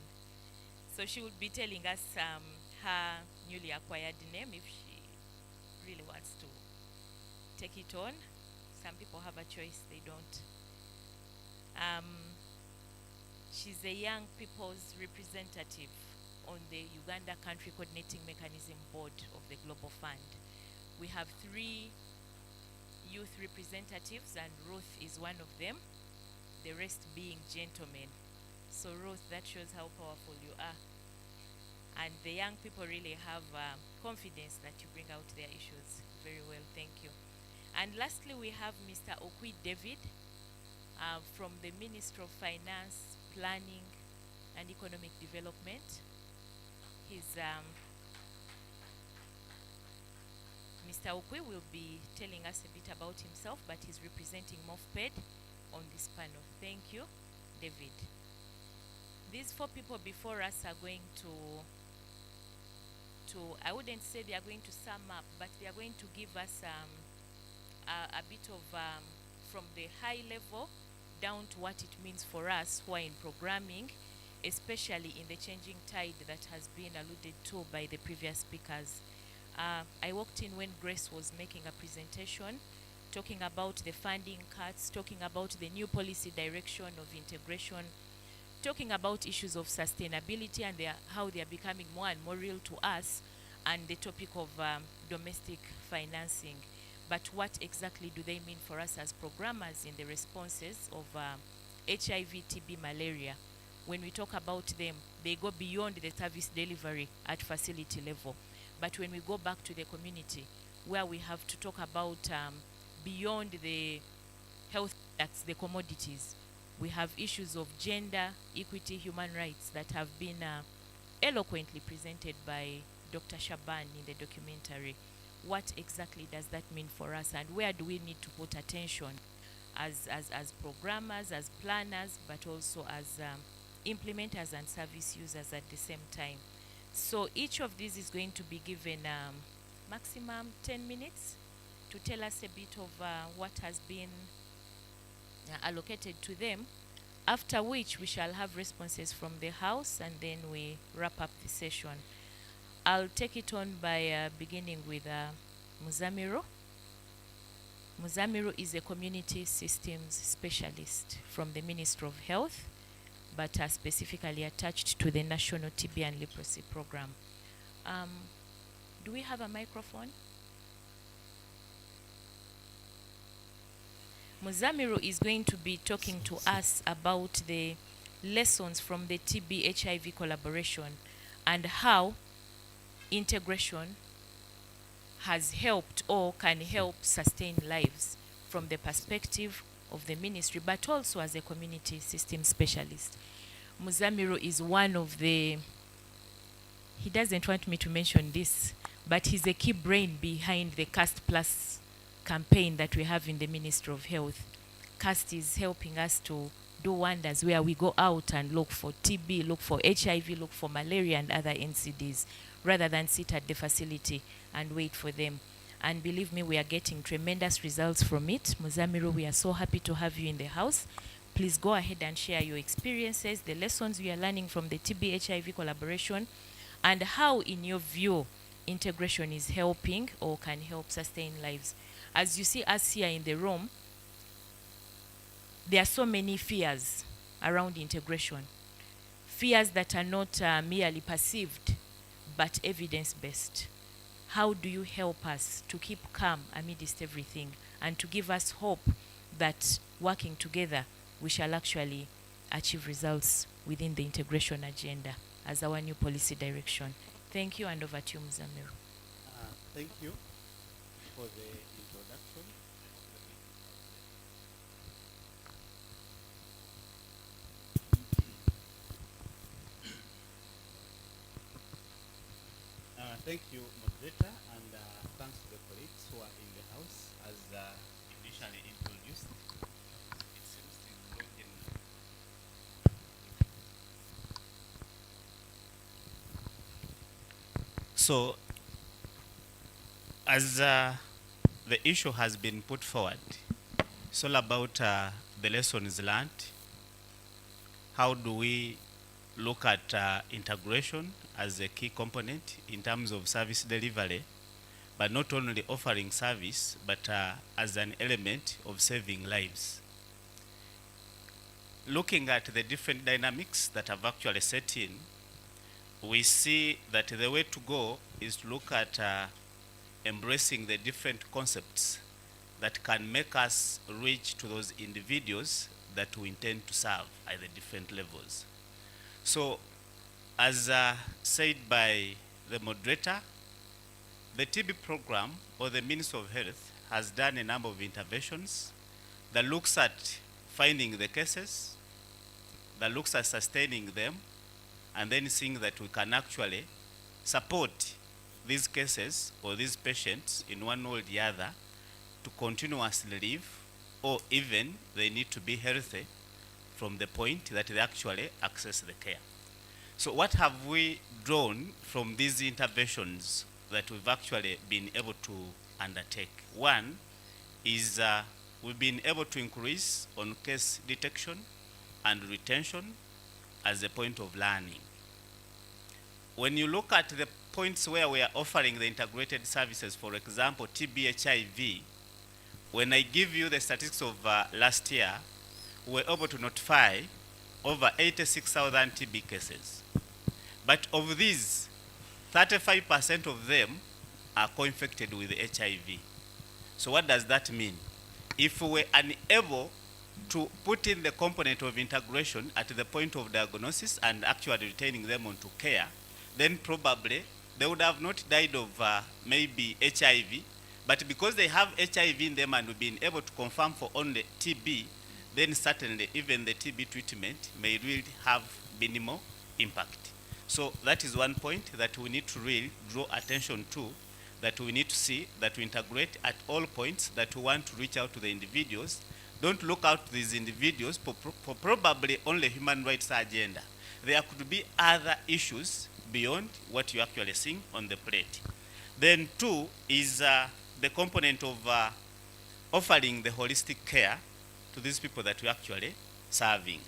So she would be telling us her newly acquired name if she really wants to take it on. Some people have a choice, they don't. She's a young people's representative on the Uganda Country Coordinating Mechanism Board of the Global Fund. We have 3 youth representatives, and Ruth is one of them, the rest being gentlemen. So Ruth, that shows how powerful you are. And the young people really have confidence that you bring out their issues very well. Thank you. And lastly, we have Mr. Okwi David from the Ministry of Finance, Planning and Economic Development. He's Mr. Okwi will be telling us a bit about himself, but he's representing MOFPED on this panel. Thank you, David. These 4 people before us are going to I wouldn't say they are going to sum up, but they are going to give us a bit of from the high level down to what it means for us who are in programming, especially in the changing tide that has been alluded to by the previous speakers. I walked in when Grace was making a presentation, talking about the funding cuts, talking about the new policy direction of integration, talking about issues of sustainability and how they are becoming more and more real to us, and the topic of domestic financing. But what exactly do they mean for us as programmers in the responses of HIV, TB, malaria? When we talk about them, they go beyond the service delivery at facility level. But when we go back to the community, where we have to talk about beyond the health products, the commodities, we have issues of gender, equity, human rights that have been eloquently presented by Dr. Shaban in the documentary. What exactly does that mean for us, and where do we need to put attention as programmers, as planners, but also as implementers and service users at the same time? So each of these is going to be given maximum 10 minutes to tell us a bit of what has been allocated to them, after which we shall have responses from the House, and then we wrap up the session. I'll take it on by beginning with Muzamiru. Muzamiru is a community systems specialist from the Ministry of Health, but specifically attached to the National TB and Leprosy Program. Do we have a microphone? Muzamiru is going to be talking to us about the lessons from the TB HIV collaboration and how integration has helped or can help sustain lives from the perspective of the ministry, but also as a community system specialist. Muzamiru is one of the, he doesn't want me to mention this, but he's a key brain behind the CAST Plus campaign that we have in the Ministry of Health. CAST is helping us to do wonders where we go out and look for TB, look for HIV, look for malaria and other NCDs, rather than sit at the facility and wait for them. And believe me, we are getting tremendous results from it. Muzamiru, we are so happy to have you in the house. Please go ahead and share your experiences, the lessons we are learning from the TB HIV collaboration, and how, in your view, integration is helping or can help sustain lives. As you see us here in the room, there are so many fears around integration. Fears that are not merely perceived, but evidence-based. How do you help us to keep calm amidst everything and to give us hope that working together, we shall actually achieve results within the integration agenda as our new policy direction? Thank you, and over to you, Muzamiru. Thank you for the introduction. Thank you, moderator, and thanks to the colleagues who are in the house as initially introduced. It seems to be broken. So, as the issue has been put forward, it's all about the lessons learned. How do we look at integration as a key component in terms of service delivery, but not only offering service, but as an element of saving lives. Looking at the different dynamics that have actually set in, we see that the way to go is to look at embracing the different concepts that can make us reach to those individuals that we intend to serve at the different levels. So, as said by the moderator, the TB program or the Ministry of Health has done a number of interventions that looks at finding the cases, that looks at sustaining them, and then seeing that we can actually support these cases or these patients in one way or the other to continuously live, or even they need to be healthy from the point that they actually access the care. So what have we drawn from these interventions that we've actually been able to undertake? One is we've been able to increase on case detection and retention as a point of learning. When you look at the points where we are offering the integrated services, for example, TB, HIV, when I give you the statistics of last year, we were able to notify over 86,000 TB cases. But of these, 35% of them are co-infected with HIV. So what does that mean? If we were unable to put in the component of integration at the point of diagnosis and actually retaining them onto care, then probably they would have not died of maybe HIV, but because they have HIV in them and we've been able to confirm for only TB, then certainly even the TB treatment may really have minimal impact. So that is one point that we need to really draw attention to, that we need to see that we integrate at all points, that we want to reach out to the individuals. Don't look out to these individuals for probably only human rights agenda. There could be other issues beyond what you're actually seeing on the plate. Then two is the component of offering the holistic care to these people that we're actually serving.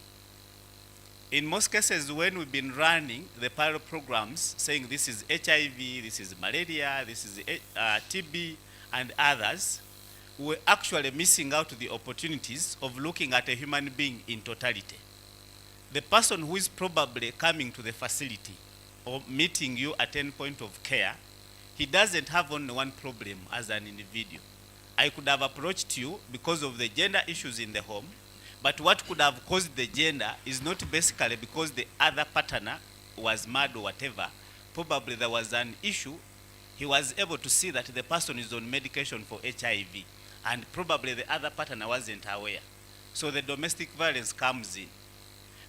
In most cases, when we've been running the pilot programs saying this is HIV, this is malaria, this is TB, and others, we're actually missing out the opportunities of looking at a human being in totality. The person who is probably coming to the facility or meeting you at any point of care, he doesn't have only one problem as an individual. I could have approached you because of the gender issues in the home, but what could have caused the gender is not basically because the other partner was mad or whatever. Probably there was an issue. He was able to see that the person is on medication for HIV, and probably the other partner wasn't aware. So the domestic violence comes in.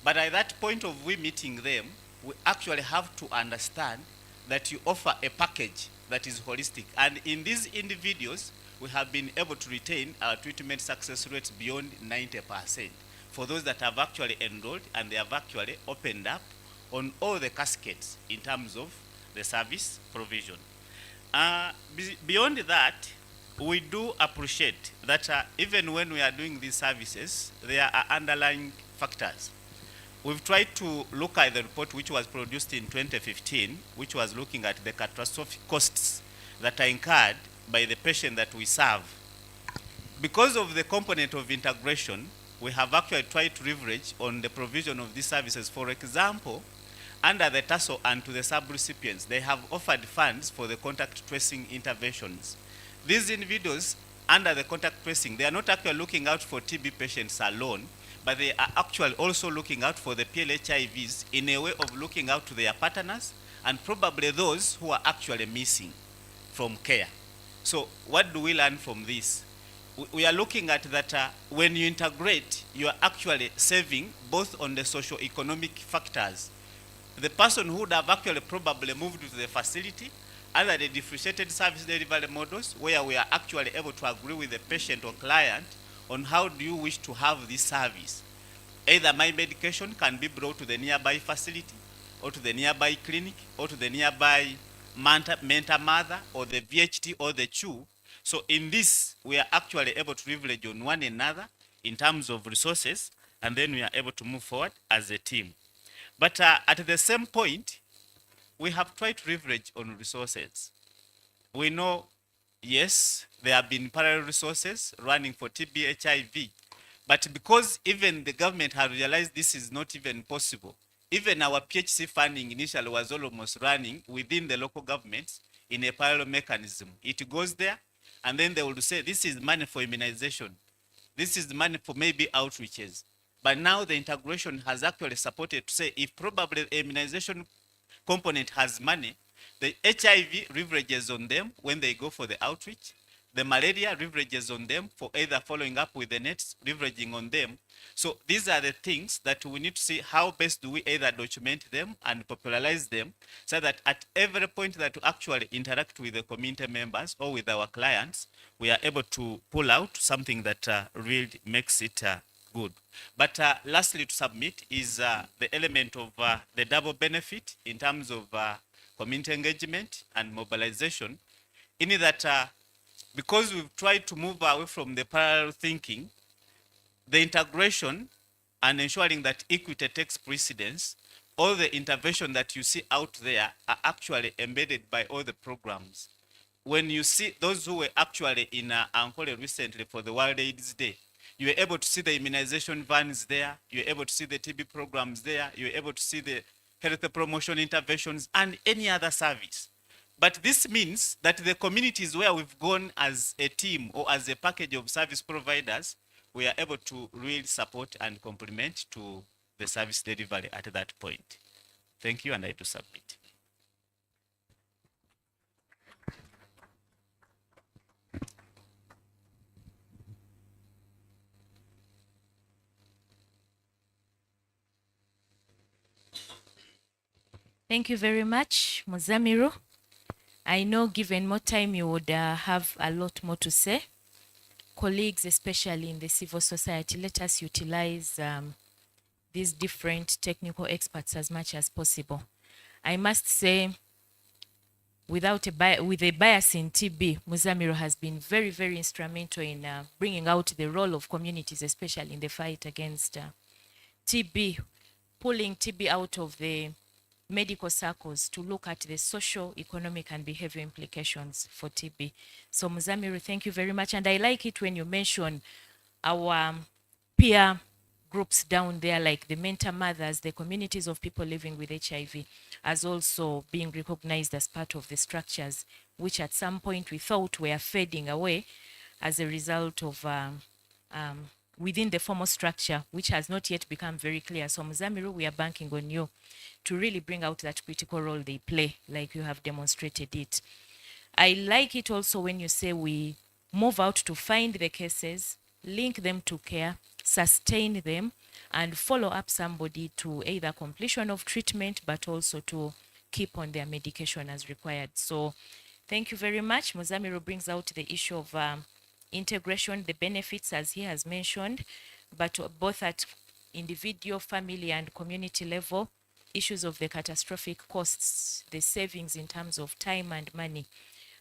But at that point of we meeting them, we actually have to understand that you offer a package that is holistic. And in these individuals, we have been able to retain our treatment success rates beyond 90% for those that have actually enrolled and they have actually opened up on all the cascades in terms of the service provision. Beyond that, we do appreciate that even when we are doing these services, there are underlying factors. We've tried to look at the report which was produced in 2015, which was looking at the catastrophic costs that are incurred by the patient that we serve. Because of the component of integration, we have actually tried to leverage on the provision of these services. For example, under the TASO and to the sub-recipients, they have offered funds for the contact tracing interventions. These individuals, under the contact tracing, they are not actually looking out for TB patients alone, but they are actually also looking out for the PLHIVs in a way of looking out to their partners and probably those who are actually missing from care. So what do we learn from this? We are looking at that when you integrate, you are actually saving both on the socio-economic factors. The person who would have actually probably moved to the facility either the differentiated service delivery models, where we are actually able to agree with the patient or client on how do you wish to have this service. Either my medication can be brought to the nearby facility, or to the nearby clinic, or to the nearby mentor mother, or the VHT, or the CHU. So in this, we are actually able to leverage on one another in terms of resources, and then we are able to move forward as a team. But at the same point, we have tried to leverage on resources. We know, yes, there have been parallel resources running for TB, HIV, but because even the government has realized this is not even possible, even our PHC funding initially was almost running within the local governments in a parallel mechanism. It goes there, and then they will say, this is money for immunization. This is the money for maybe outreaches. But now the integration has actually supported to say, if probably the immunization component has money, the HIV leverages on them when they go for the outreach. The malaria leverages on them for either following up with the nets, leveraging on them. So these are the things that we need to see how best do we either document them and popularize them, so that at every point that we actually interact with the community members or with our clients, we are able to pull out something that really makes it good. But lastly, to submit is the element of the double benefit in terms of community engagement and mobilization, in that because we've tried to move away from the parallel thinking, the integration and ensuring that equity takes precedence, all the intervention that you see out there are actually embedded by all the programs. When you see those who were actually in Ankole recently for the World AIDS Day, you were able to see the immunization vans there, you were able to see the TB programs there, you were able to see the health promotion interventions and any other service. But this means that the communities where we've gone as a team or as a package of service providers, we are able to really support and complement to the service delivery at that point. Thank you, and I do submit. Thank you very much, Muzamiru. I know given more time, you would have a lot more to say. Colleagues, especially in the civil society, let us utilize these different technical experts as much as possible. I must say, with a bias in TB, Muzamiru has been very, very instrumental in bringing out the role of communities, especially in the fight against TB, pulling TB out of the medical circles to look at the social, economic, and behavior implications for TB. So Muzamiru, thank you very much. And I like it when you mention our peer groups down there, like the mentor mothers, the communities of people living with HIV, as also being recognized as part of the structures, which at some point we thought were fading away as a result of within the formal structure, which has not yet become very clear. So Muzamiru, we are banking on you to really bring out that critical role they play, like you have demonstrated it. I like it also when you say we move out to find the cases, link them to care, sustain them, and follow up somebody to either completion of treatment, but also to keep on their medication as required. So thank you very much. Muzamiru brings out the issue of integration, the benefits as he has mentioned, but both at individual, family, and community level, issues of the catastrophic costs, the savings in terms of time and money,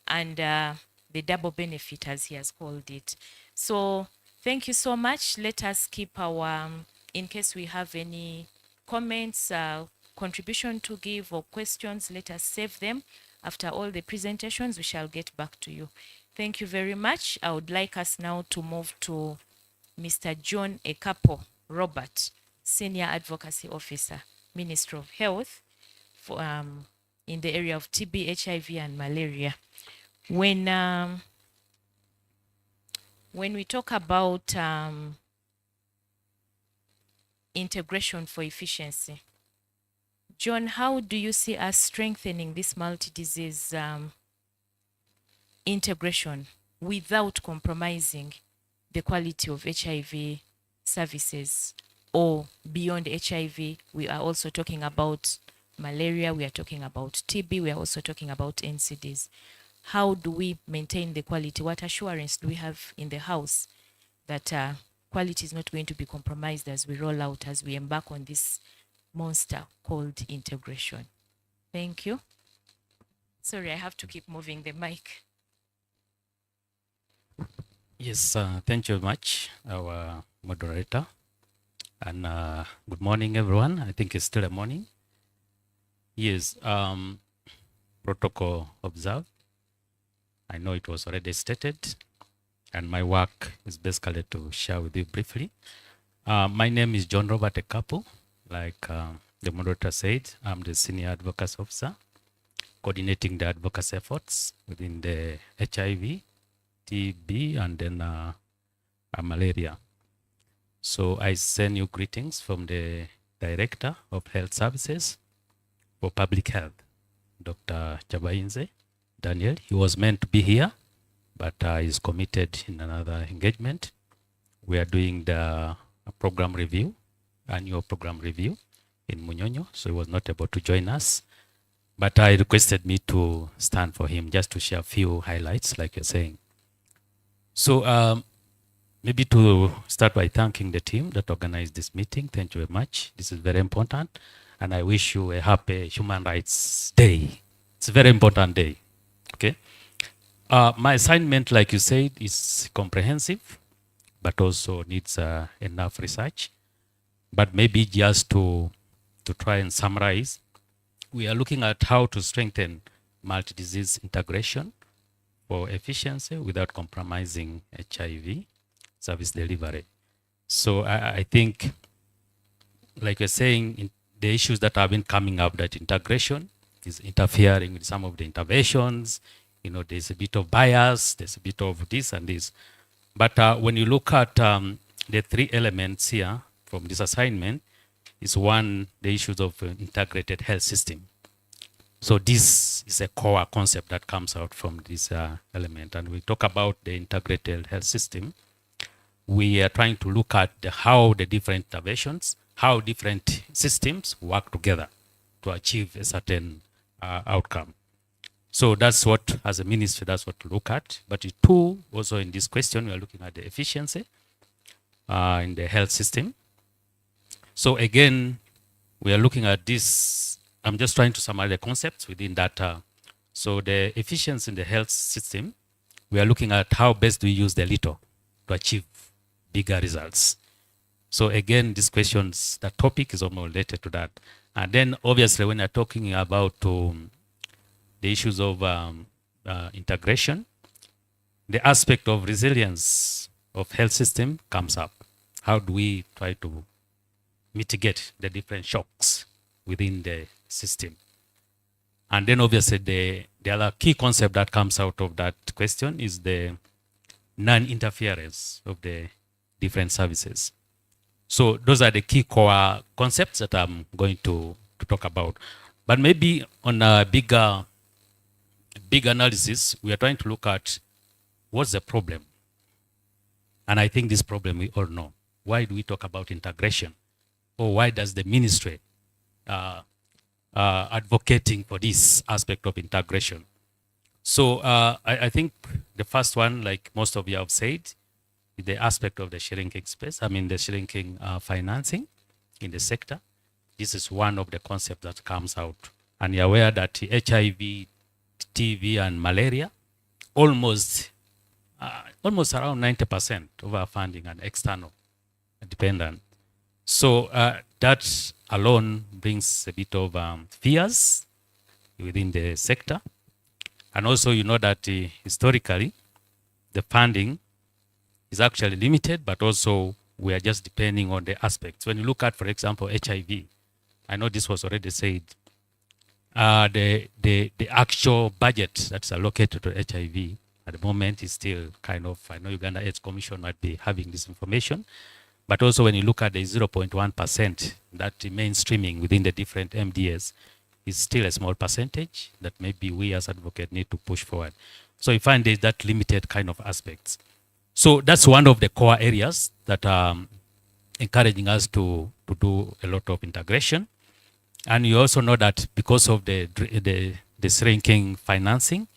and the double benefit as he has called it. So thank you so much. Let us keep our, in case we have any comments, contribution to give or questions, let us save them. After all the presentations, we shall get back to you. Thank you very much. I would like us now to move to Mr. John Ekapo Robert, Senior Advocacy Officer, Ministry of Health, for, in the area of TB, HIV, and malaria. When we talk about integration for efficiency, John, how do you see us strengthening this multi-disease integration without compromising the quality of HIV services? Or beyond HIV, we are also talking about malaria, we are talking about TB, we are also talking about NCDs. How do we maintain the quality? What assurance do we have in the house that quality is not going to be compromised as we roll out, as we embark on this monster called integration? Thank you. Sorry, I have to keep moving the mic. Yes, thank you very much, our moderator. And good morning, everyone. I think it's still a morning. Yes, protocol observed. I know it was already stated, and my work is basically to share with you briefly. My name is John Robert Ekapu. Like the moderator said, I'm the Senior Advocacy Officer, coordinating the advocacy efforts within the HIV, TB, and then malaria. So I send you greetings from the Director of Health Services for Public Health, Dr. Chabainze Daniel. He was meant to be here, but is committed in another engagement. We are doing the program review, annual program review in Munyonyo, so he was not able to join us. But I requested me to stand for him just to share a few highlights, like you're saying. So maybe to start by thanking the team that organized this meeting. Thank you very much. This is very important. And I wish you a happy Human Rights Day. It's a very important day. Okay. My assignment, like you said, is comprehensive, but also needs enough research. But maybe just to try and summarize, we are looking at how to strengthen multi-disease integration for efficiency without compromising HIV service delivery. So I think, like you're saying, the issues that have been coming up, that integration is interfering with some of the interventions. You know, there's a bit of bias, there's a bit of this and this. But when you look at the three elements here from this assignment, is one, the issues of integrated health system. So this is a core concept that comes out from this element. And we talk about the integrated health system. We are trying to look at how the different interventions, how different systems work together to achieve a certain outcome. So that's what, as a ministry, that's what to look at. But two, also in this question, we are looking at the efficiency in the health system. So again, we are looking at this. I'm just trying to summarize the concepts within that. So the efficiency in the health system, we are looking at how best we use the little to achieve bigger results. So again, these questions, the topic is almost related to that. And then obviously when you're talking about the issues of integration, the aspect of resilience of health system comes up. How do we try to mitigate the different shocks within the system? And then obviously the other key concept that comes out of that question is the non-interference of the different services. So those are the key core concepts that I'm going to talk about. But maybe on a big analysis, we are trying to look at what's the problem. And I think this problem we all know. Why do we talk about integration? Or why does the ministry advocating for this aspect of integration? So I think the first one, like most of you have said, the aspect of the shrinking space, the shrinking financing in the sector. This is one of the concepts that comes out. And you're aware that HIV, TB, and malaria, almost around 90% of our funding and external dependent. So that alone brings a bit of fears within the sector. And also, you know that historically, the funding is actually limited, but also we are just depending on the aspects. When you look at, for example, HIV, I know this was already said, the actual budget that's allocated to HIV at the moment is still kind of, I know Uganda AIDS Commission might be having this information, but also when you look at the 0.1% that mainstreaming within the different MDS is still a small percentage that maybe we as advocates need to push forward. So you find there's that limited kind of aspects. So that's one of the core areas that are encouraging us to do a lot of integration. And you also know that because of the shrinking financing,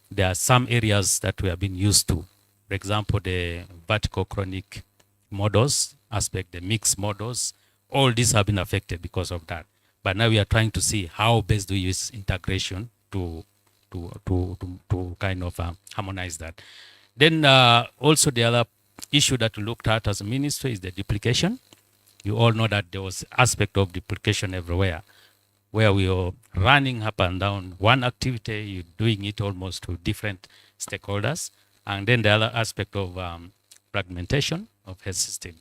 there are some areas that we have been used to. For example, the vertical chronic models aspect, the mixed models, all these have been affected because of that. But now we are trying to see how best do we use integration to kind of harmonize that. Then also the other issue that we looked at as a ministry is the duplication. You all know that there was aspect of duplication everywhere, where we are running up and down one activity, you're doing it almost to different stakeholders, and then the other aspect of fragmentation of health system.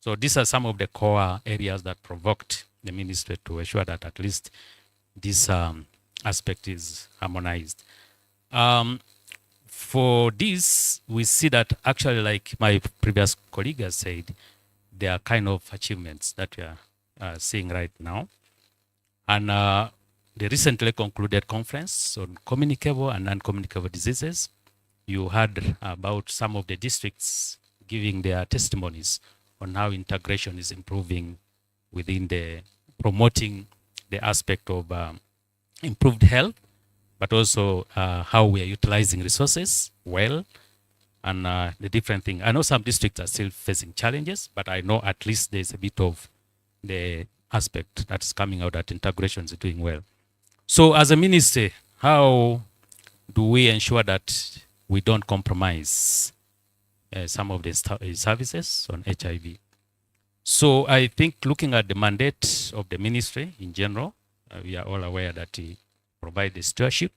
So these are some of the core areas that provoked the ministry to ensure that at least this aspect is harmonized. For this, we see that actually, like my previous colleague has said, there are kind of achievements that we are seeing right now. And the recently concluded conference on communicable and non-communicable diseases, you heard about some of the districts giving their testimonies on how integration is improving within the promoting the aspect of improved health, but also how we are utilizing resources well, and the different thing. I know some districts are still facing challenges, but I know at least there's a bit of the aspect that's coming out that integration is doing well. So as a ministry, how do we ensure that we don't compromise some of the services on HIV? So I think looking at the mandate of the ministry in general, we are all aware that we provide the stewardship,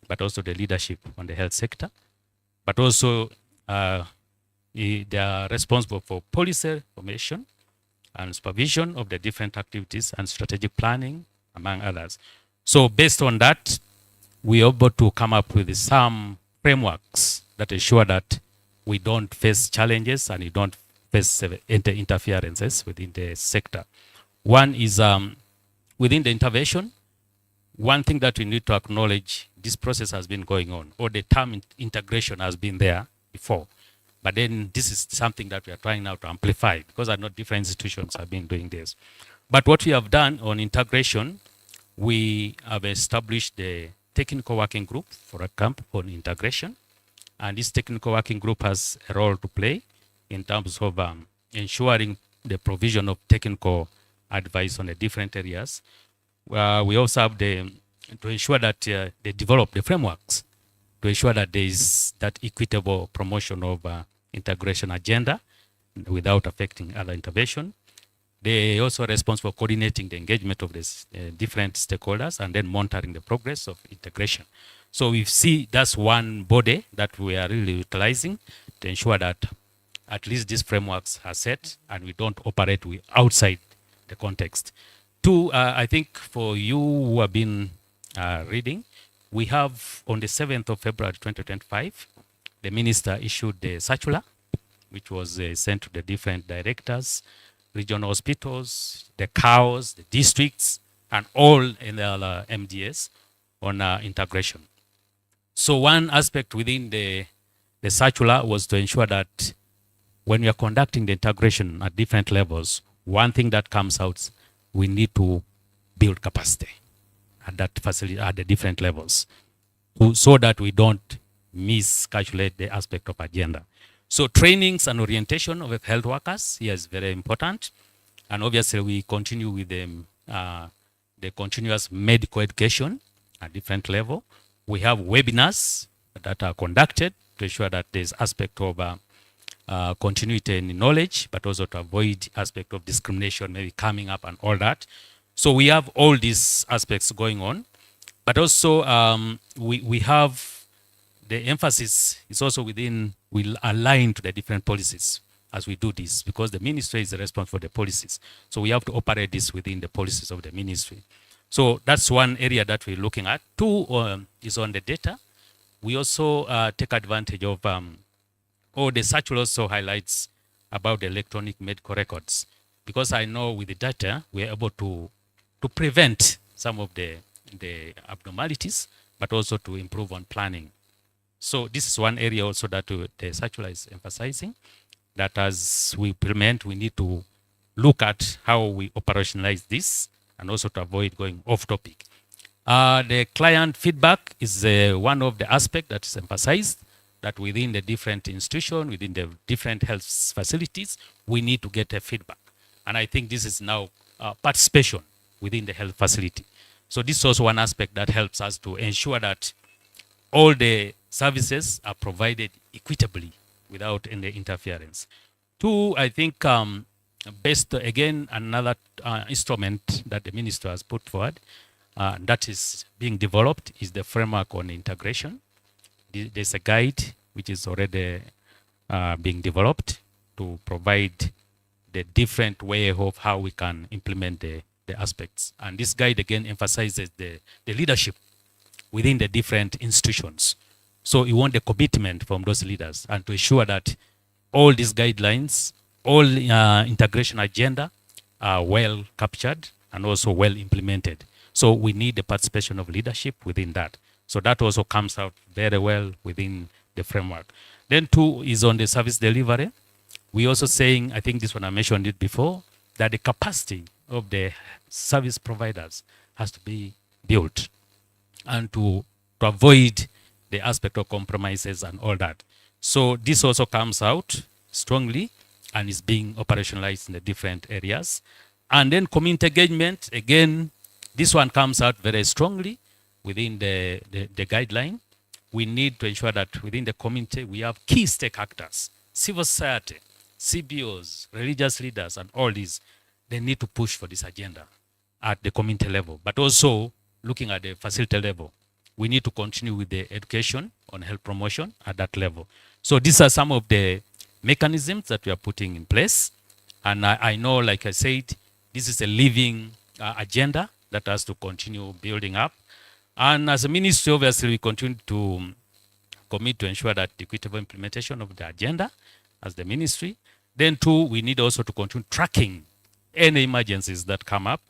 but also the leadership on the health sector, but also they are responsible for policy formation and supervision of the different activities and strategic planning, among others. So based on that, we are able to come up with some frameworks that ensure that we don't face challenges and we don't face interferences within the sector. One is within the intervention, one thing that we need to acknowledge, this process has been going on, or the term integration has been there before. But then this is something that we are trying now to amplify, because I know different institutions have been doing this. But what we have done on integration, we have established the technical working group for a camp on integration. And this technical working group has a role to play in terms of ensuring the provision of technical advice on the different areas. We also have to ensure that they develop the frameworks to ensure that there is that equitable promotion of integration agenda without affecting other intervention. They also are responsible for coordinating the engagement of the different stakeholders and then monitoring the progress of integration. So we see that's one body that we are really utilizing to ensure that at least these frameworks are set and we don't operate outside the context. Two, I think for you who have been reading, we have on the 7th of February 2025, the minister issued the circular, which was sent to the different directors, regional hospitals, the CAOs, the districts, and all in the MDS on integration. So one aspect within the circular was to ensure that when we are conducting the integration at different levels, one thing that comes out, we need to build capacity at that facility at the different levels, so that we don't miscalculate the aspect of agenda. So trainings and orientation of health workers here is very important. And obviously we continue with the continuous medical education at different level. We have webinars that are conducted to ensure that there's aspect of continuity in knowledge, but also to avoid aspect of discrimination maybe coming up and all that. So we have all these aspects going on, but also we have the emphasis is also within, will align to the different policies as we do this, because the ministry is responsible for the policies. So we have to operate this within the policies of the ministry. So that's one area that we're looking at. Two is on the data. We also take advantage of, the circular also highlights about the electronic medical records, because I know with the data, we're able to prevent some of the abnormalities, but also to improve on planning. So this is one area also that the circular is emphasizing, that as we implement, we need to look at how we operationalize this and also to avoid going off topic. The client feedback is one of the aspects that is emphasized, that within the different institution, within the different health facilities, we need to get a feedback. And I think this is now participation within the health facility. So this is also one aspect that helps us to ensure that all the services are provided equitably without any interference. Two, I think based again another instrument that the minister has put forward that is being developed is the framework on integration. There's a guide which is already being developed to provide the different way of how we can implement the aspects. And this guide again emphasizes the leadership within the different institutions. So we want the commitment from those leaders and to ensure that all these guidelines, all integration agenda are well captured and also well implemented. So we need the participation of leadership within that. So that also comes out very well within the framework. Then two is on the service delivery. We also saying, I think this one I mentioned it before, that the capacity of the service providers has to be built and to avoid the aspect of compromises and all that. So this also comes out strongly and is being operationalized in the different areas. And then community engagement, again, this one comes out very strongly within the guideline. We need to ensure that within the community we have key stake actors, civil society, CBOs, religious leaders, and all these. They need to push for this agenda at the community level, but also looking at the facility level. We need to continue with the education on health promotion at that level. So these are some of the mechanisms that we are putting in place. And I know, like I said, this is a living agenda that has to continue building up. And as a ministry, obviously, we continue to commit to ensure that the equitable implementation of the agenda as the ministry. Then two, we need also to continue tracking any emergencies that come up.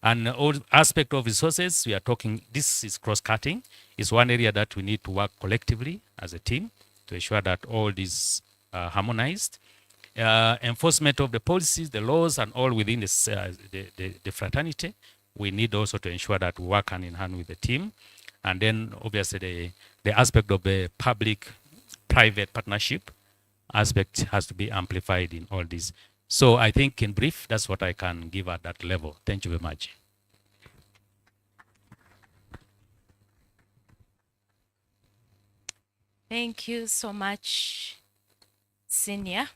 And all aspect of resources, we are talking, this is cross-cutting. It's one area that we need to work collectively as a team to ensure that all these are harmonized. Enforcement of the policies, the laws, and all within the fraternity. We need also to ensure that we work hand in hand with the team. And then obviously the aspect of the public-private partnership aspect has to be amplified in all this. So I think in brief, that's what I can give at that level. Thank you very much. Thank you so much, Senior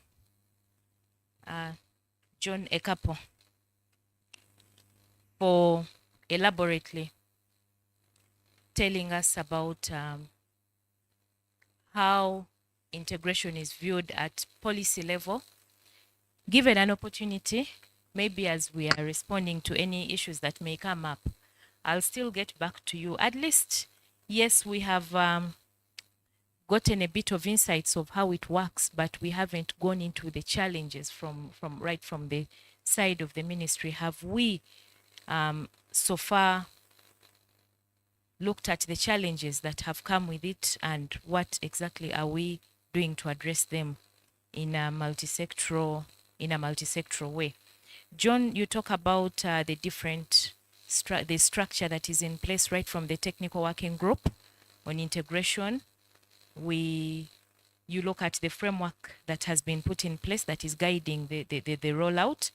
John Ekapo, for elaborately telling us about how integration is viewed at policy level. Given an opportunity, maybe as we are responding to any issues that may come up, I'll still get back to you. At least, yes, we have gotten a bit of insights of how it works, but we haven't gone into the challenges from the side of the ministry. Have we so far looked at the challenges that have come with it, and what exactly are we doing to address them in a multisectoral way? John, you talk about the different the structure that is in place right from the technical working group on integration. You look at the framework that has been put in place that is guiding the rollout,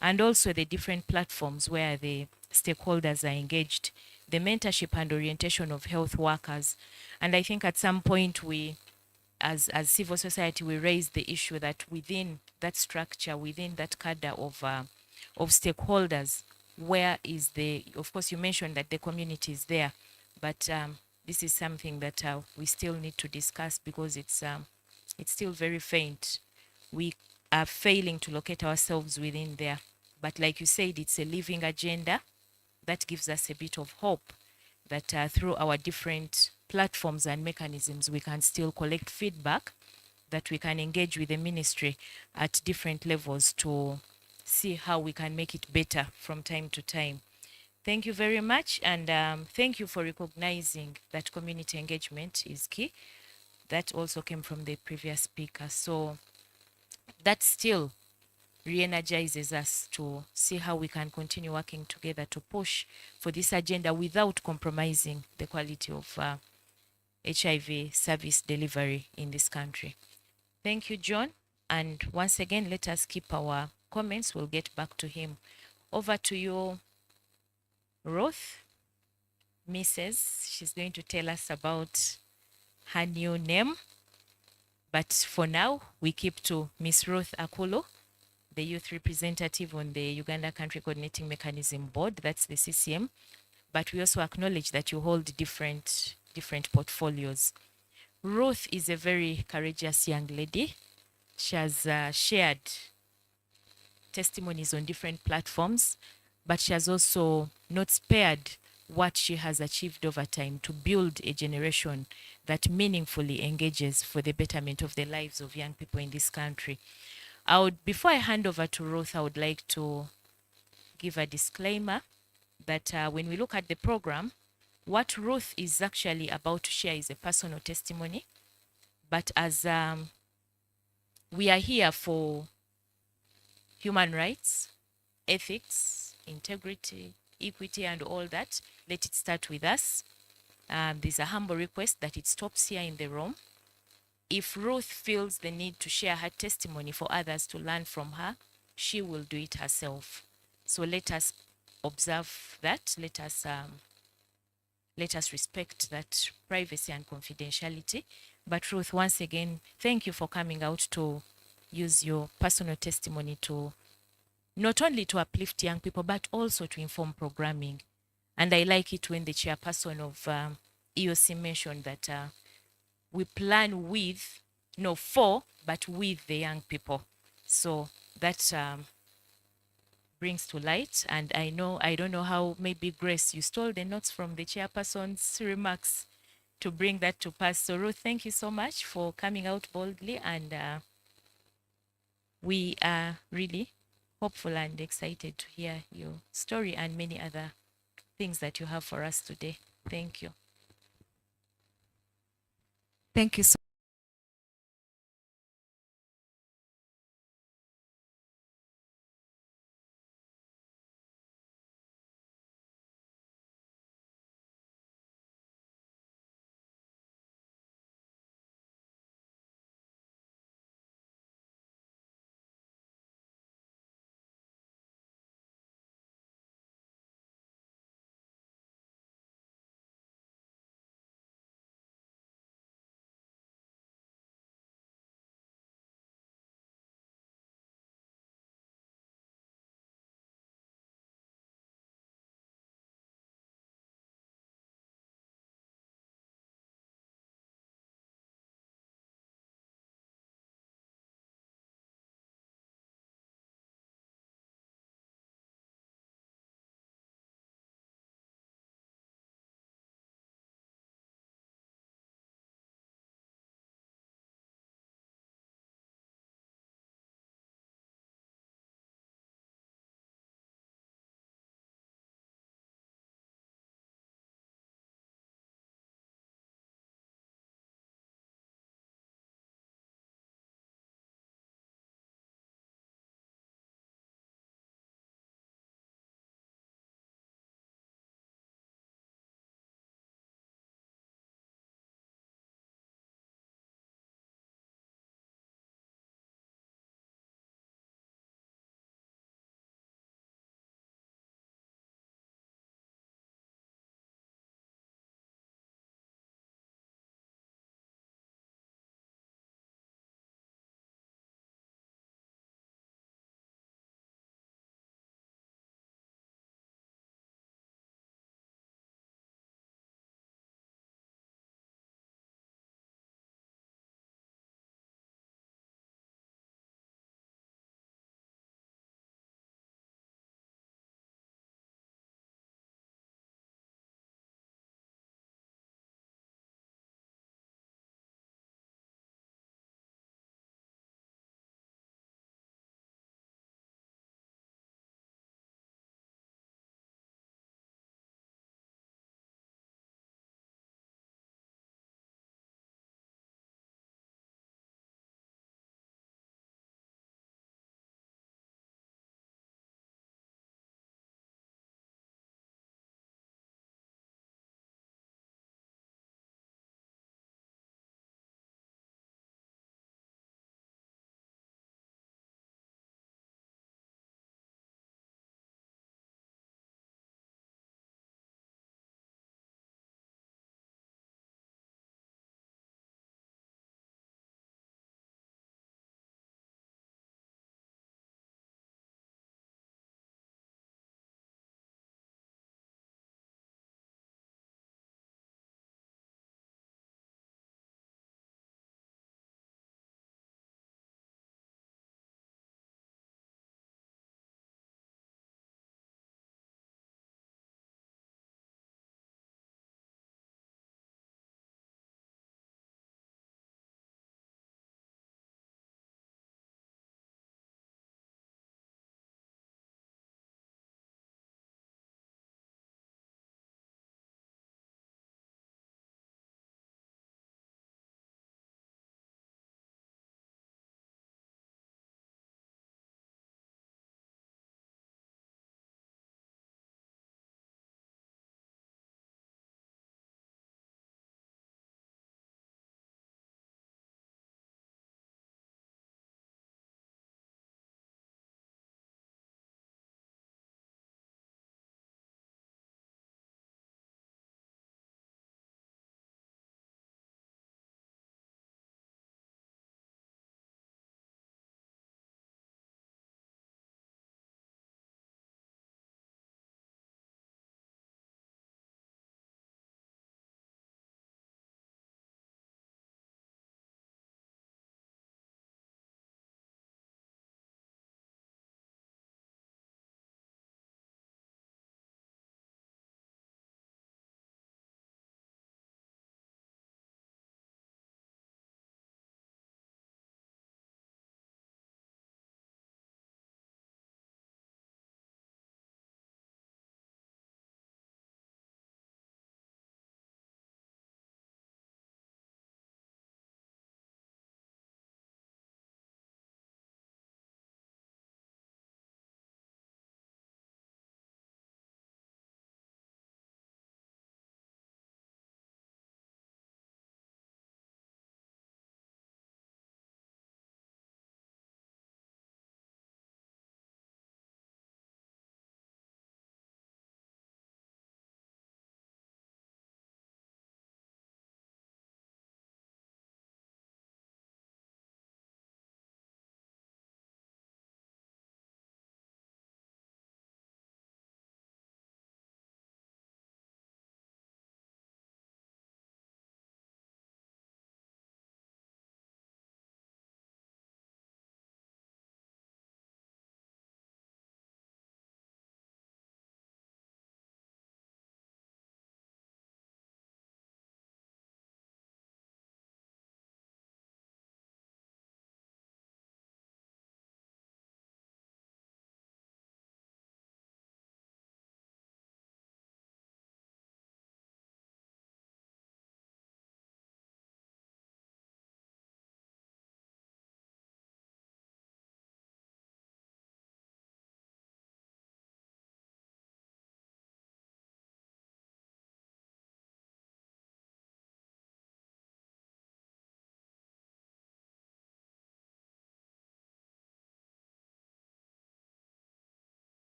and also the different platforms where the stakeholders are engaged, the mentorship and orientation of health workers. And I think at some point we, as civil society, we raised the issue that within that structure, within that cadre of stakeholders, where is of course you mentioned that the community is there, but this is something that we still need to discuss because it's still very faint. We are failing to locate ourselves within there. But like you said, it's a living agenda that gives us a bit of hope that through our different platforms and mechanisms, we can still collect feedback, that we can engage with the ministry at different levels to see how we can make it better from time to time. Thank you very much, and thank you for recognizing that community engagement is key. That also came from the previous speaker. So that still re-energizes us to see how we can continue working together to push for this agenda without compromising the quality of HIV service delivery in this country. Thank you, John. And once again, let us keep our comments. We'll get back to him. Over to you, Ruth. Mrs. She's going to tell us about her new name. But for now, we keep to Miss Ruth Akulo, the youth representative on the Uganda Country Coordinating Mechanism Board. That's the CCM. But we also acknowledge that you hold different portfolios. Ruth is a very courageous young lady. She has shared testimonies on different platforms, but she has also not spared what she has achieved over time to build a generation that meaningfully engages for the betterment of the lives of young people in this country. Before I hand over to Ruth, I would like to give a disclaimer that when we look at the program, what Ruth is actually about to share is a personal testimony. But as we are here for human rights, ethics, integrity, equity, and all that, let it start with us. There's a humble request that it stops here in the room. If Ruth feels the need to share her testimony for others to learn from her, she will do it herself. So let us observe that. Let us respect that privacy and confidentiality. But Ruth, once again, thank you for coming out to use your personal testimony to not only to uplift young people, but also to inform programming. And I like it when the chairperson of EOC mentioned that we plan with, no for, but with the young people. So that brings to light. And I don't know how, maybe Grace, you stole the notes from the chairperson's remarks to bring that to pass. So Ruth, thank you so much for coming out boldly, and we are really hopeful and excited to hear your story and many other things that you have for us today. Thank you. Thank you so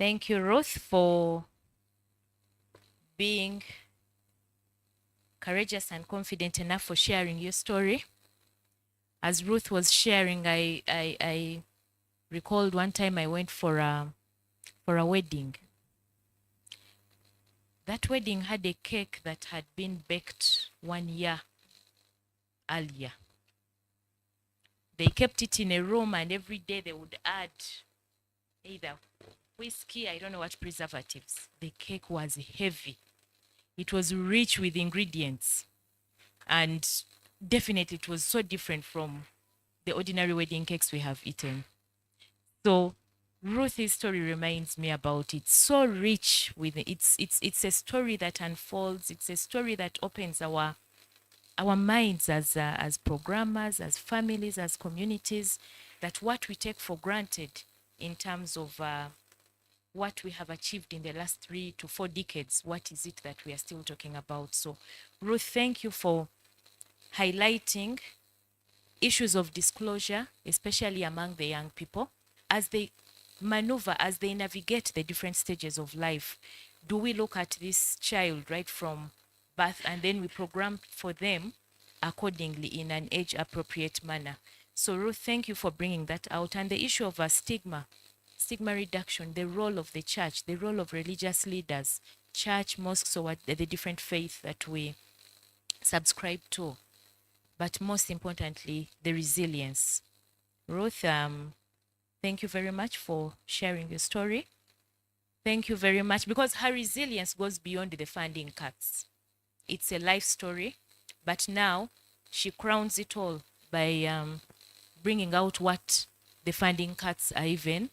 Thank you, Ruth, for being courageous and confident enough for sharing your story. As Ruth was sharing, I recalled one time I went for a wedding. That wedding had a cake that had been baked 1 year earlier. They kept it in a room, and every day they would add either whiskey, I don't know what preservatives. The cake was heavy. It was rich with ingredients, and definitely it was so different from the ordinary wedding cakes we have eaten. So Ruth's story reminds me about it. So rich with it's a story that unfolds. It's a story that opens our minds as programmers, as families, as communities. That what we take for granted in terms of what we have achieved in the last 3 to 4 decades, what is it that we are still talking about? So, Ruth, thank you for highlighting issues of disclosure, especially among the young people, as they maneuver, as they navigate the different stages of life. Do we look at this child right from birth and then we program for them accordingly in an age-appropriate manner? So, Ruth, thank you for bringing that out. And the issue of stigma reduction, the role of the church, the role of religious leaders, church, mosques, or the different faiths that we subscribe to. But most importantly, the resilience. Ruth, thank you very much for sharing your story. Thank you very much, because her resilience goes beyond the funding cuts. It's a life story, but now she crowns it all by bringing out what the funding cuts are even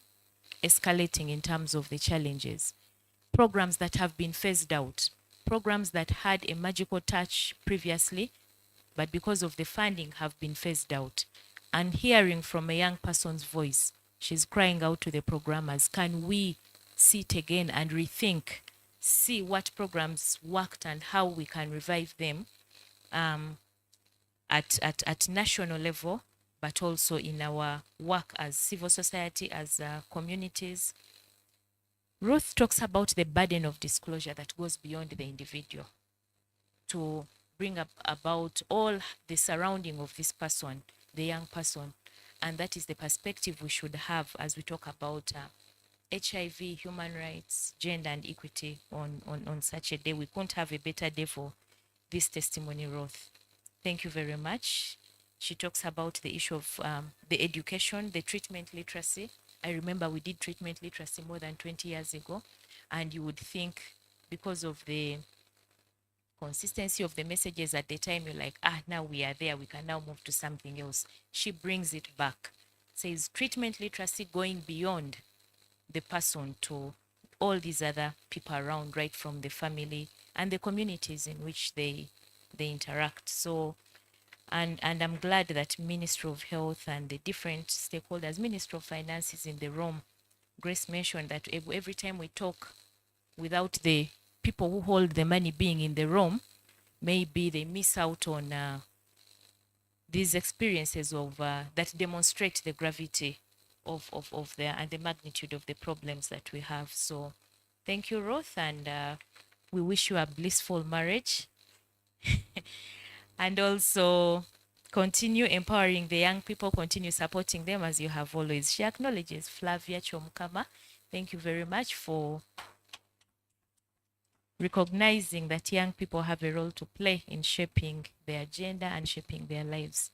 escalating in terms of the challenges. Programs that have been phased out, programs that had a magical touch previously, but because of the funding have been phased out. And hearing from a young person's voice, she's crying out to the programmers, can we sit again and rethink, see what programs worked and how we can revive them at national level, but also in our work as civil society, as communities. Ruth talks about the burden of disclosure that goes beyond the individual to bring up about all the surrounding of this person, the young person. And that is the perspective we should have as we talk about HIV, human rights, gender, and equity on such a day. We couldn't have a better day for this testimony, Ruth. Thank you very much. She talks about the issue of the education, the treatment literacy. I remember we did treatment literacy more than 20 years ago, and you would think because of the consistency of the messages at the time, you're like, now we are there, we can now move to something else. She brings it back, says treatment literacy going beyond the person to all these other people around, right from the family and the communities in which they interact. So, and I'm glad that Ministry of Health and the different stakeholders, Ministry of Finance is in the room. Grace mentioned that every time we talk without the people who hold the money being in the room, maybe they miss out on these experiences of that demonstrate the gravity of the and the magnitude of the problems that we have. So thank you, Ruth, and we wish you a blissful marriage. And also continue empowering the young people, continue supporting them as you have always. She acknowledges Flavia Chomkama. Thank you very much for recognizing that young people have a role to play in shaping their agenda and shaping their lives.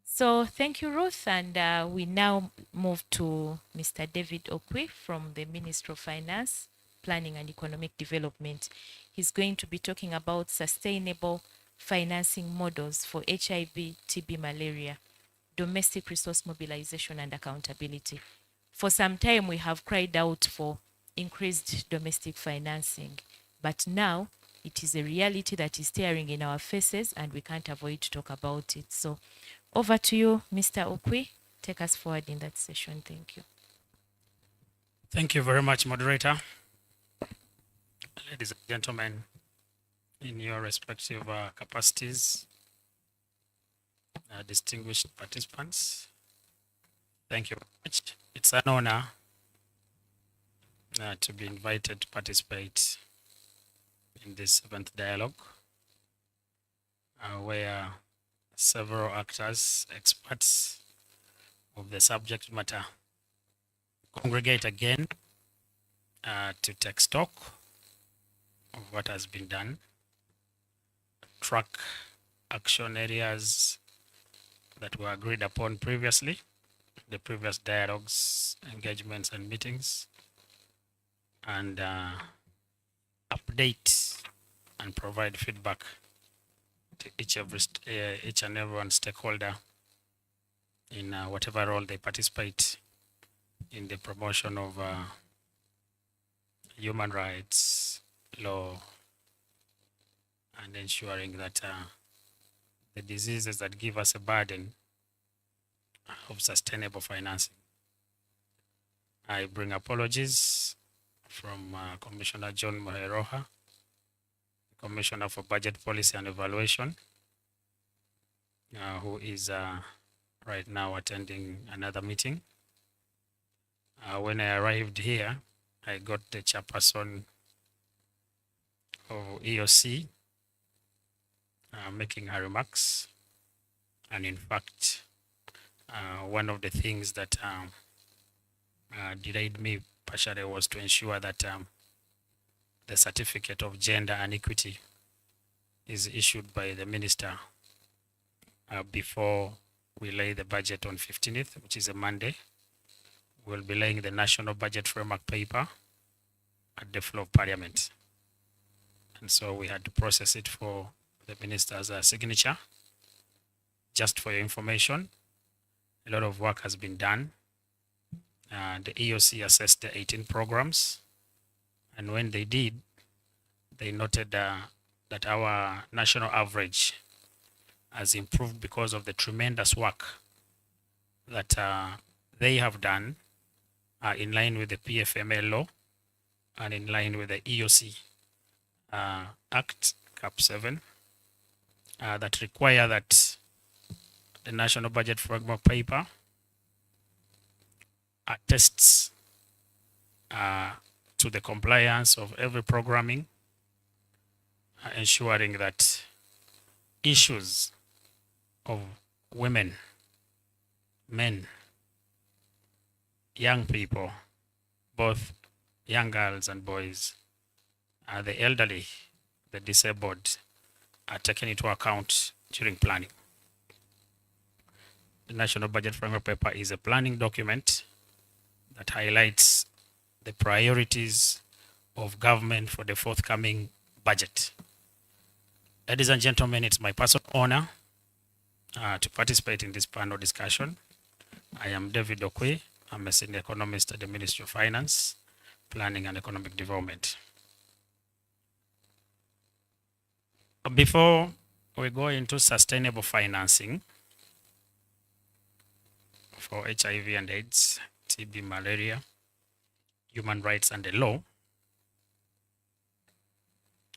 So thank you, Ruth. And we now move to Mr. David Okwi from the Ministry of Finance, Planning and Economic Development. He's going to be talking about sustainable financing models for HIV, TB, malaria, domestic resource mobilization and accountability. For some time, we have cried out for increased domestic financing, but now it is a reality that is staring in our faces and we can't avoid to talk about it. So over to you, Mr. Okwi. Take us forward in that session. Thank you. Thank you very much, moderator. Ladies and gentlemen, in your respective capacities, distinguished participants, thank you very much. It's an honor to be invited to participate in this seventh dialogue, where several actors, experts of the subject matter congregate again to take stock of what has been done, track action areas that were agreed upon previously, the previous dialogues, engagements, and meetings, and update and provide feedback to each and every one stakeholder in whatever role they participate in the promotion of human rights, law, and ensuring that the diseases that give us a burden of sustainable financing. I bring apologies from Commissioner John Moheroha, Commissioner for Budget Policy and Evaluation, who is right now attending another meeting. When I arrived here, I got the chairperson of EOC making her remarks. And in fact, one of the things that delayed me partially was to ensure that the certificate of gender and equity is issued by the minister before we lay the budget on 15th, which is a Monday. We'll be laying the national budget framework paper at the floor of parliament. And so we had to process it for the minister's signature. Just for your information, a lot of work has been done. The EOC assessed the 18 programs, and when they did, they noted that our national average has improved because of the tremendous work that they have done in line with the PFMA law and in line with the EOC Act, Cap 7, that require that the National Budget Framework Paper attests to the compliance of every programming, ensuring that issues of women, men, young people, both young girls and boys, the elderly, the disabled, are taken into account during planning. The National Budget Framework Paper is a planning document that highlights the priorities of government for the forthcoming budget. Ladies and gentlemen, it's my personal honor to participate in this panel discussion. I am David Okwe. I'm a senior economist at the Ministry of Finance, Planning and Economic Development. Before we go into sustainable financing for HIV and AIDS, TB, malaria, human rights, and the law,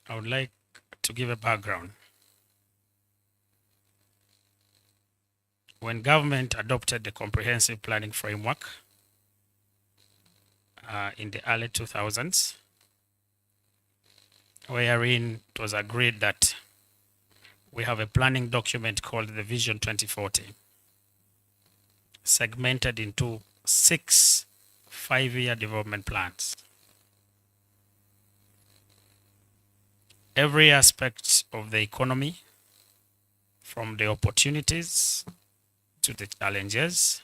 I would like to give a background. When government adopted the comprehensive planning framework in the early 2000s, wherein it was agreed that we have a planning document called the Vision 2040, segmented into 6 5-year development plans. Every aspect of the economy, from the opportunities to the challenges,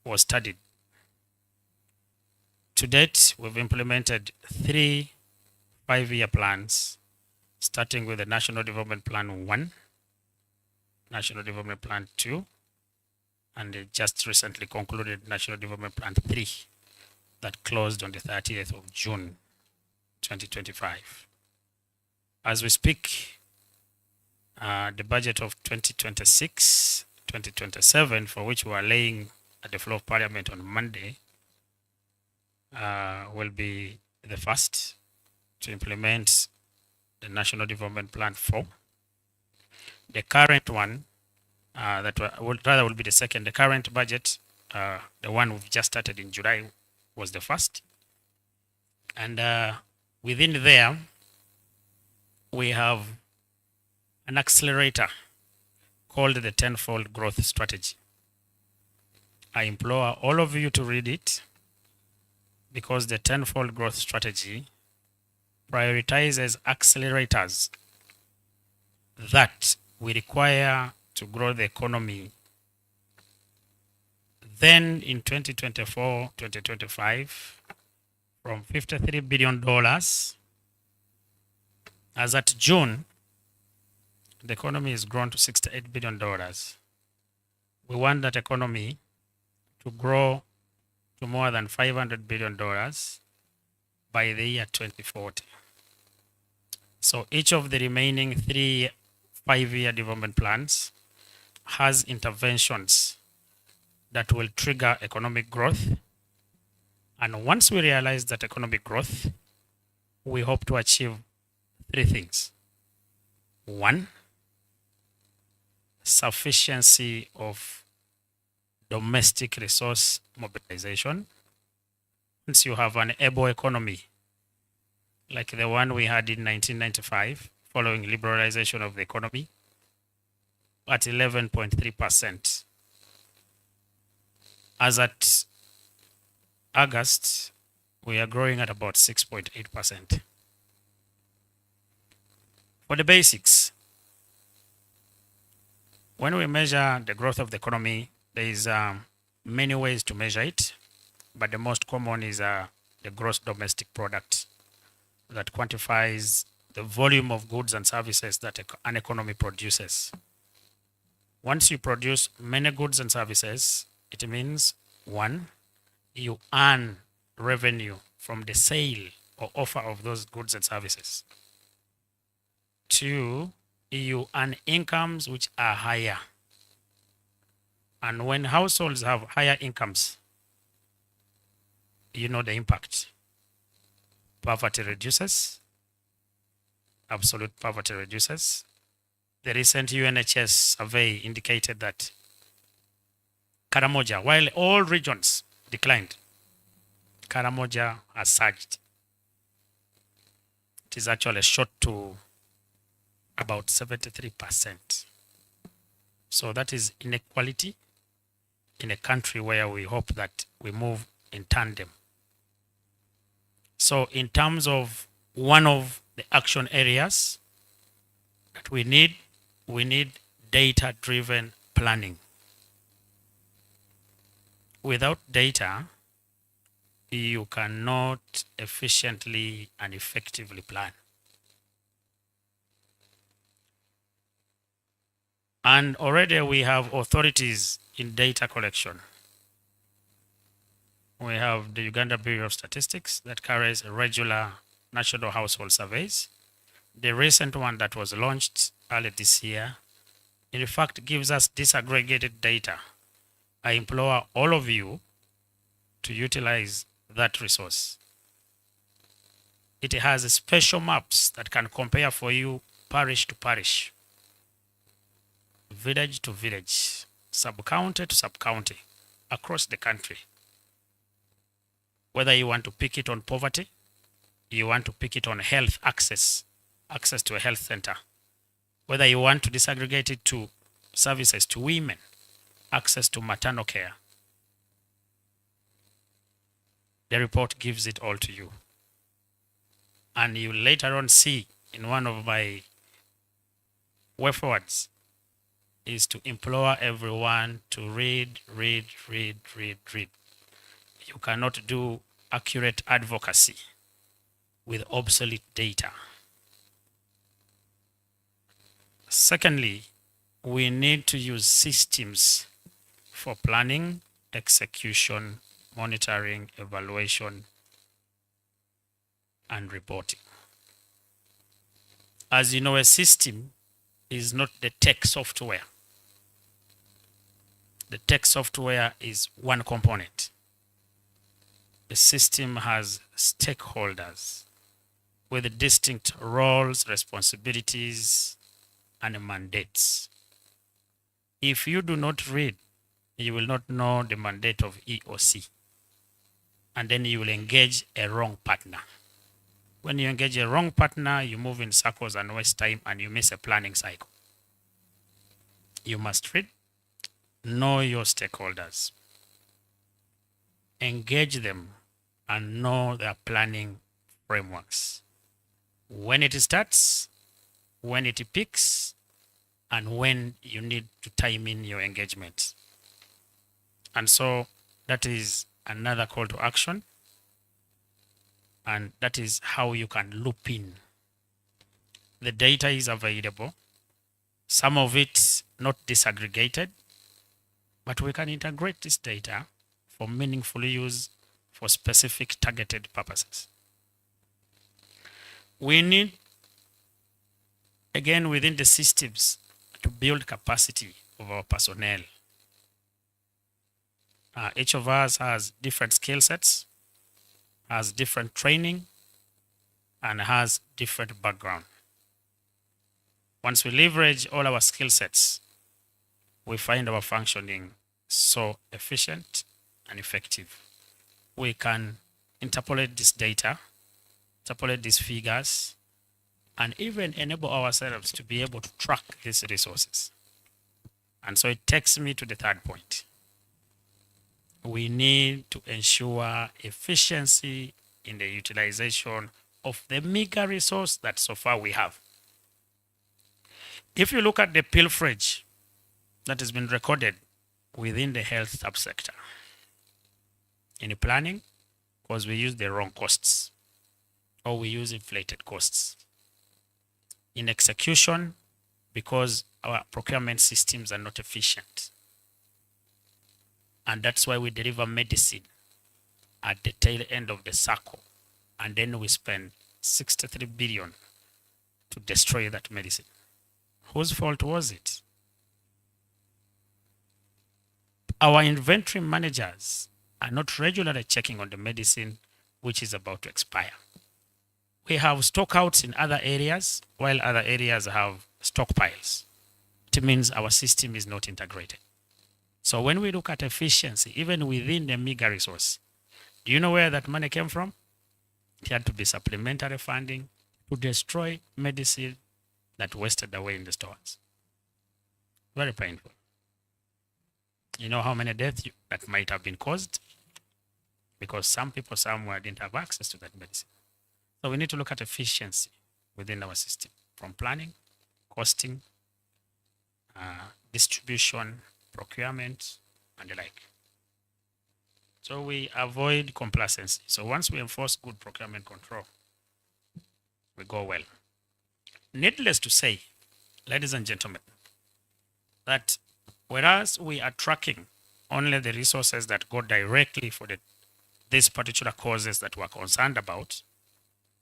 was studied. To date, we've implemented 3 5-year plans, starting with the National Development Plan 1, National Development Plan 2, and just recently concluded National Development Plan 3 that closed on the 30th of June 2025. As we speak, the budget of 2026-2027, for which we are laying at the floor of Parliament on Monday, will be the first to implement the National Development Plan 4. The current one, will be the second. The current budget, the one we've just started in July, was the first. And within there, we have an accelerator called the Tenfold Growth Strategy. I implore all of you to read it because the Tenfold Growth Strategy prioritizes accelerators that we require to grow the economy. Then in 2024, 2025, from $53 billion, as at June, the economy has grown to $68 billion. We want that economy to grow to more than $500 billion by the year 2040. So each of the remaining 3 5-year development plans has interventions that will trigger economic growth. And once we realize that economic growth, we hope to achieve 3 things. 1, sufficiency of domestic resource mobilization. Once you have an able economy, like the one we had in 1995, following liberalization of the economy, at 11.3%. As at August, we are growing at about 6.8%. For the basics, when we measure the growth of the economy, there is many ways to measure it, but the most common is the gross domestic product that quantifies the volume of goods and services that an economy produces. Once you produce many goods and services, it means 1, you earn revenue from the sale or offer of those goods and services. 2, you earn incomes which are higher. And when households have higher incomes, you know the impact. Poverty reduces. Absolute poverty reduces. The recent UNHS survey indicated that Karamoja, while all regions declined, Karamoja has surged. It is actually shot to about 73%. So that is inequality in a country where we hope that we move in tandem. So in terms of one of the action areas that we need data-driven planning. Without data, you cannot efficiently and effectively plan. And already we have authorities in data collection. We have the Uganda Bureau of Statistics that carries regular national household surveys. The recent one that was launched early this year, in fact, gives us disaggregated data. I implore all of you to utilize that resource. It has special maps that can compare for you parish to parish, village to village, sub-county to sub-county, across the country. Whether you want to pick it on poverty, you want to pick it on health access to a health center, whether you want to disaggregate it to services to women, access to maternal care, the report gives it all to you. And you later on see in one of my way forwards is to implore everyone to read. You cannot do accurate advocacy with obsolete data. Secondly, we need to use systems for planning, execution, monitoring, evaluation, and reporting. As you know, a system is not the tech software. The tech software is one component. The system has stakeholders with distinct roles, responsibilities, and mandates. If you do not read, you will not know the mandate of EOC, and then you will engage a wrong partner. When you engage a wrong partner, you move in circles and waste time and you miss a planning cycle. You must read, know your stakeholders, engage them, and know their planning frameworks. When it starts, when it peaks, and when you need to time in your engagement. And so that is another call to action. And that is how you can loop in. The data is available. Some of it not disaggregated, but we can integrate this data for meaningful use for specific targeted purposes. We need, again, within the systems to build capacity of our personnel. Each of us has different skill sets, has different training, and has different background. Once we leverage all our skill sets, we find our functioning so efficient and effective. We can interpolate this data, interpolate these figures, and even enable ourselves to be able to track these resources. And so it takes me to the third point. We need to ensure efficiency in the utilization of the meager resource that so far we have. If you look at the pilferage that has been recorded within the health subsector, in planning, because we use the wrong costs, or we use inflated costs. In execution, because our procurement systems are not efficient. And that's why we deliver medicine at the tail end of the circle. And then we spend 63 billion to destroy that medicine. Whose fault was it? Our inventory managers are not regularly checking on the medicine which is about to expire. We have stockouts in other areas, while other areas have stockpiles. It means our system is not integrated. So when we look at efficiency, even within the meager resource, do you know where that money came from? It had to be supplementary funding to destroy medicine that wasted away in the stores. Very painful. You know how many deaths that might have been caused? Because some people somewhere didn't have access to that medicine. So we need to look at efficiency within our system, from planning, costing, distribution, procurement, and the like. So we avoid complacency. So once we enforce good procurement control, we go well. Needless to say, ladies and gentlemen, that whereas we are tracking only the resources that go directly for these particular causes that we're concerned about,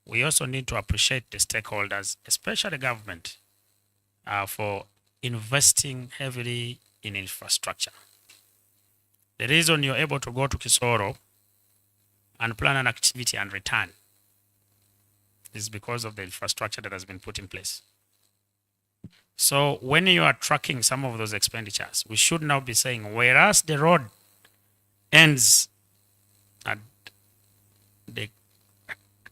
we also need to appreciate the stakeholders, especially government, for investing heavily in infrastructure. The reason you're able to go to Kisoro and plan an activity and return is because of the infrastructure that has been put in place. So when you are tracking some of those expenditures, we should now be saying, whereas the road ends at the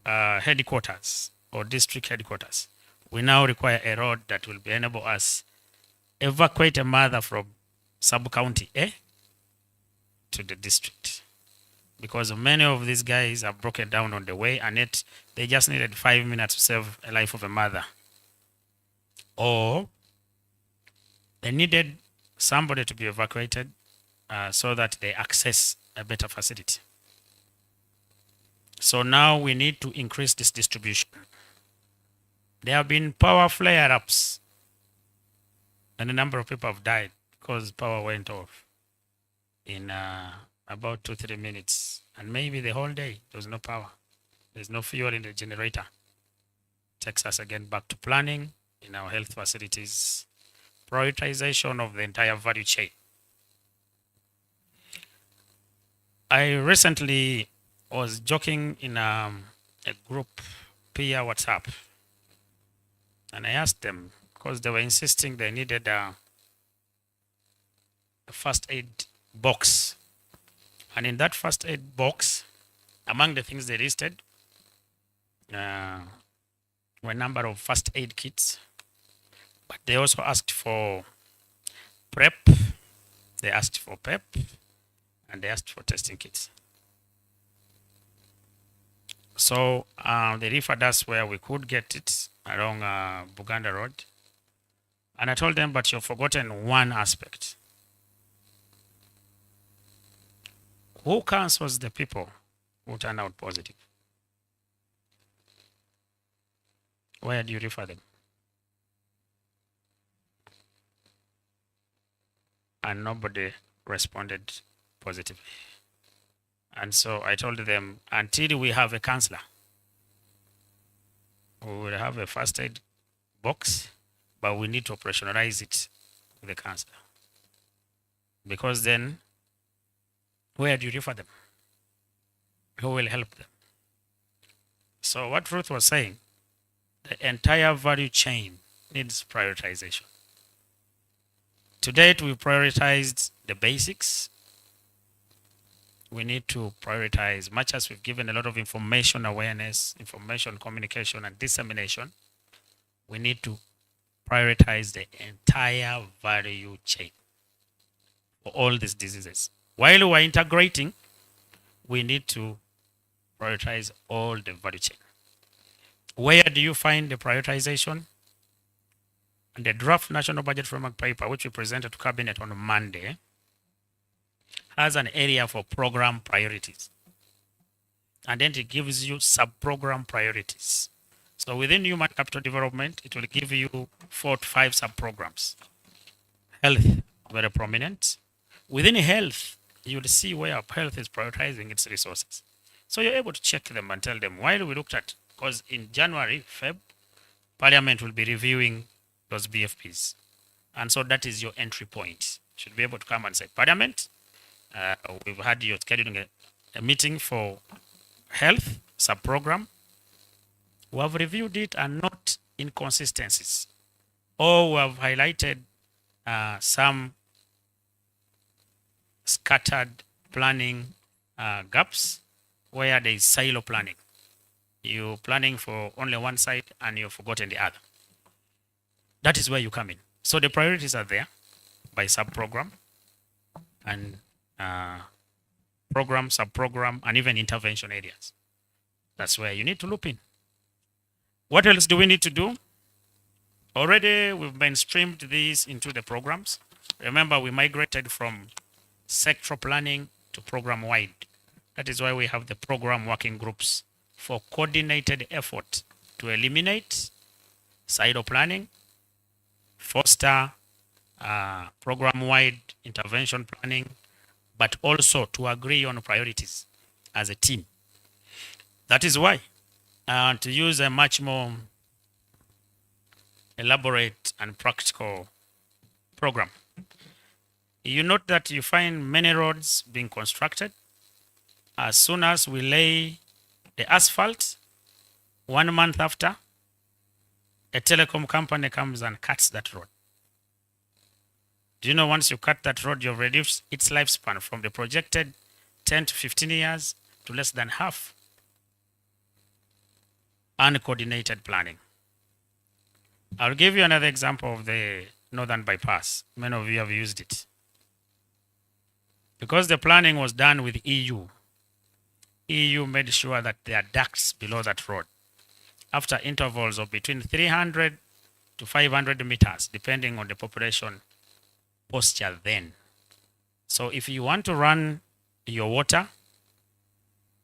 headquarters or district headquarters, we now require a road that will enable us evacuate a mother from sub-county A to the district. Because many of these guys are broken down on the way, and yet they just needed 5 minutes to save a life of a mother. Or they needed somebody to be evacuated so that they access a better facility. So now we need to increase this distribution. There have been power flare-ups, and a number of people have died because power went off in about 2-3 minutes. And maybe the whole day, there was no power. There's no fuel in the generator. Takes us again back to planning in our health facilities, prioritization of the entire value chain. I recently was joking in a group peer WhatsApp, and I asked them, because they were insisting they needed a first aid box. And in that first aid box, among the things they listed a number of first aid kits, but they also asked for PrEP, they asked for PEP, and they asked for testing kits. So they referred us where we could get it along Buganda Road. And I told them, but you've forgotten one aspect. Who counsels the people who turn out positive? Where do you refer them? And nobody responded positively. And so I told them, until we have a counselor, we will have a first aid box, but we need to operationalize it with the counselor. Because then, where do you refer them? Who will help them? So what Ruth was saying, the entire value chain needs prioritization. To date, we've prioritized the basics. We need to prioritize, much as we've given a lot of information awareness, information communication, and dissemination, we need to prioritize the entire value chain for all these diseases. While we're integrating, we need to prioritize all the value chain. Where do you find the prioritization? And the draft National Budget Framework paper, which we presented to Cabinet on Monday, has an area for program priorities. And then it gives you sub-program priorities. So within human capital development, it will give you 4 to 5 sub-programs. Health, very prominent. Within health, you will see where health is prioritizing its resources. So you're able to check them and tell them, while we looked at, because in January, Feb, Parliament will be reviewing those BFPs. And so that is your entry point. You should be able to come and say, Parliament, we've had you scheduling a meeting for health sub-program. We have reviewed it and not inconsistencies. Or we have highlighted some scattered planning gaps where there is silo planning. You're planning for only one side and you've forgotten the other. That is where you come in. So the priorities are there by sub-program and program, sub-program, and even intervention areas. That's where you need to loop in. What else do we need to do? Already we've mainstreamed these into the programs. Remember, we migrated from sectoral planning to program-wide. That is why we have the program working groups for coordinated effort to eliminate silo planning, foster program-wide intervention planning, but also to agree on priorities as a team. That is why, to use a much more elaborate and practical program, you note that you find many roads being constructed. As soon as we lay the asphalt, 1 month after, a telecom company comes and cuts that road. Do you know once you cut that road, you've reduced its lifespan from the projected 10 to 15 years to less than half? Uncoordinated planning. I'll give you another example of the Northern Bypass. Many of you have used it. Because the planning was done with EU made sure that there are ducts below that road after intervals of between 300 to 500 meters, depending on the population posture then. So if you want to run your water,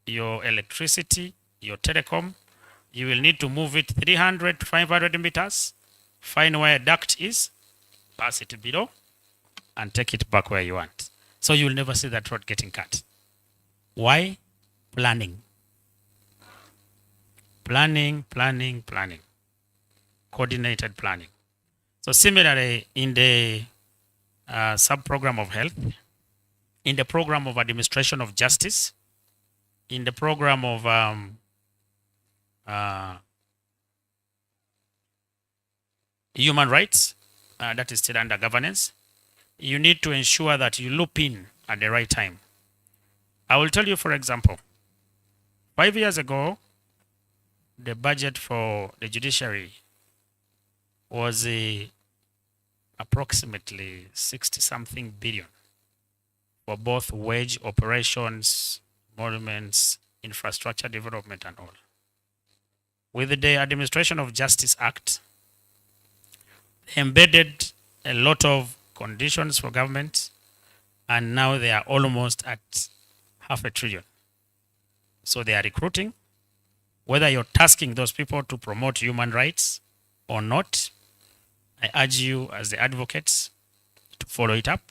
your electricity, your telecom, you will need to move it 300 to 500 meters, find where a duct is, pass it below, and take it back where you want. So you'll never see that road getting cut. Why? Planning. Planning. Coordinated planning. So similarly, in the sub-program of health, in the program of administration of justice, in the program of human rights, that is still under governance, you need to ensure that you loop in at the right time. I will tell you, for example, 5 years ago, the budget for the judiciary was approximately 60 something billion for both wage operations, monuments, infrastructure development, and all. With the Administration of Justice Act, they embedded a lot of conditions for government, and now they are almost at $500 billion. So they are recruiting. Whether you're tasking those people to promote human rights or not, I urge you as the advocates to follow it up.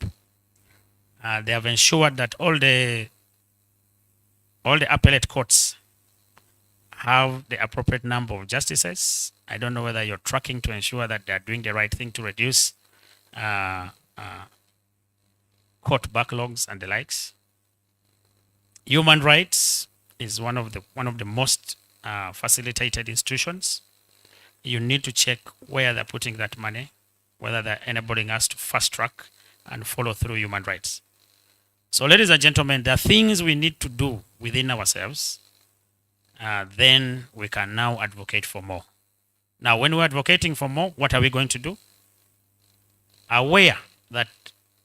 They have ensured that all the appellate courts have the appropriate number of justices. I don't know whether you're tracking to ensure that they're doing the right thing to reduce court backlogs and the likes. Human rights is one of the most facilitated institutions. You need to check where they're putting that money, whether they're enabling us to fast track and follow through human rights. So, ladies and gentlemen, there are things we need to do within ourselves. Then we can now advocate for more. Now, when we're advocating for more, what are we going to do? Aware that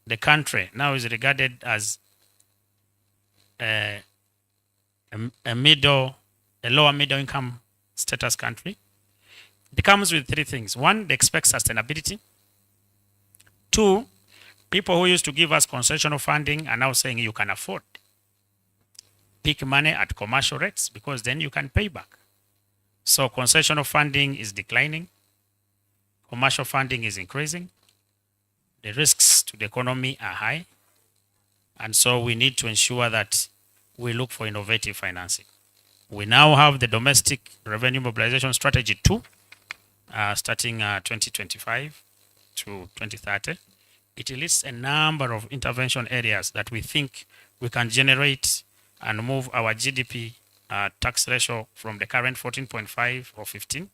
the country now is regarded as a lower middle income status country. It comes with three things. One, they expect sustainability. Two, people who used to give us concessional funding are now saying you can afford. Pick money at commercial rates because then you can pay back. So concessional funding is declining. Commercial funding is increasing. The risks to the economy are high. And so we need to ensure that we look for innovative financing. We now have the Domestic Revenue Mobilization Strategy 2, starting 2025 to 2030. It lists a number of intervention areas that we think we can generate and move our GDP tax ratio from the current 14.5 or 15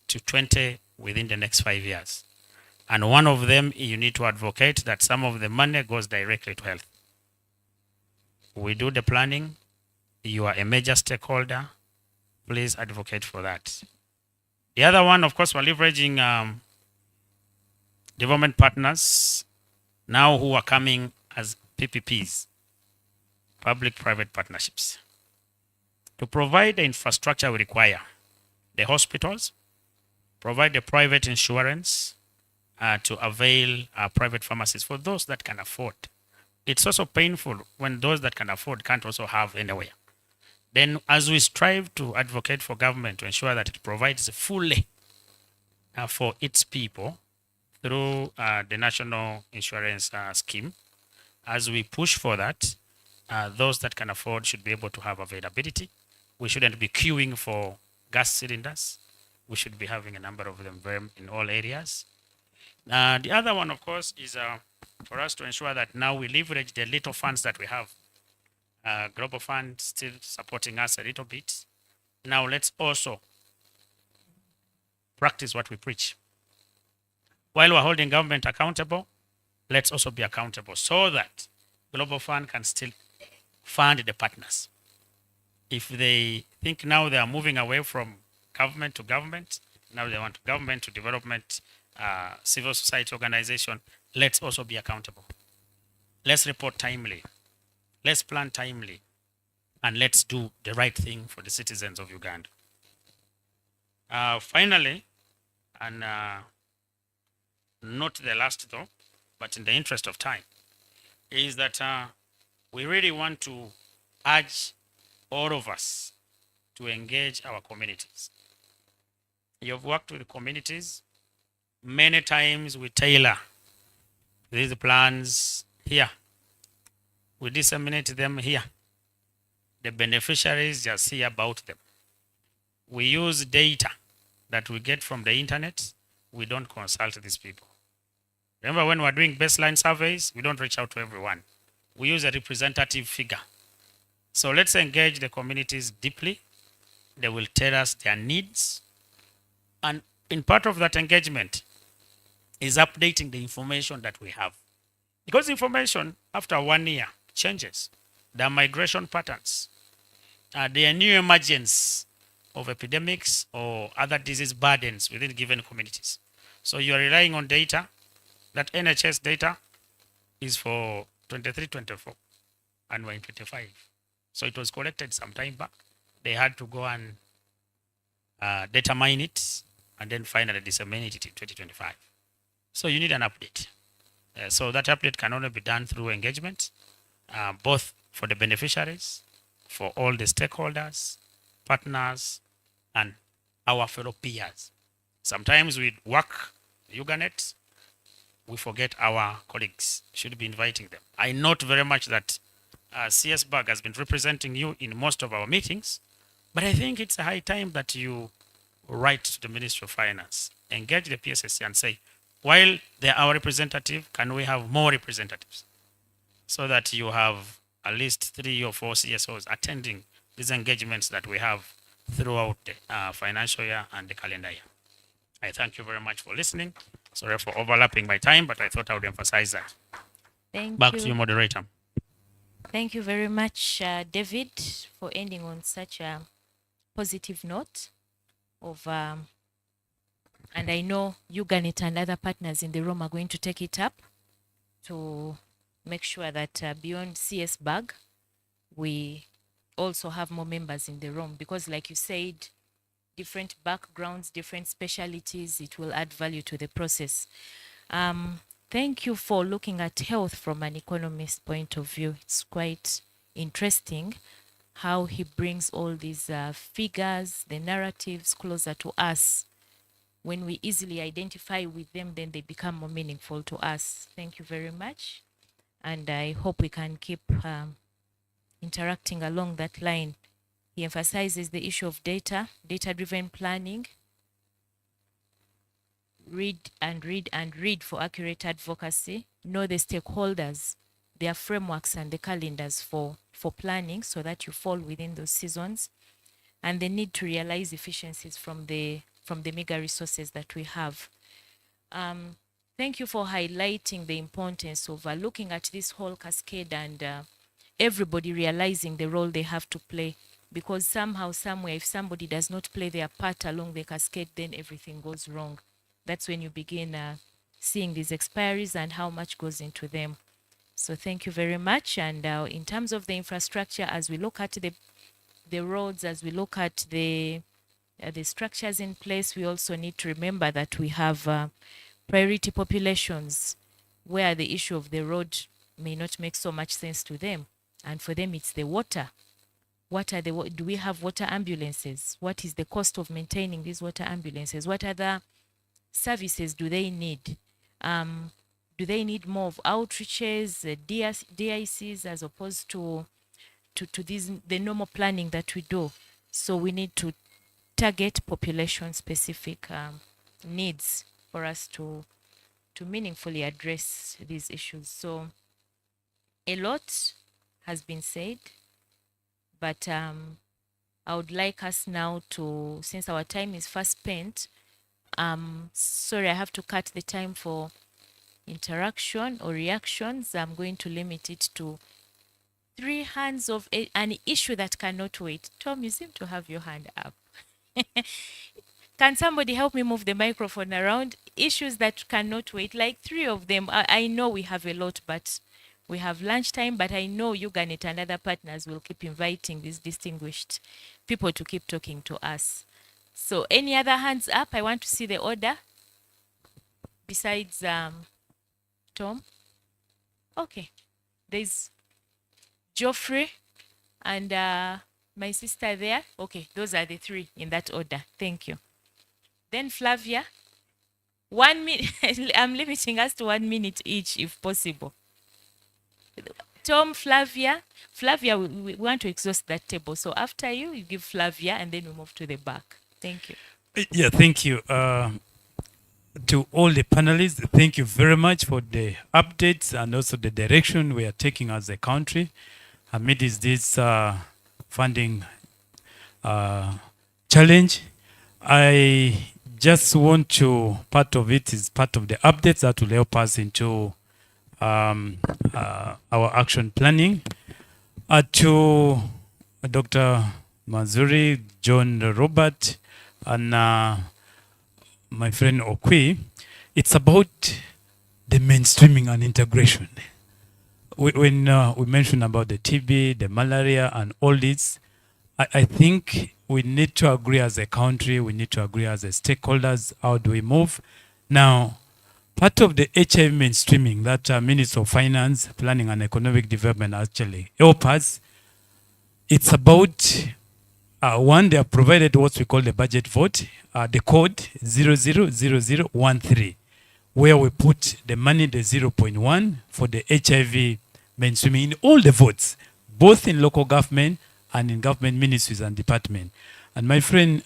to 20 within the next 5 years. And one of them, you need to advocate that some of the money goes directly to health. We do the planning. You are a major stakeholder. Please advocate for that. The other one, of course, we're leveraging development partners now who are coming as PPPs, public-private partnerships, to provide the infrastructure we require. The hospitals, provide the private insurance to avail private pharmacies for those that can afford. It's also painful when those that can afford can't also have anywhere. Then as we strive to advocate for government to ensure that it provides fully for its people through the National Insurance Scheme, as we push for that, those that can afford should be able to have availability. We shouldn't be queuing for gas cylinders. We should be having a number of them in all areas. The other one, of course, is for us to ensure that now we leverage the little funds that we have. Global Fund still supporting us a little bit. Now let's also practice what we preach. While we're holding government accountable, let's also be accountable so that Global Fund can still fund the partners. If they think now they are moving away from government to government, now they want government to development, civil society organization, let's also be accountable. Let's report timely. Let's plan timely. And let's do the right thing for the citizens of Uganda. Finally, and not the last though, but in the interest of time, is that we really want to urge all of us to engage our communities. You've worked with communities. Many times we tailor these plans here. We disseminate them here. The beneficiaries just hear about them. We use data that we get from the internet. We don't consult these people. Remember when we're doing baseline surveys, we don't reach out to everyone. We use a representative figure. So let's engage the communities deeply. They will tell us their needs. And in part of that engagement is updating the information that we have. Because information after 1 year changes. There are migration patterns. There are new emergence of epidemics or other disease burdens within given communities. So you are relying on data. That NHS data is for 23-24, and we're in 25. So it was collected some time back. They had to go and data mine it and then finally disseminate it in 2025. So you need an update. So that update can only be done through engagement, both for the beneficiaries, for all the stakeholders, partners, and our fellow peers. Sometimes we work Uganet, we forget our colleagues. Should be inviting them. I note very much that CS Bag has been representing you in most of our meetings, but I think it's a high time that you write to the Ministry of Finance, engage the PSSC and say, while they're our representative, can we have more representatives? So that you have at least 3 or 4 CSOs attending these engagements that we have throughout the financial year and the calendar year. I thank you very much for listening. Sorry for overlapping my time, but I thought I would emphasize that. Back to you, moderator. Thank you very much, David, for ending on such a positive note of, and I know Uganet and other partners in the room are going to take it up to make sure that beyond CS Bag, we also have more members in the room, because like you said, different backgrounds, different specialties, it will add value to the process. Thank you for looking at health from an economist point of view. It's quite interesting how he brings all these figures, the narratives closer to us. When we easily identify with them, then they become more meaningful to us. Thank you very much. And I hope we can keep interacting along that line. He emphasizes the issue of data, data-driven planning. Read and read and read for accurate advocacy. Know the stakeholders, their frameworks and the calendars for planning so that you fall within those seasons. And the need to realize efficiencies from the meager resources that we have. Thank you for highlighting the importance of looking at this whole cascade and everybody realizing the role they have to play. Because somehow, somewhere, if somebody does not play their part along the cascade, then everything goes wrong. That's when you begin seeing these expiries and how much goes into them. So thank you very much. And in terms of the infrastructure, as we look at the roads, as we look at the structures in place, we also need to remember that we have priority populations where the issue of the road may not make so much sense to them. And for them, it's the water. Do we have water ambulances? What is the cost of maintaining these water ambulances? What other services do they need? Do they need more of outreaches, DICs, as opposed to the normal planning that we do? So we need to target population-specific needs for us to meaningfully address these issues. So a lot has been said, but I would like us now to, since our time is fast spent, sorry, I have to cut the time for interaction or reactions. I'm going to limit it to 3 hands of an issue that cannot wait. Tom, you seem to have your hand up. Can somebody help me move the microphone around? Issues that cannot wait, like 3 of them. I know we have a lot, but we have lunchtime, but I know Uganet and other partners will keep inviting these distinguished people to keep talking to us. So any other hands up? I want to see the order. Besides Tom. Okay. There's Geoffrey and my sister there. Okay, those are the 3 in that order. Thank you. Then Flavia. 1 minute. I'm limiting us to 1 minute each if possible. Tom, Flavia. Flavia, we want to exhaust that table. So after you, you give Flavia and then we move to the back. Thank you. Yeah, thank you. To all the panelists, thank you very much for the updates and also the direction we are taking as a country amidst this funding challenge. I just want to, part of it is part of the updates that will help us into our action planning. To Dr. Mazuri, John Robert, and my friend Okwi. It's about the mainstreaming and integration. When we mentioned about the TB, the malaria, and all this, I think we need to agree as a country, we need to agree as a stakeholders, how do we move? Now, part of the HIV mainstreaming that Minister of Finance, Planning and Economic Development actually help us, it's about, one, they have provided what we call the budget vote, the code 000013, where we put the money, the 0.1 for the HIV mainstreaming in all the votes, both in local government and in government ministries and department. And my friend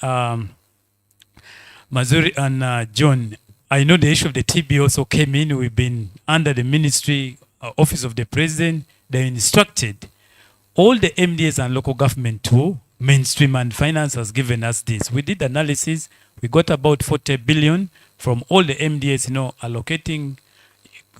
Mazuri and John, I know the issue of the TB also came in. We've been under the ministry, office of the president. They instructed all the MDAs and local government to mainstream, and finance has given us this. We did analysis. We got about 40 billion from all the MDAs, allocating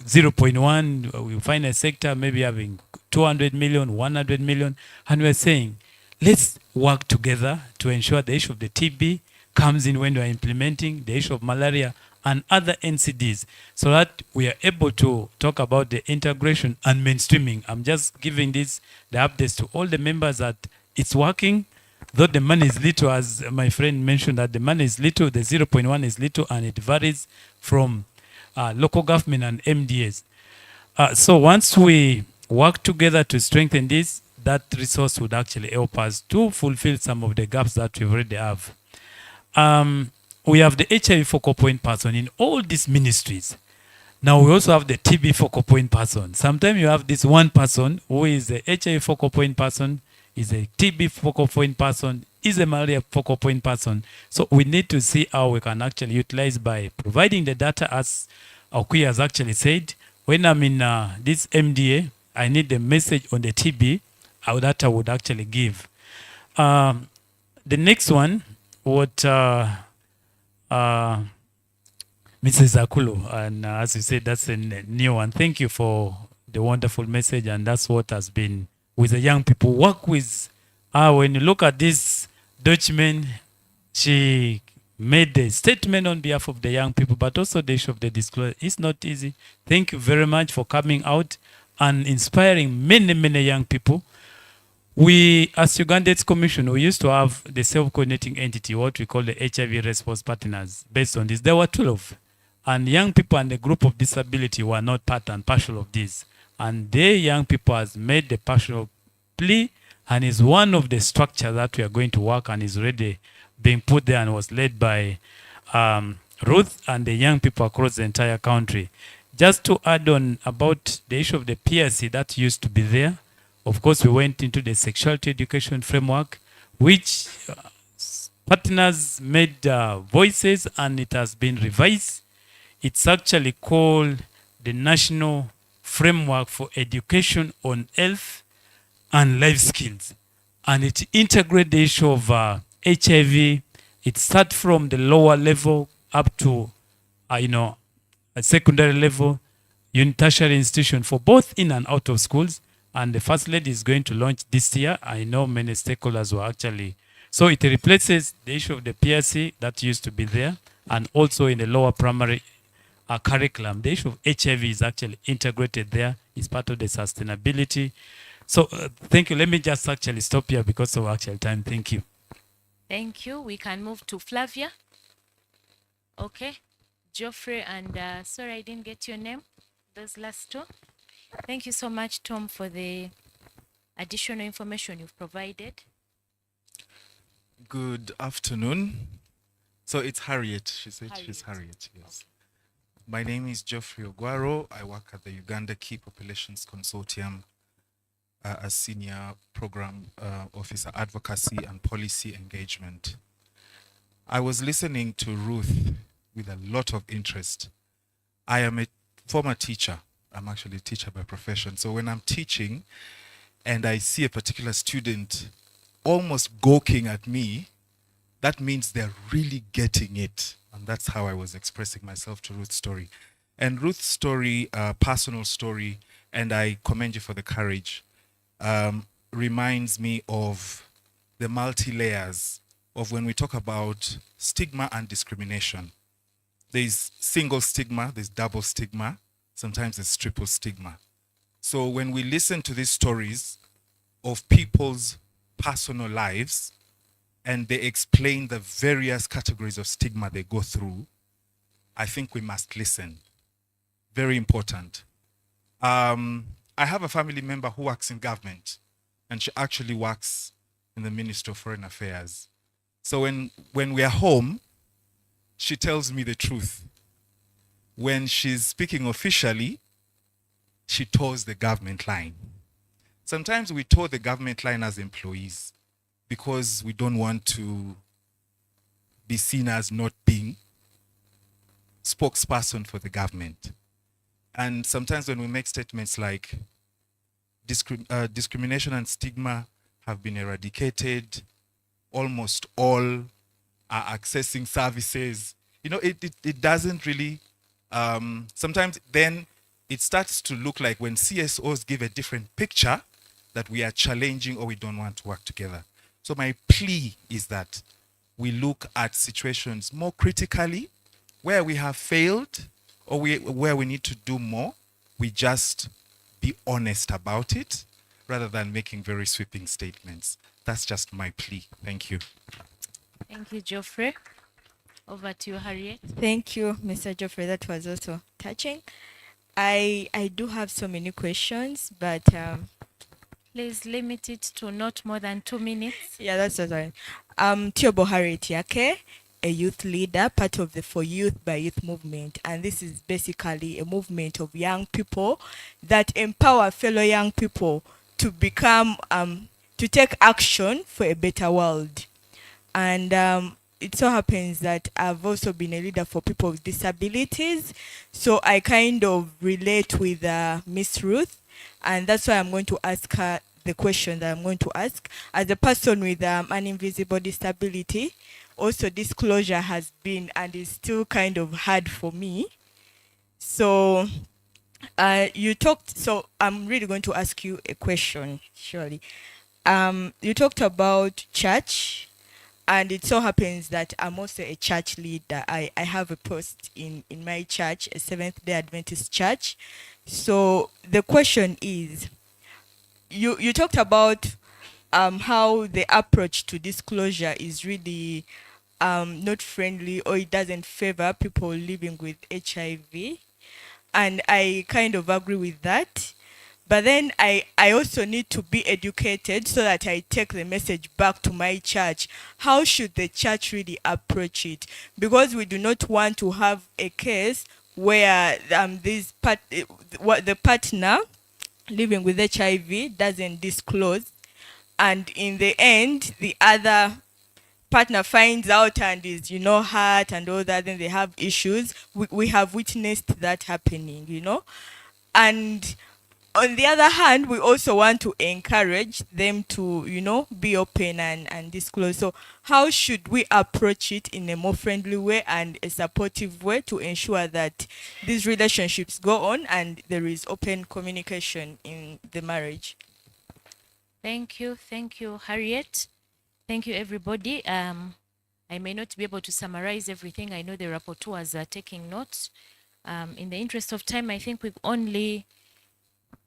0.1. We find a sector maybe having 200 million, 100 million. And we're saying, let's work together to ensure the issue of the TB comes in when we are implementing the issue of malaria and other NCDs, so that we are able to talk about the integration and mainstreaming. I'm just giving the updates to all the members that it's working, though the money is little, as my friend mentioned, that the money is little, the 0.1 is little, and it varies from local government and MDAs. So once we work together to strengthen this, that resource would actually help us to fulfill some of the gaps that we already have. We have the HIV focal point person in all these ministries. Now we also have the TB focal point person. Sometimes you have this one person who is the HIV focal point person, is a TB focal point person, is a malaria focal point person. So we need to see how we can actually utilize by providing the data, as Okui has actually said. When I'm in this MDA, I need the message on the TB, how data would actually give. The next one, what Mrs. Akulu, and as you said, that's a new one. Thank you for the wonderful message, and that's what has been with the young people. Work with, when you look at this Dutchman, she made a statement on behalf of the young people, but also the issue of the disclosure. It's not easy. Thank you very much for coming out and inspiring many, many young people. We, as Uganda's Commission, we used to have the self-coordinating entity, what we call the HIV response partners. Based on this, there were 12. And young people and the group of disability were not part and parcel of this. And the young people has made the partial plea, and is one of the structures that we are going to work, and is already being put there and was led by Ruth and the young people across the entire country. Just to add on about the issue of the PSC that used to be there, of course, we went into the sexuality education framework, which partners made voices, and it has been revised. It's actually called the National Framework for Education on Health and Life Skills. And it integrates the issue of HIV. It starts from the lower level up to, a secondary level, tertiary institution for both in and out of schools. And the First Lady is going to launch this year. I know many stakeholders were actually. So it replaces the issue of the PSC that used to be there, and also in the lower primary curriculum. The issue of HIV is actually integrated there. It's part of the sustainability. So thank you. Let me just actually stop here because of actual time. Thank you. Thank you. We can move to Flavia. Okay. Geoffrey and, sorry, I didn't get your name. Those last two. Thank you so much, Tom, for the additional information you've provided. Good afternoon. So it's Harriet. She said she's Harriet, yes. Okay. My name is Geoffrey Ogwaro. I work at the Uganda Key Populations Consortium as Senior Program Officer, Advocacy and Policy Engagement. I was listening to Ruth with a lot of interest. I am a former teacher. I'm actually a teacher by profession. So when I'm teaching and I see a particular student almost gawking at me, that means they're really getting it. And that's how I was expressing myself to Ruth's story. And Ruth's story, personal story, and I commend you for the courage, reminds me of the multi-layers of when we talk about stigma and discrimination. There's single stigma, there's double stigma, sometimes there's triple stigma. So when we listen to these stories of people's personal lives and they explain the various categories of stigma they go through, I think we must listen. Very important. I have a family member who works in government, and she actually works in the Ministry of Foreign Affairs. So when we are home, she tells me the truth. When she's speaking officially, she toes the government line. Sometimes we toe the government line as employees because we don't want to be seen as not being spokesperson for the government. And sometimes when we make statements like discrimination and stigma have been eradicated, almost all are accessing services, it doesn't really, sometimes then it starts to look like when CSOs give a different picture that we are challenging or we don't want to work together. So my plea is that we look at situations more critically, where we have failed or where we need to do more. We just be honest about it rather than making very sweeping statements. That's just my plea. Thank you. Thank you, Geoffrey. Over to you, Harriet. Thank you, Mr. Geoffrey. That was also touching. I do have so many questions, but please limit it to not more than 2 minutes. Yeah, that's right. Tiobo Harriet Yake, a youth leader, part of the For Youth by Youth movement, and this is basically a movement of young people that empower fellow young people to become to take action for a better world. And it so happens that I've also been a leader for people with disabilities, so I kind of relate with Miss Ruth, and that's why I'm going to ask her the question that I'm going to ask. As a person with an invisible disability, also disclosure has been and is still kind of hard for me. So you talked, so I'm really going to ask you a question, surely. You talked about church, and it so happens that I'm also a church leader. I have a post in my church, a Seventh-day Adventist church. So the question is, you talked about how the approach to disclosure is really not friendly, or it doesn't favor people living with HIV. And I kind of agree with that. But then I also need to be educated so that I take the message back to my church. How should the church really approach it? Because we do not want to have a case where the partner living with HIV doesn't disclose, and in the end, the other partner finds out and is, hurt and all that, then they have issues. We have witnessed that happening. And on the other hand, we also want to encourage them to, be open and disclose. So how should we approach it in a more friendly way and a supportive way to ensure that these relationships go on and there is open communication in the marriage? Thank you, Harriet. Thank you, everybody. I may not be able to summarize everything. I know the rapporteurs are taking notes. In the interest of time, I think we've only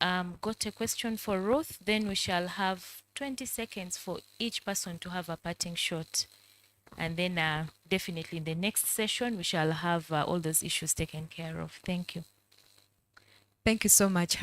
got a question for Ruth. Then we shall have 20 seconds for each person to have a parting shot. And then definitely in the next session, we shall have all those issues taken care of. Thank you. Thank you so much.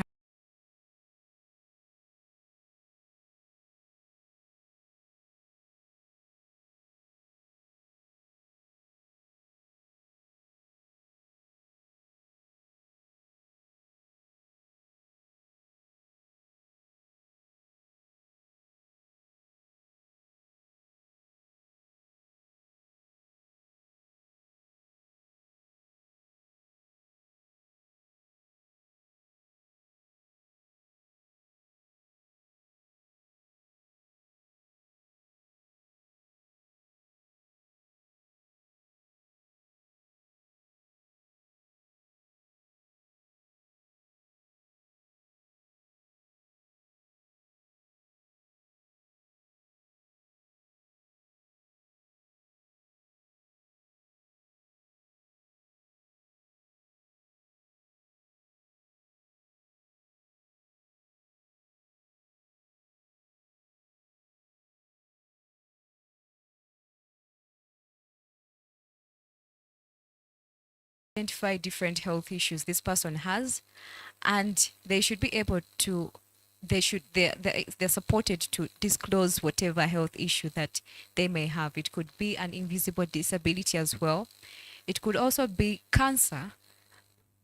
identify different health issues this person has, and they should be able to they're supported to disclose whatever health issue that they may have. It could be an invisible disability as well. It could also be cancer,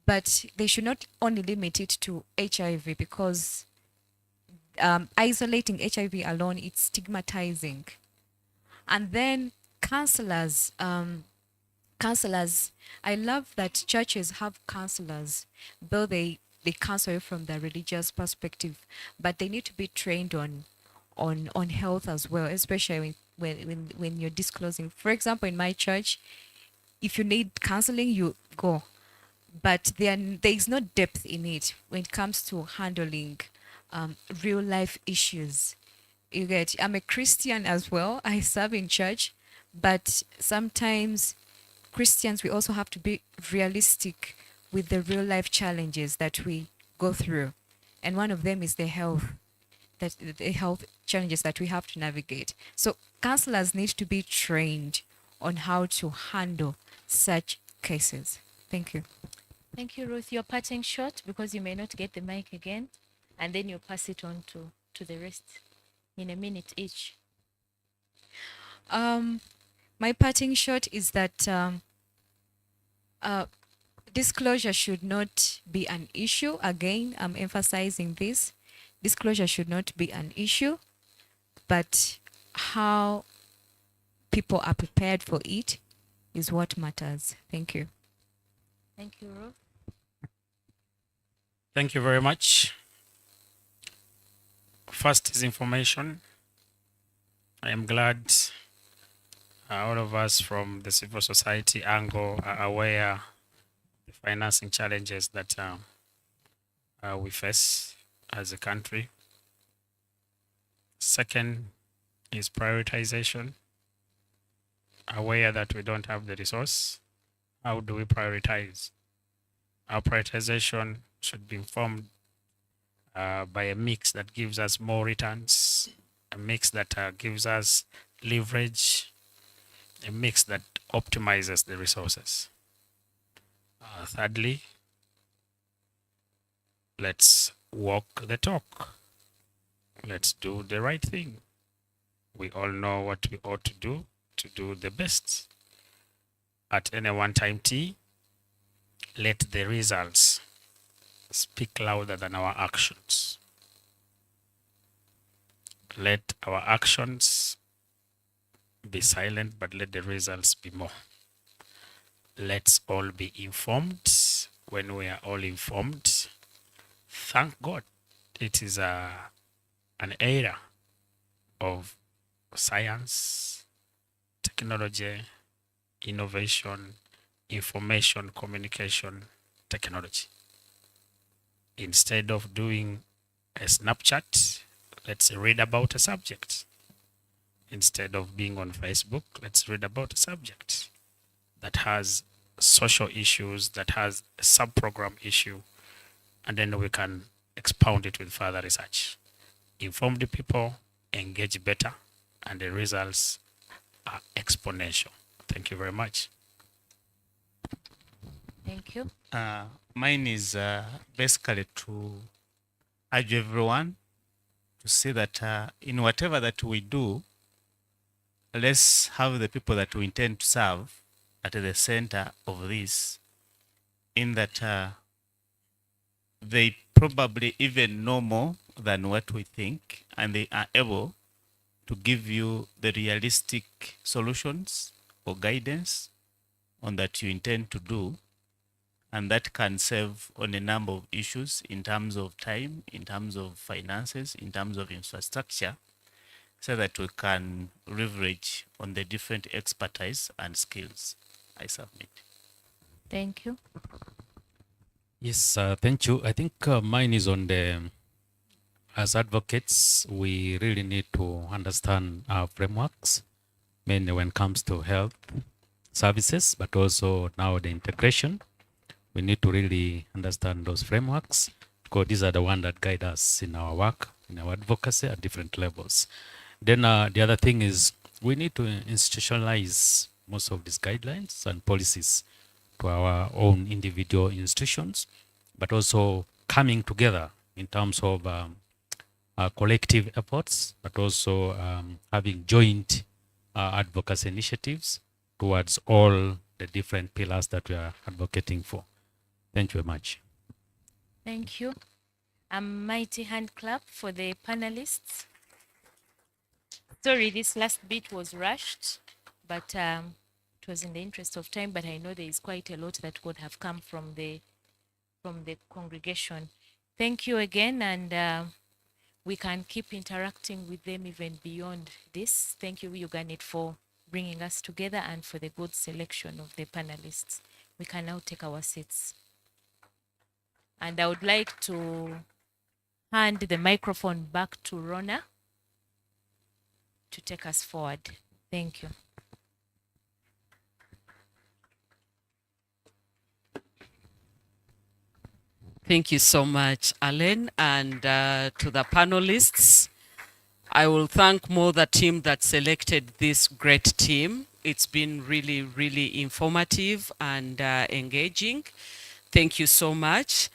but they should not only limit it to HIV, because isolating HIV alone, it's stigmatizing. And then counselors, I love that churches have counselors, though they counsel from the religious perspective, but they need to be trained on health as well, especially when you're disclosing. For example, in my church, if you need counseling, you go, but there is no depth in it when it comes to handling real life issues. You get, I'm a Christian as well. I serve in church, but sometimes Christians, we also have to be realistic with the real life challenges that we go through. And one of them is the health challenges that we have to navigate. So counselors need to be trained on how to handle such cases. Thank you. Thank you, Ruth. Your parting shot, because you may not get the mic again, and then you pass it on to the rest in a minute each. My parting shot is that disclosure should not be an issue. Again, I'm emphasizing this. Disclosure should not be an issue, but how people are prepared for it is what matters. Thank you. Thank you, Ruth. Thank you very much. First is information. I am glad all of us from the civil society angle are aware the financing challenges that we face as a country. Second is prioritization. Aware that we don't have the resource, how do we prioritize? Our prioritization should be informed by a mix that gives us more returns, a mix that gives us leverage, a mix that optimizes the resources. Thirdly, let's walk the talk. Let's do the right thing. We all know what we ought to do the best. At any one time T, let the results speak louder than our actions. Let our actions be silent, but let the results be more. Let's all be informed. When we are all informed, thank God, it is an era of science, technology, innovation, information, communication, technology. Instead of doing a Snapchat, let's read about a subject. Instead of being on Facebook, let's read about a subject that has social issues, that has a sub-program issue, and then we can expound it with further research. Informed people engage better, and the results are exponential. Thank you very much. Thank you. Mine is basically to urge everyone to see that in whatever that we do, let's have the people that we intend to serve at the center of this, in that they probably even know more than what we think, and they are able to give you the realistic solutions or guidance on that you intend to do, and that can save on a number of issues in terms of time, in terms of finances, in terms of infrastructure, so that we can leverage on the different expertise and skills. I submit. Thank you. Yes, thank you. I think mine is on the, as advocates, we really need to understand our frameworks, mainly when it comes to health services, but also now the integration. We need to really understand those frameworks, because these are the ones that guide us in our work, in our advocacy at different levels. Then the other thing is we need to institutionalize most of these guidelines and policies to our own individual institutions, but also coming together in terms of collective efforts, but also having joint advocacy initiatives towards all the different pillars that we are advocating for. Thank you very much. Thank you. A mighty hand clap for the panelists. Sorry, this last bit was rushed, but it was in the interest of time, but I know there is quite a lot that could have come from the congregation. Thank you again, and we can keep interacting with them even beyond this. Thank you, Uganet, for bringing us together and for the good selection of the panelists. We can now take our seats. And I would like to hand the microphone back to Rona to take us forward. Thank you. Thank you so much, Alan, and to the panelists. I will thank more the team that selected this great team. It's been really, really informative and engaging. Thank you so much.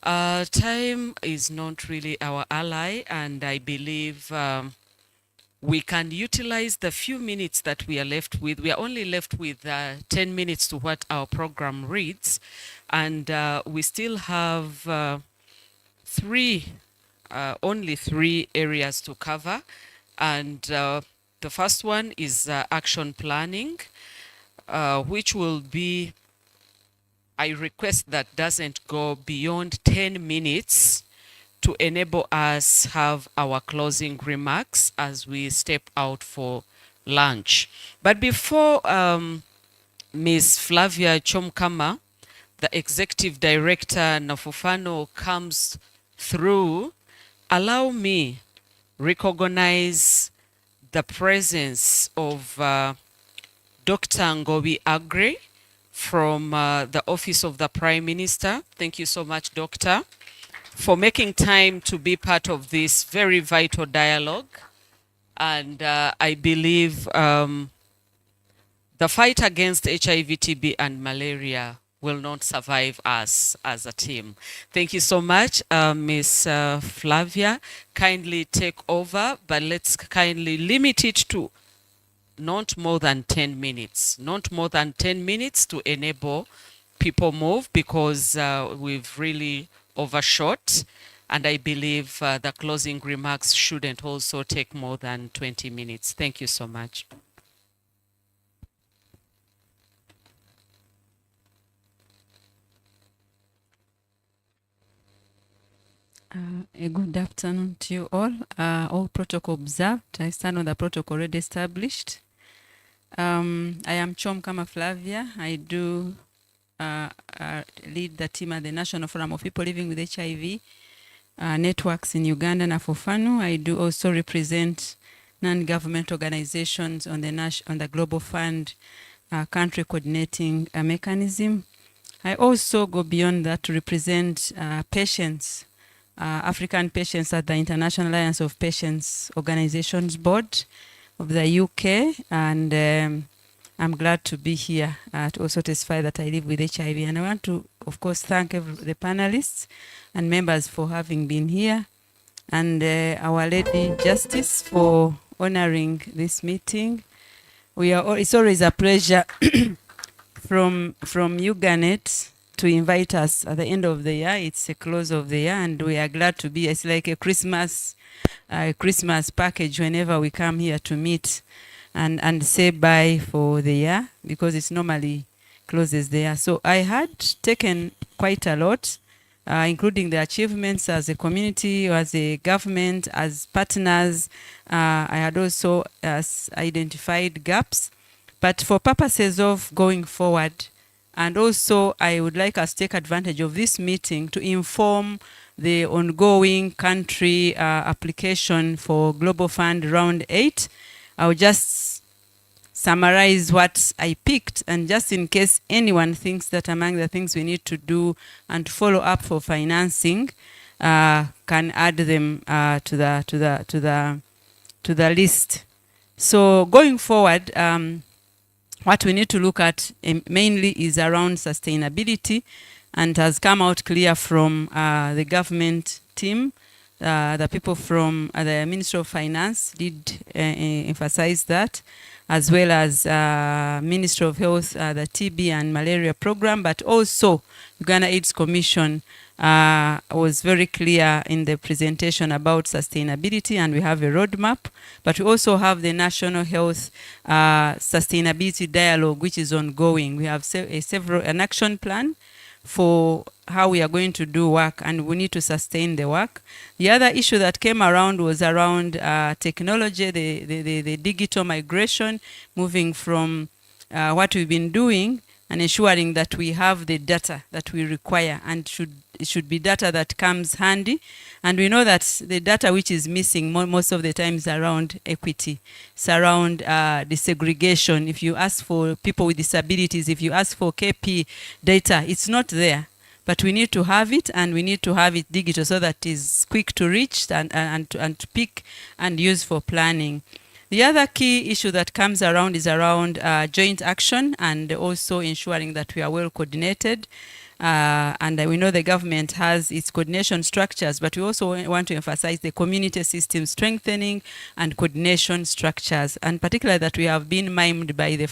Time is not really our ally, and I believe we can utilize the few minutes that we are left with. We are only left with 10 minutes to what our program reads, and we still have only three areas to cover. And the first one is action planning, which will be, I request that doesn't go beyond 10 minutes to enable us have our closing remarks as we step out for lunch. But before Ms. Flavia Chomkama, the Executive Director Nafufano, comes through, allow me recognize the presence of Dr. Ngobi Agre from the Office of the Prime Minister. Thank you so much, Doctor, for making time to be part of this very vital dialogue. And I believe the fight against HIV, TB, and malaria will not survive us as a team. Thank you so much, Ms. Flavia. Kindly take over, but let's kindly limit it to not more than 10 minutes. Not more than 10 minutes to enable people move, because we've really overshot. And I believe the closing remarks shouldn't also take more than 20 minutes. Thank you so much. A good afternoon to you all protocol observed. I stand on the protocol already established. I am Chomkama Flavia. I do lead the team at the National Forum of People Living with HIV networks in Uganda and Afofanu. I do also represent non-government organizations on the Global Fund country coordinating mechanism. I also go beyond that to represent patients, African patients at the International Alliance of Patients Organizations Board of the UK, and I'm glad to be here to also testify that I live with HIV. And I want to, of course, thank the panelists and members for having been here, and Our Lady Justice for honoring this meeting. It's always a pleasure from Uganet to invite us at the end of the year. It's a close of the year, and we are glad to be. It's like a Christmas package whenever we come here to meet and say bye for the year, because it's normally closes the year. So I had taken quite a lot, including the achievements as a community, as a government, as partners. I had also identified gaps, but for purposes of going forward, and also I would like us to take advantage of this meeting to inform the ongoing country application for Global Fund Round 8. I'll just summarize what I picked, and just in case anyone thinks that among the things we need to do and follow up for financing, can add them to the list. So going forward, what we need to look at mainly is around sustainability, and has come out clear from the government team. The people from the Ministry of Finance did emphasize that, as well as Ministry of Health, the TB and Malaria program, but also Uganda AIDS Commission was very clear in the presentation about sustainability, and we have a roadmap, but we also have the National Health Sustainability Dialogue, which is ongoing. We have an action plan for how we are going to do work, and we need to sustain the work. The other issue that came around was around technology, the digital migration, moving from what we've been doing and ensuring that we have the data that we require, and it should be data that comes handy. And we know that the data which is missing most of the time is around equity. It's around desegregation. If you ask for people with disabilities, if you ask for KP data, it's not there. But we need to have it, and we need to have it digital so that it is quick to reach and to pick and use for planning. The other key issue that comes around is around joint action, and also ensuring that we are well coordinated. And we know the government has its coordination structures, but we also want to emphasize the community system strengthening and coordination structures, and particularly that we have been mimed by the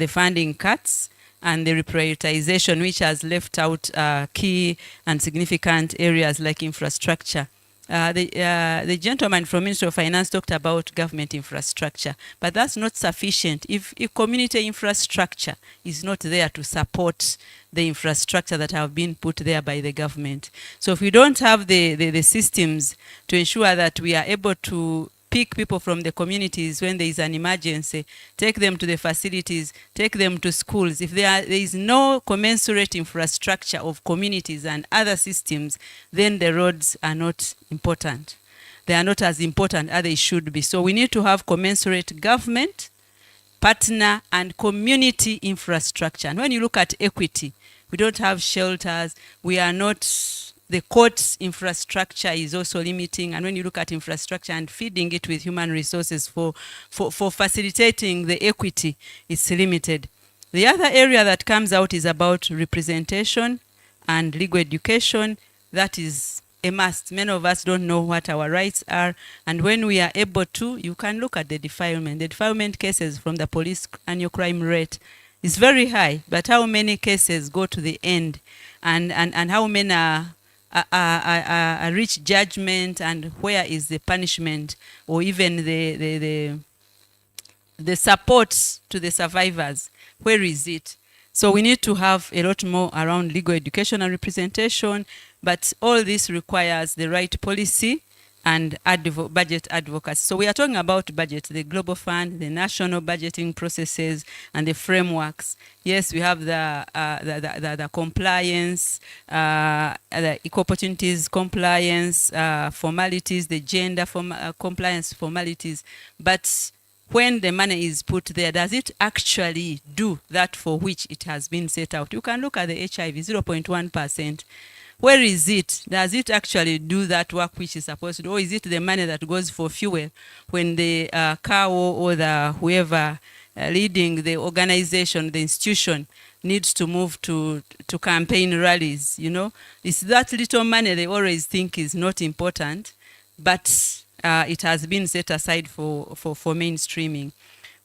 funding cuts and the reprioritization, which has left out key and significant areas like infrastructure. The gentleman from Ministry of Finance talked about government infrastructure, but that's not sufficient if community infrastructure is not there to support the infrastructure that have been put there by the government. So if we don't have the systems to ensure that we are able to pick people from the communities when there is an emergency, take them to the facilities, take them to schools. If there is no commensurate infrastructure of communities and other systems, then the roads are not important. They are not as important as they should be. So we need to have commensurate government, partner, and community infrastructure. And when you look at equity, we don't have shelters, we are not... The court infrastructure is also limiting, and when you look at infrastructure and feeding it with human resources for facilitating the equity, it's limited. The other area that comes out is about representation and legal education. That is a must. Many of us don't know what our rights are, and when we are able to, you can look at the defilement. The defilement cases from the police annual crime rate is very high, but how many cases go to the end, and how many reach judgment, and where is the punishment or even the support to the survivors? Where is it? So we need to have a lot more around legal education and representation, but all this requires the right policy and budget advocacy. So we are talking about budget, the global fund, the national budgeting processes, and the frameworks. Yes, we have the compliance, the equal opportunities compliance formalities, the gender compliance formalities. But when the money is put there, does it actually do that for which it has been set out? You can look at the HIV, 0.1%. Where is it? Does it actually do that work which is supposed to do? Or is it the money that goes for fuel when the cow or the whoever leading the organization, the institution, needs to move to campaign rallies, you know? It's that little money they always think is not important, but it has been set aside for mainstreaming.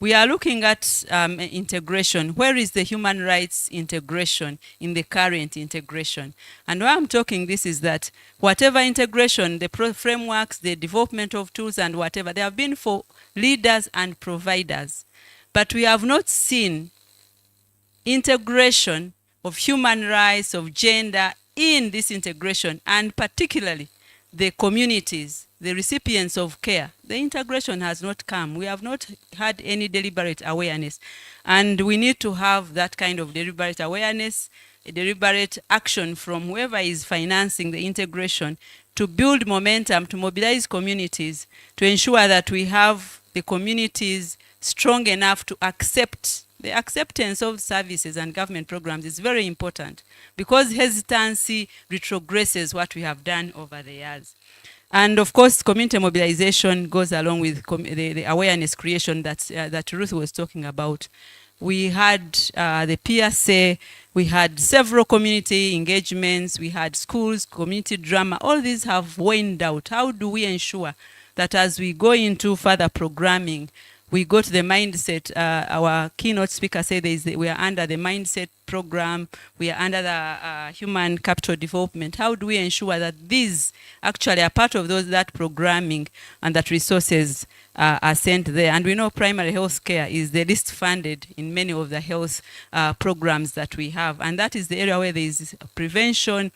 We are looking at integration. Where is the human rights integration in the current integration? And why I'm talking this is that whatever integration, the frameworks, the development of tools and whatever, they have been for leaders and providers. But we have not seen integration of human rights, of gender in this integration, and particularly the communities, the recipients of care. The integration has not come. We have not had any deliberate awareness. And we need to have that kind of deliberate awareness, a deliberate action from whoever is financing the integration to build momentum, to mobilize communities, to ensure that we have the communities strong enough to accept. The acceptance of services and government programs is very important, because hesitancy retrogresses what we have done over the years. And of course, community mobilization goes along with the awareness creation that Ruth was talking about. We had the PSA, we had several community engagements, we had schools, community drama. All these have waned out. How do we ensure that as we go into further programming, we go to the mindset? Our keynote speaker said we are under the mindset program, we are under the human capital development. How do we ensure that these actually are part of that programming and that resources are sent there? And we know primary health care is the least funded in many of the health programs that we have. And that is the area where there is prevention,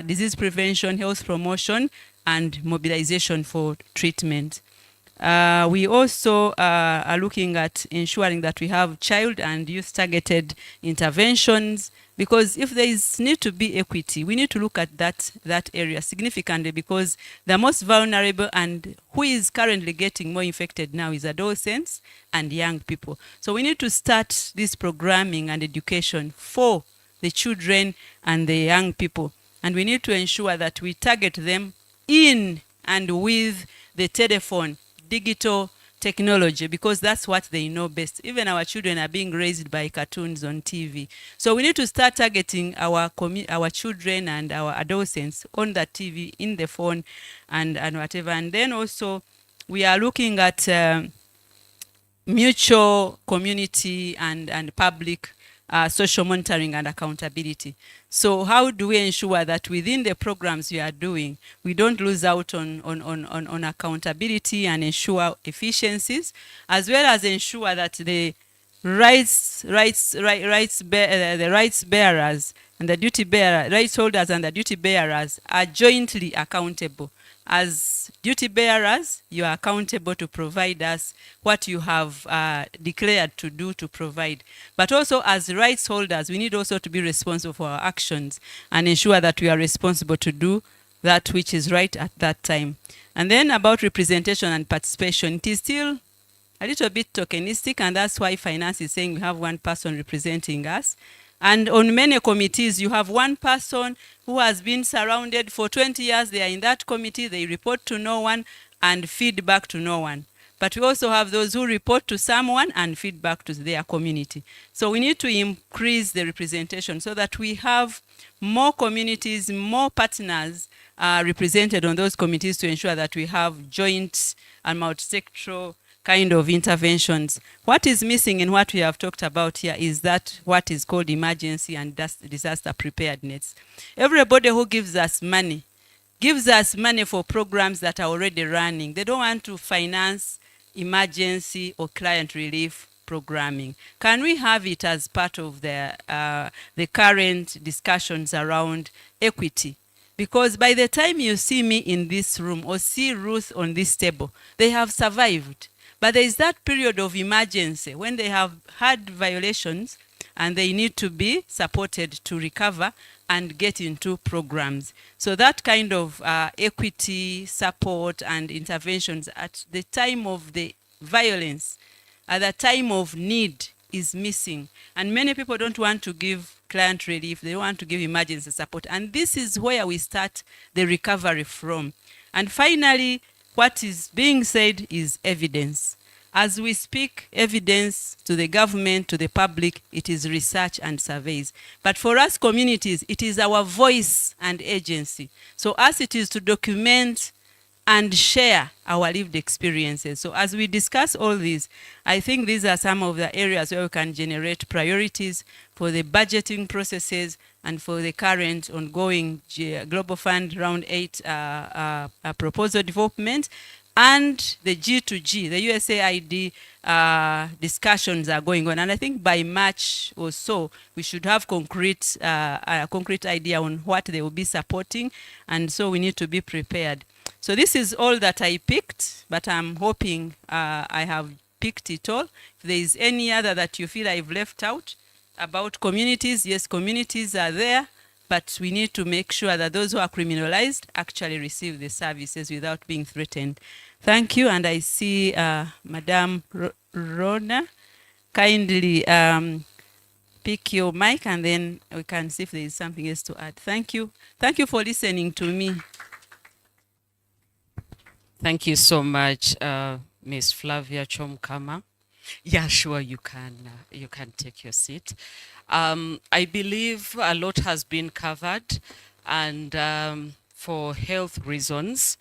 disease prevention, health promotion, and mobilization for treatment. We also are looking at ensuring that we have child and youth targeted interventions, because if there need to be equity, we need to look at that area significantly, because the most vulnerable and who is currently getting more infected now is adolescents and young people. So we need to start this programming and education for the children and the young people. And we need to ensure that we target them in and with the telephone, digital technology, because that's what they know best. Even our children are being raised by cartoons on TV. So we need to start targeting our children and our adolescents on the TV, in the phone, and whatever. And then also we are looking at mutual community and public social monitoring and accountability. So how do we ensure that within the programs we are doing, we don't lose out on accountability and ensure efficiencies, as well as ensure that the rights bearers and the rights holders and the duty bearers are jointly accountable. As duty bearers, you are accountable to provide us what you have declared to do to provide. But also as rights holders, we need also to be responsible for our actions and ensure that we are responsible to do that which is right at that time. And then about representation and participation, it is still a little bit tokenistic, and that's why finance is saying we have one person representing us. And on many committees, you have one person who has been surrounded for 20 years. They are in that committee, they report to no one and feed back to no one. But we also have those who report to someone and feed back to their community. So we need to increase the representation so that we have more communities, more partners represented on those committees to ensure that we have joint and multi-sectoral kind of interventions. What is missing in what we have talked about here is that what is called emergency and disaster preparedness. Everybody who gives us money for programs that are already running. They don't want to finance emergency or client relief programming. Can we have it as part of the current discussions around equity? Because by the time you see me in this room or see Ruth on this table, they have survived. But there is that period of emergency when they have had violations and they need to be supported to recover and get into programs. So that kind of equity, support, and interventions at the time of the violence, at the time of need, is missing. And many people don't want to give client relief, they want to give emergency support. And this is where we start the recovery from. And finally, what is being said is evidence. As we speak evidence to the government, to the public, it is research and surveys. But for us communities, it is our voice and agency. So us, it is to document and share our lived experiences. So as we discuss all these, I think these are some of the areas where we can generate priorities for the budgeting processes and for the current ongoing Global Fund Round 8 proposal development. And the G2G, the USAID discussions are going on. And I think by March or so, we should have a concrete idea on what they will be supporting. And so we need to be prepared. So this is all that I picked, but I'm hoping I have picked it all. If there is any other that you feel I've left out about communities, yes, communities are there. But we need to make sure that those who are criminalized actually receive the services without being threatened. Thank you, and I see Madam Rona. Kindly pick your mic, and then we can see if there is something else to add. Thank you. Thank you for listening to me. Thank you so much, Miss Flavia Chomkama. Yeah, sure, you can take your seat. I believe a lot has been covered, and for health reasons,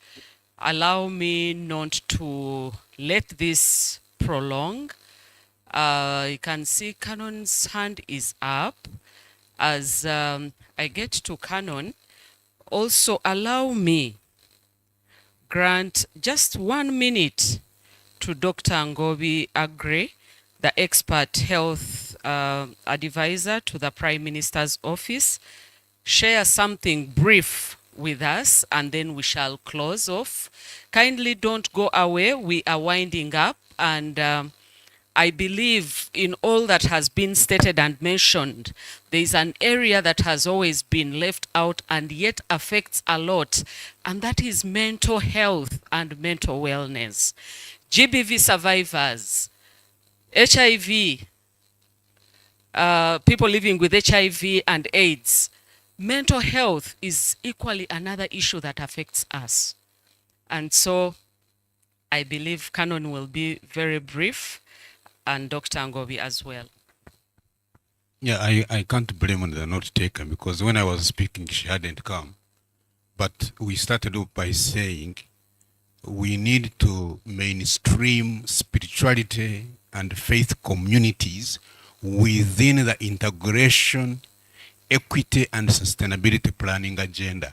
allow me not to let this prolong. You can see Canon's hand is up. As I get to Canon, also allow me grant just 1 minute to Dr. Ngobi Agre, the expert health advisor to the Prime Minister's office, share something brief with us, and then we shall close off. Kindly don't go away. We are winding up, and I believe in all that has been stated and mentioned, there is an area that has always been left out and yet affects a lot, and that is mental health and mental wellness. GBV survivors, HIV, people living with HIV and AIDS, mental health is equally another issue that affects us. And so I believe Canon will be very brief, and Dr. Ngobi as well. Yeah, I can't blame on the note taker, because when I was speaking, she hadn't come. But we started off by saying we need to mainstream spirituality and faith communities within the integration, equity, and sustainability planning agenda.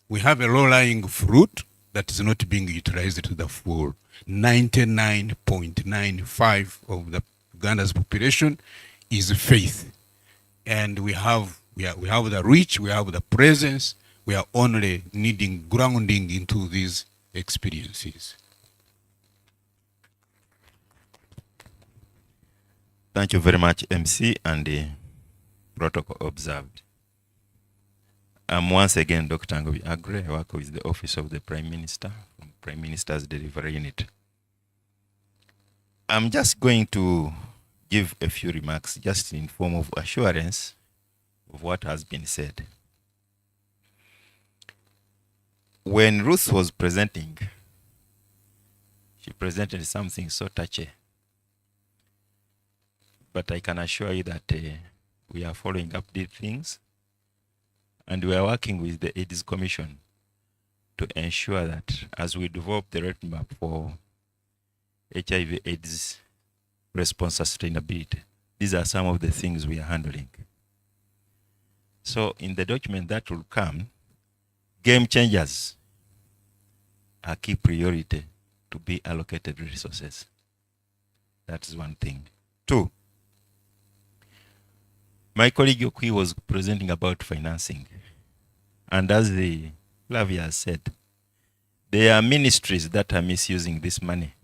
We have a low-lying fruit that is not being utilized to the full. 99.95 of the Uganda's population is faith, and we have the reach, we have the presence. We are only needing grounding into these experiences. Thank you very much, MC, and the protocol observed. I'm once again Dr. Ngobi Agre. I work with the Office of the Prime Minister, Prime Minister's Delivery Unit. I'm just going to give a few remarks just in form of assurance of what has been said. When Ruth was presenting, she presented something so touchy. But I can assure you that we are following up these things, and we are working with the AIDS Commission to ensure that as we develop the roadmap for HIV AIDS response sustainability, these are some of the things we are handling. So in the document that will come, game changers are key priority to be allocated resources. That is one thing. Two, my colleague Yokwi was presenting about financing. And as the Flavia has said, there are ministries that are misusing this money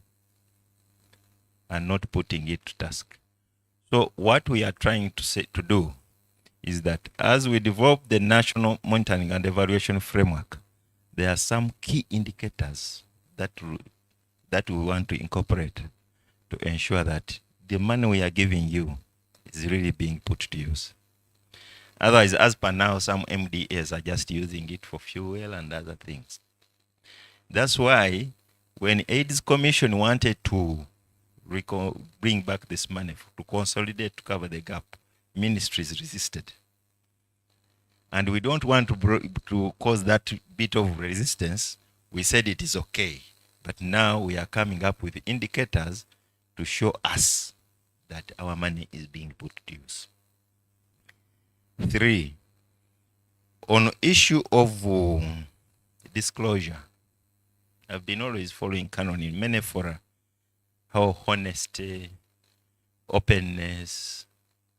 and not putting it to task. So what we are trying to do is that as we develop the national monitoring and evaluation framework, there are some key indicators that we want to incorporate to ensure that the money we are giving you is really being put to use. Otherwise, as per now, some MDAs are just using it for fuel and other things. That's why when AIDS Commission wanted to bring back this money to consolidate, to cover the gap, ministries resisted. And we don't want to cause that bit of resistance. We said it is okay. But now we are coming up with indicators to show us that our money is being put to use. 3, on issue of disclosure, I've been always following Canon in many fora, how honesty, openness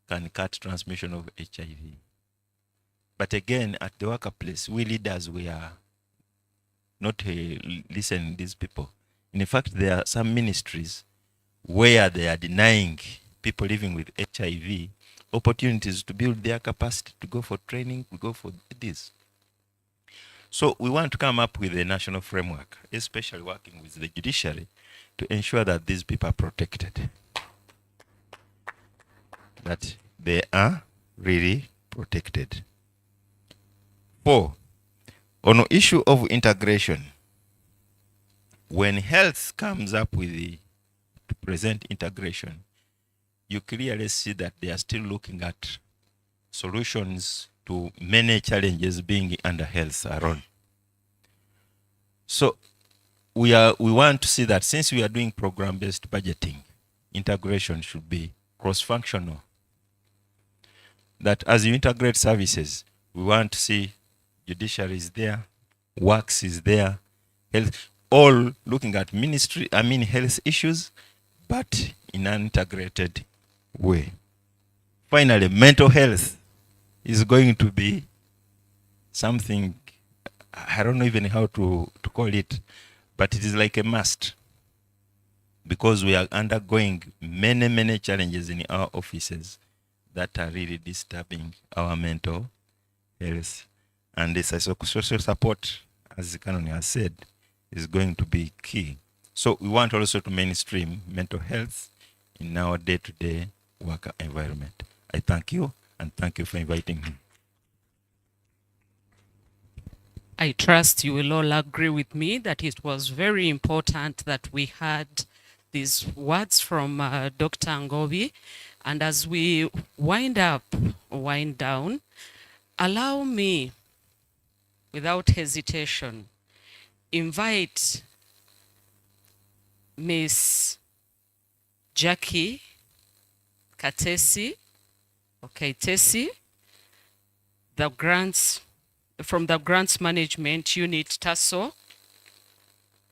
can cut transmission of HIV. But again, at the workplace, we leaders, we are not listening to these people. In fact, there are some ministries where they are denying people living with HIV opportunities to build their capacity, to go for training, to go for this. So we want to come up with a national framework, especially working with the judiciary, to ensure that these people are protected. That they are really protected. 4, on the issue of integration, when health comes up with the to present integration, you clearly see that they are still looking at solutions to many challenges being under health alone. So we want to see that since we are doing program-based budgeting, integration should be cross-functional. That as you integrate services, we want to see judiciary is there, works is there, health, all looking at health issues, but in an integrated way. Finally, mental health is going to be something, I don't know even how to call it, but it is like a must, because we are undergoing many challenges in our offices that are really disturbing our mental health. And this social support, as the canon has said, is going to be key. So we want also to mainstream mental health in our day-to-day work environment. I thank you, and thank you for inviting me. I trust you will all agree with me that it was very important that we had these words from Dr. Ngobi. And as we wind down, allow me, without hesitation, invite Miss Jackie Katesi, from the Grants Management Unit, TASO,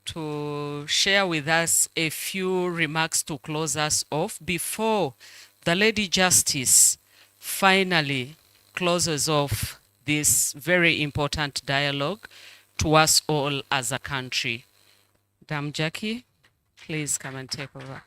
to share with us a few remarks to close us off before the Lady Justice finally closes off this very important dialogue to us all as a country. Dame Jackie, please come and take over.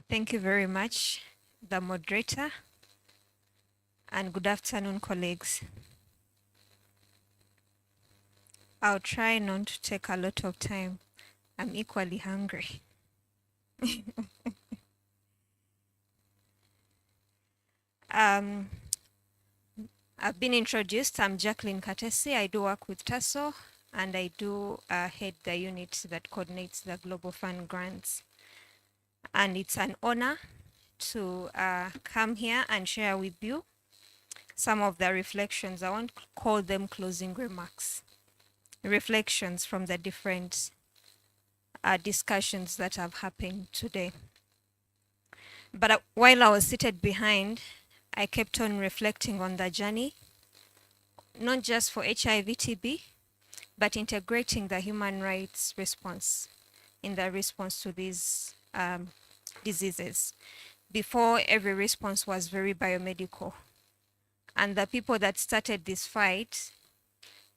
Thank you very much, the moderator, and good afternoon, colleagues. I'll try not to take a lot of time. I'm equally hungry. I've been introduced. I'm Jacqueline Katesi. I do work with TASO, and I do head the unit that coordinates the Global Fund grants. And it's an honor to come here and share with you some of the reflections. I won't call them closing remarks. Reflections from the different discussions that have happened today. But while I was seated behind, I kept on reflecting on the journey, not just for HIV/TB, but integrating the human rights response in the response to these diseases. Before, every response was very biomedical. And the people that started this fight,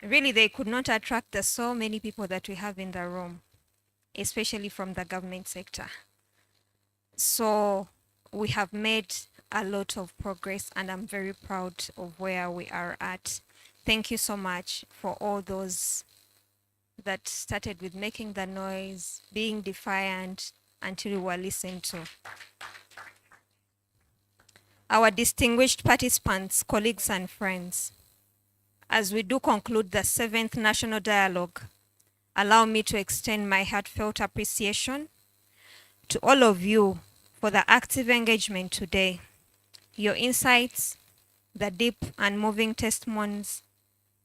really, they could not attract the so many people that we have in the room, especially from the government sector. So we have made a lot of progress, and I'm very proud of where we are at. Thank you so much for all those that started with making the noise, being defiant, until we were listened to. Our distinguished participants, colleagues, and friends, as we do conclude the 7th National Dialogue, allow me to extend my heartfelt appreciation to all of you for the active engagement today. Your insights, the deep and moving testimonies,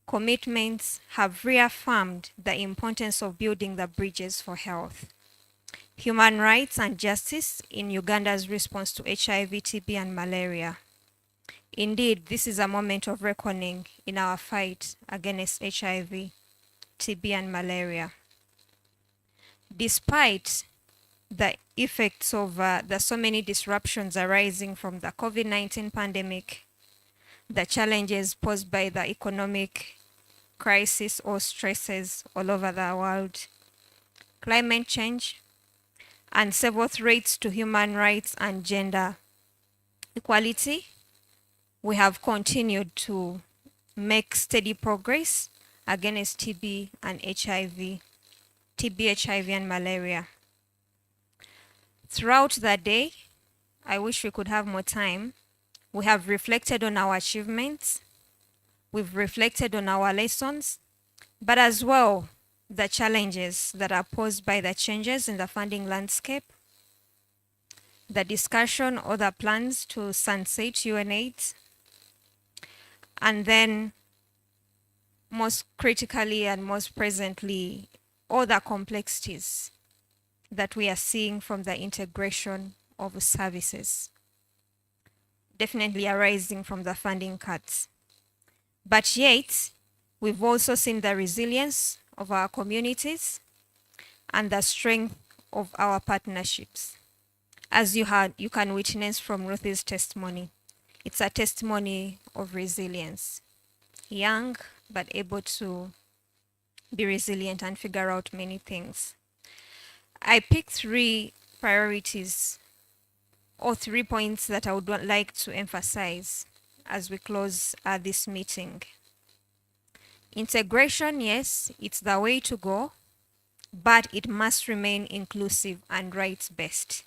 commitments have reaffirmed the importance of building the bridges for health, human rights, and justice in Uganda's response to HIV, TB, and malaria. Indeed, this is a moment of reckoning in our fight against HIV, TB, and malaria. Despite the effects of the so many disruptions arising from the COVID-19 pandemic, the challenges posed by the economic crisis or stresses all over the world, climate change, and several threats to human rights and gender equality, we have continued to make steady progress against TB and HIV, and malaria. Throughout the day, I wish we could have more time. We have reflected on our achievements, we've reflected on our lessons, but as well the challenges that are posed by the changes in the funding landscape, the discussion or the plans to sunset UNAIDS, and then most critically and most presently, all the complexities that we are seeing from the integration of services, definitely arising from the funding cuts. But yet, we've also seen the resilience of our communities and the strength of our partnerships. As you can witness from Ruthie's testimony, it's a testimony of resilience. Young, but able to be resilient and figure out many things. I picked 3 priorities or 3 points that I would like to emphasize as we close this meeting. Integration, yes, it's the way to go, but it must remain inclusive and rights-based.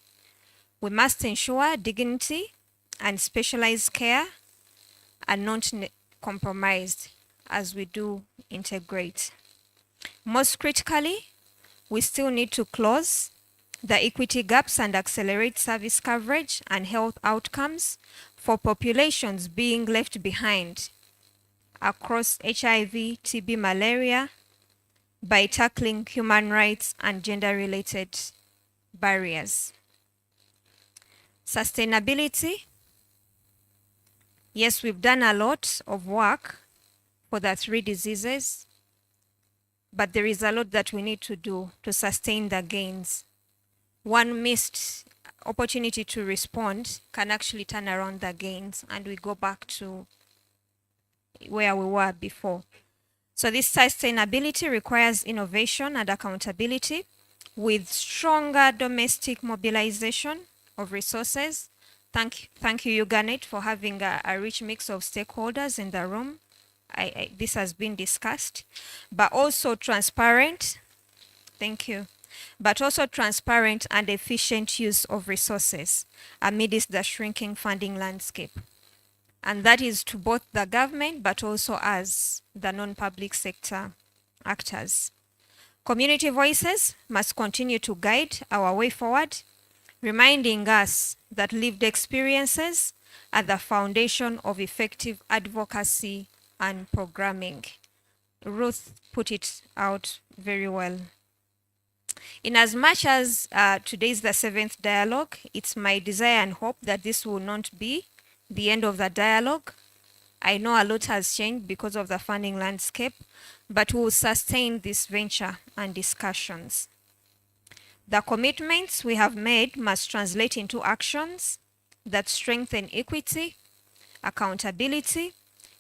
We must ensure dignity and specialized care are not compromised as we do integrate. Most critically, we still need to close the equity gaps and accelerate service coverage and health outcomes for populations being left behind across HIV, TB, malaria by tackling human rights and gender-related barriers. Sustainability. Yes, we've done a lot of work for the 3 diseases, but there is a lot that we need to do to sustain the gains. One missed opportunity to respond can actually turn around the gains and we go back to where we were before. So this sustainability requires innovation and accountability with stronger domestic mobilization of resources. Thank you, UGANET, for having a rich mix of stakeholders in the room. This has been discussed, but also transparent. Thank you. But also transparent and efficient use of resources amidst the shrinking funding landscape. And that is to both the government, but also as the non-public sector actors. Community voices must continue to guide our way forward, reminding us that lived experiences are the foundation of effective advocacy and programming. Ruth put it out very well. In as much as today is the 7th dialogue, it's my desire and hope that this will not be the end of the dialogue. I know a lot has changed because of the funding landscape, but we will sustain this venture and discussions. The commitments we have made must translate into actions that strengthen equity, accountability,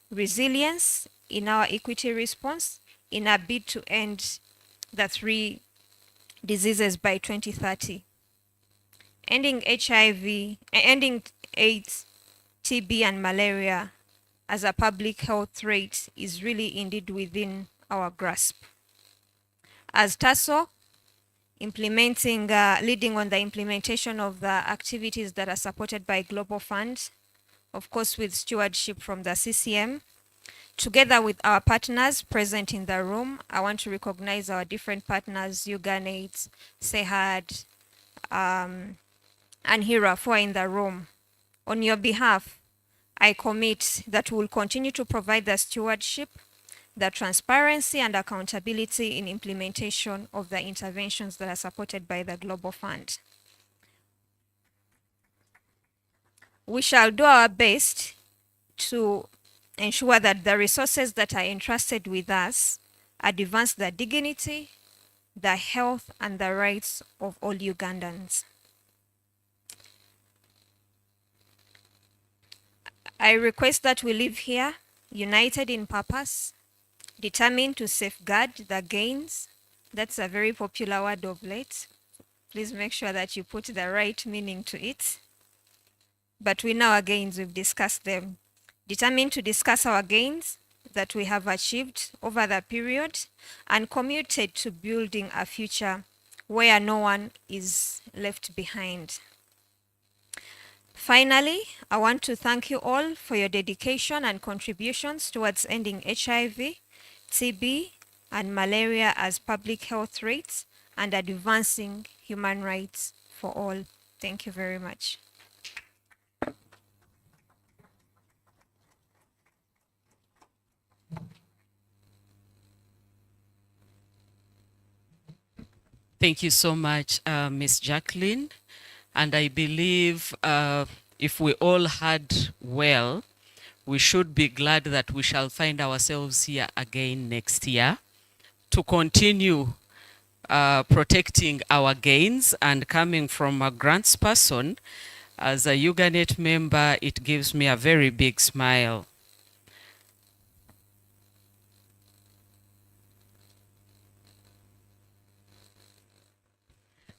resilience in our equity response in a bid to end the 3 diseases by 2030. Ending HIV, ending AIDS, TB and malaria as a public health threat is really indeed within our grasp. As TASO, leading on the implementation of the activities that are supported by Global Fund, of course with stewardship from the CCM, together with our partners present in the room. I want to recognize our different partners, UGANAIDS, SEHAD, and HIRA, who are in the room. On your behalf, I commit that we will continue to provide the stewardship, the transparency and accountability in implementation of the interventions that are supported by the Global Fund. We shall do our best to ensure that the resources that are entrusted with us advance the dignity, the health and the rights of all Ugandans. I request that we live here united in purpose, determined to safeguard the gains. That's a very popular word of late. Please make sure that you put the right meaning to it. But we know our gains, we've discussed them. Determined to discuss our gains that we have achieved over the period and committed to building a future where no one is left behind. Finally, I want to thank you all for your dedication and contributions towards ending HIV, TB, and malaria as public health threats and advancing human rights for all. Thank you very much. Thank you so much, Miss Jacqueline. And I believe if we all had well, we should be glad that we shall find ourselves here again next year to continue protecting our gains. And coming from a grants person, as a Uganet member, it gives me a very big smile.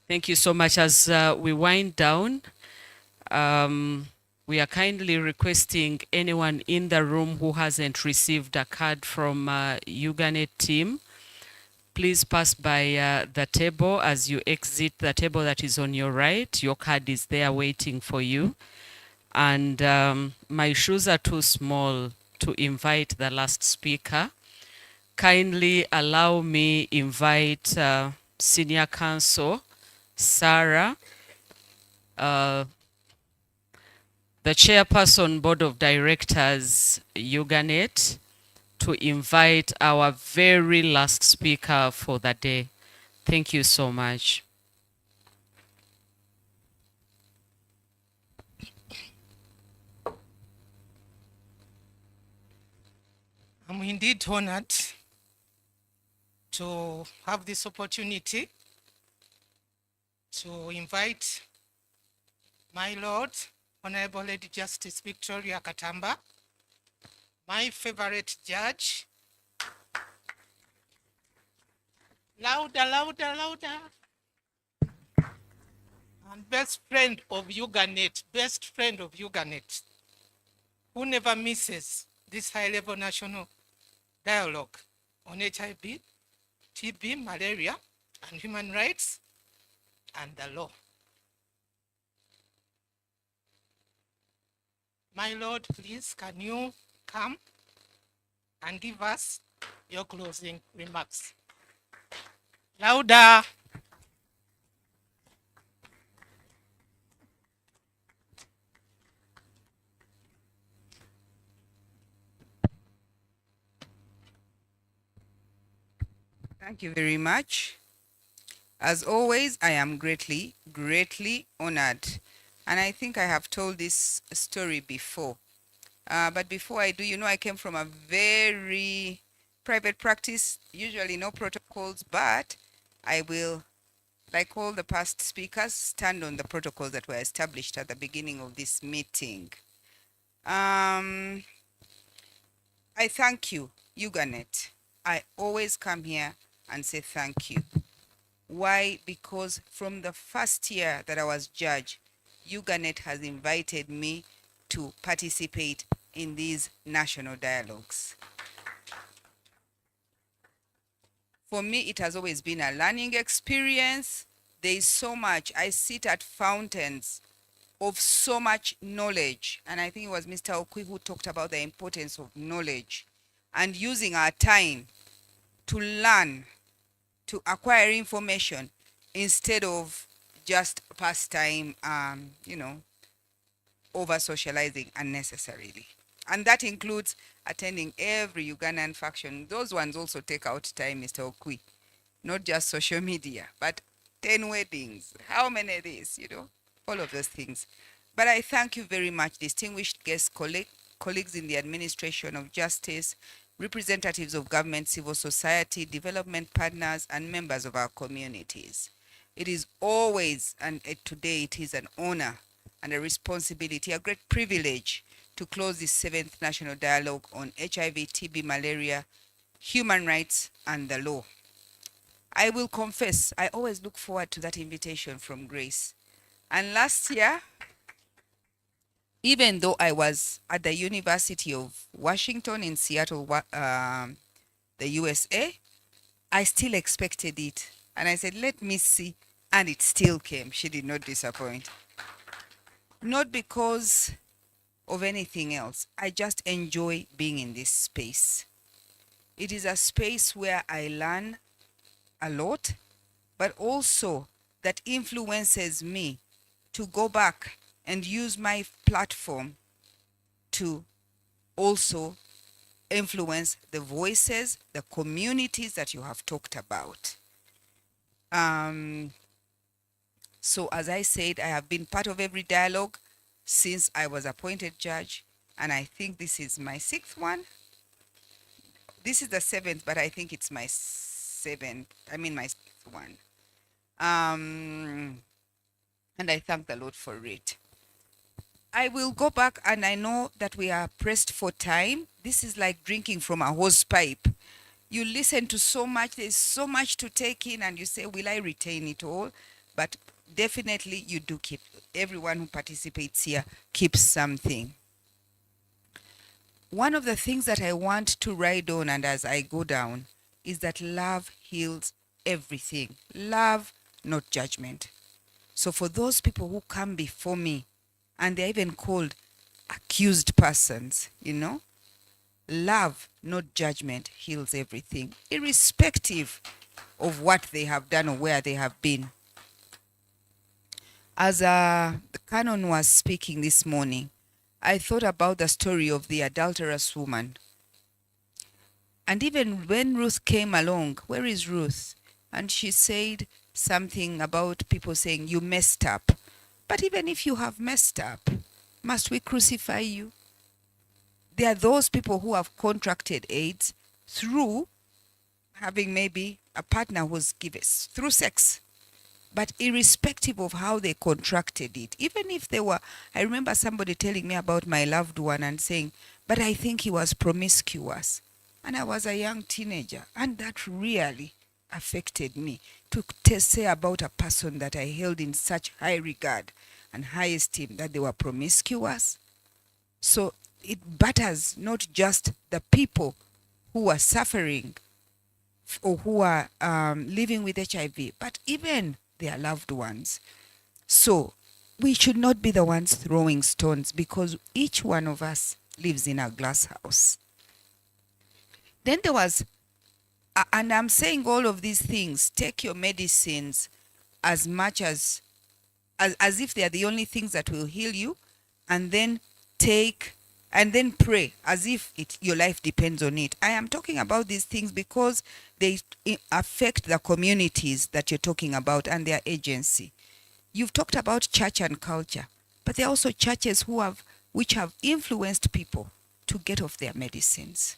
Thank you so much. As we wind down, we are kindly requesting anyone in the room who hasn't received a card from Uganet team, please pass by the table. As you exit the table that is on your right, your card is there waiting for you. And my shoes are too small to invite the last speaker. Kindly allow me invite Senior Counsel Sarah, the Chairperson Board of Directors Uganet, to invite our very last speaker for the day. Thank you so much. I'm indeed honored to have this opportunity to invite my Lord, Honorable Lady Justice Victoria Katamba, my favorite judge. Louder, louder, louder. And best friend of Uganet, who never misses this high-level national dialogue on HIV, TB, malaria, and human rights, and the law. My Lord, please, can you come and give us your closing remarks? Louder. Thank you very much. As always, I am greatly honored. And I think I have told this story before. But before I do, you know, I came from a very private practice, usually no protocols, but I will, like all the past speakers, stand on the protocols that were established at the beginning of this meeting. I thank you, Uganet. I always come here and say thank you. Why? Because from the first year that I was judge, Uganet has invited me to participate in these national dialogues. For me, it has always been a learning experience. There is so much. I sit at fountains of so much knowledge. And I think it was Mr. Okwi who talked about the importance of knowledge and using our time to learn, to acquire information instead of just pastime, you know, over socializing unnecessarily. And that includes attending every Ugandan faction. Those ones also take out time, Mr. Okwi. Not just social media, but 10 weddings, how many are these, you know, all of those things. But I thank you very much, distinguished guests, colleagues in the administration of justice, representatives of government, civil society, development partners, and members of our communities. It is always, and today it is an honor and a responsibility, a great privilege to close this 7th National Dialogue on HIV, TB, malaria, human rights, and the law. I will confess, I always look forward to that invitation from Grace. And last year, even though I was at the University of Washington in Seattle, the USA, I still expected it And I said, let me see. And it still came. She did not disappoint. Not because of anything else. I just enjoy being in this space. It is a space where I learn a lot, but also that influences me to go back and use my platform to also influence the voices, the communities that you have talked about. So as I said, I have been part of every dialogue since I was appointed judge, and I think this is my 6th one. This is the 7th, but I think it's my 7th. I mean my 6th one. And I thank the Lord for it. I will go back, and I know that we are pressed for time. This is like drinking from a hose pipe. You listen to so much, there's so much to take in, and you say, will I retain it all? But definitely you do keep, everyone who participates here keeps something. One of the things that I want to ride on, and as I go down, is that love heals everything. Love, not judgment. So for those people who come before me, and they're even called accused persons, you know, love, not judgment, heals everything, irrespective of what they have done or where they have been. As the canon was speaking this morning, I thought about the story of the adulterous woman. And even when Ruth came along, where is Ruth? And she said something about people saying, you messed up. But even if you have messed up, must we crucify you? There are those people who have contracted AIDS through having maybe a partner who's given through sex. But irrespective of how they contracted it, even if they were, I remember somebody telling me about my loved one and saying, but I think he was promiscuous. And I was a young teenager, and that really affected me to say about a person that I held in such high regard and high esteem that they were promiscuous. So it batters not just the people who are suffering or who are living with HIV, but even their loved ones. So we should not be the ones throwing stones, because each one of us lives in a glass house. Then there was, and I'm saying all of these things, take your medicines as much as if they are the only things that will heal you, and then pray as if your life depends on it. I am talking about these things because they affect the communities that you're talking about and their agency. You've talked about church and culture, but there are also churches which have influenced people to get off their medicines.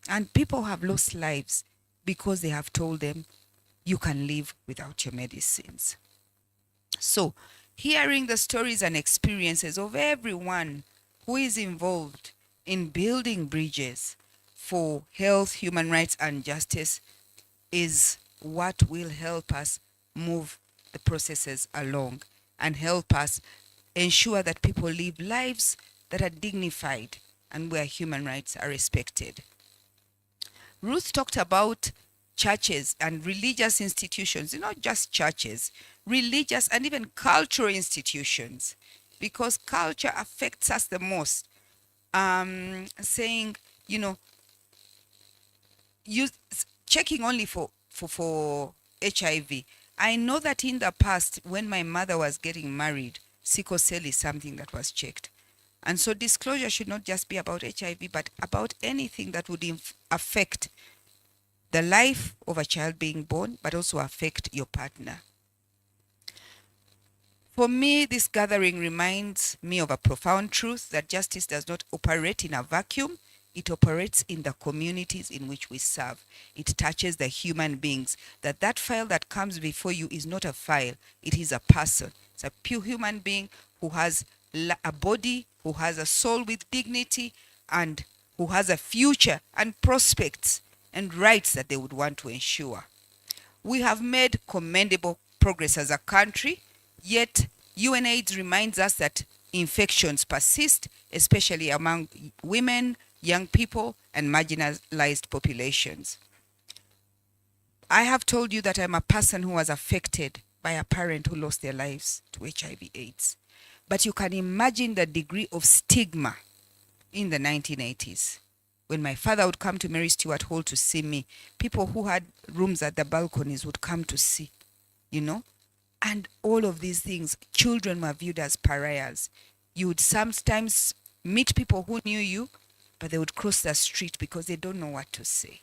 And people have lost lives because they have told them, you can live without your medicines. So, hearing the stories and experiences of everyone who is involved in building bridges for health, human rights, and justice is what will help us move the processes along and help us ensure that people live lives that are dignified and where human rights are respected. Ruth talked about churches and religious institutions, not just churches, religious and even cultural institutions, because culture affects us the most. Saying, checking only for HIV. I know that in the past, when my mother was getting married, sickle cell is something that was checked. And so disclosure should not just be about HIV, but about anything that would affect the life of a child being born, but also affect your partner. For me, this gathering reminds me of a profound truth that justice does not operate in a vacuum. It operates in the communities in which we serve. It touches the human beings. That file that comes before you is not a file. It is a person. It's a pure human being who has a body, who has a soul with dignity, and who has a future and prospects and rights that they would want to ensure. We have made commendable progress as a country, yet UNAIDS reminds us that infections persist, especially among women, young people, and marginalized populations. I have told you that I'm a person who was affected by a parent who lost their lives to HIV/AIDS. But you can imagine the degree of stigma in the 1980s. When my father would come to Mary Stewart Hall to see me, people who had rooms at the balconies would come to see, you know? And all of these things, children were viewed as pariahs. You would sometimes meet people who knew you, but they would cross the street because they don't know what to say.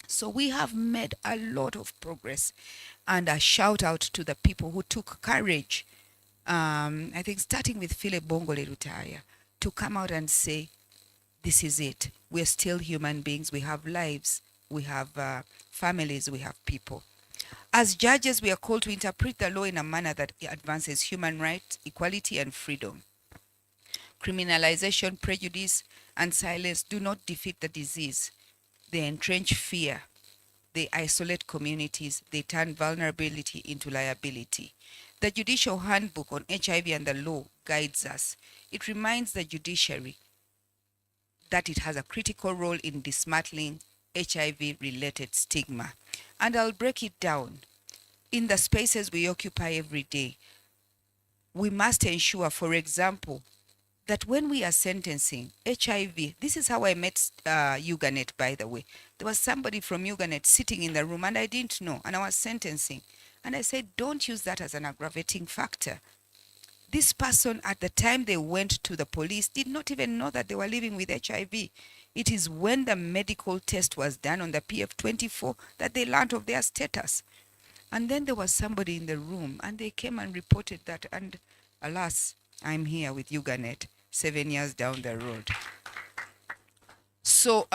So we have made a lot of progress, and a shout out to the people who took courage. I think starting with Philip Bongole Rutaya, to come out and say, this is it. We're still human beings. We have lives. We have families. We have people. As judges, we are called to interpret the law in a manner that advances human rights, equality, and freedom. Criminalization, prejudice, and silence do not defeat the disease. They entrench fear. They isolate communities. They turn vulnerability into liability. The Judicial Handbook on HIV and the law guides us. It reminds the judiciary that it has a critical role in dismantling HIV-related stigma. And I'll break it down. In the spaces we occupy every day, we must ensure, for example, that when we are sentencing HIV, this is how I met Uganet, by the way. There was somebody from Uganet sitting in the room and I didn't know, and I was sentencing. And I said, don't use that as an aggravating factor. This person, at the time they went to the police, did not even know that they were living with HIV. It is when the medical test was done on the PF24 that they learned of their status. And then there was somebody in the room and they came and reported that, and alas, I'm here with Uganet 7 years down the road. So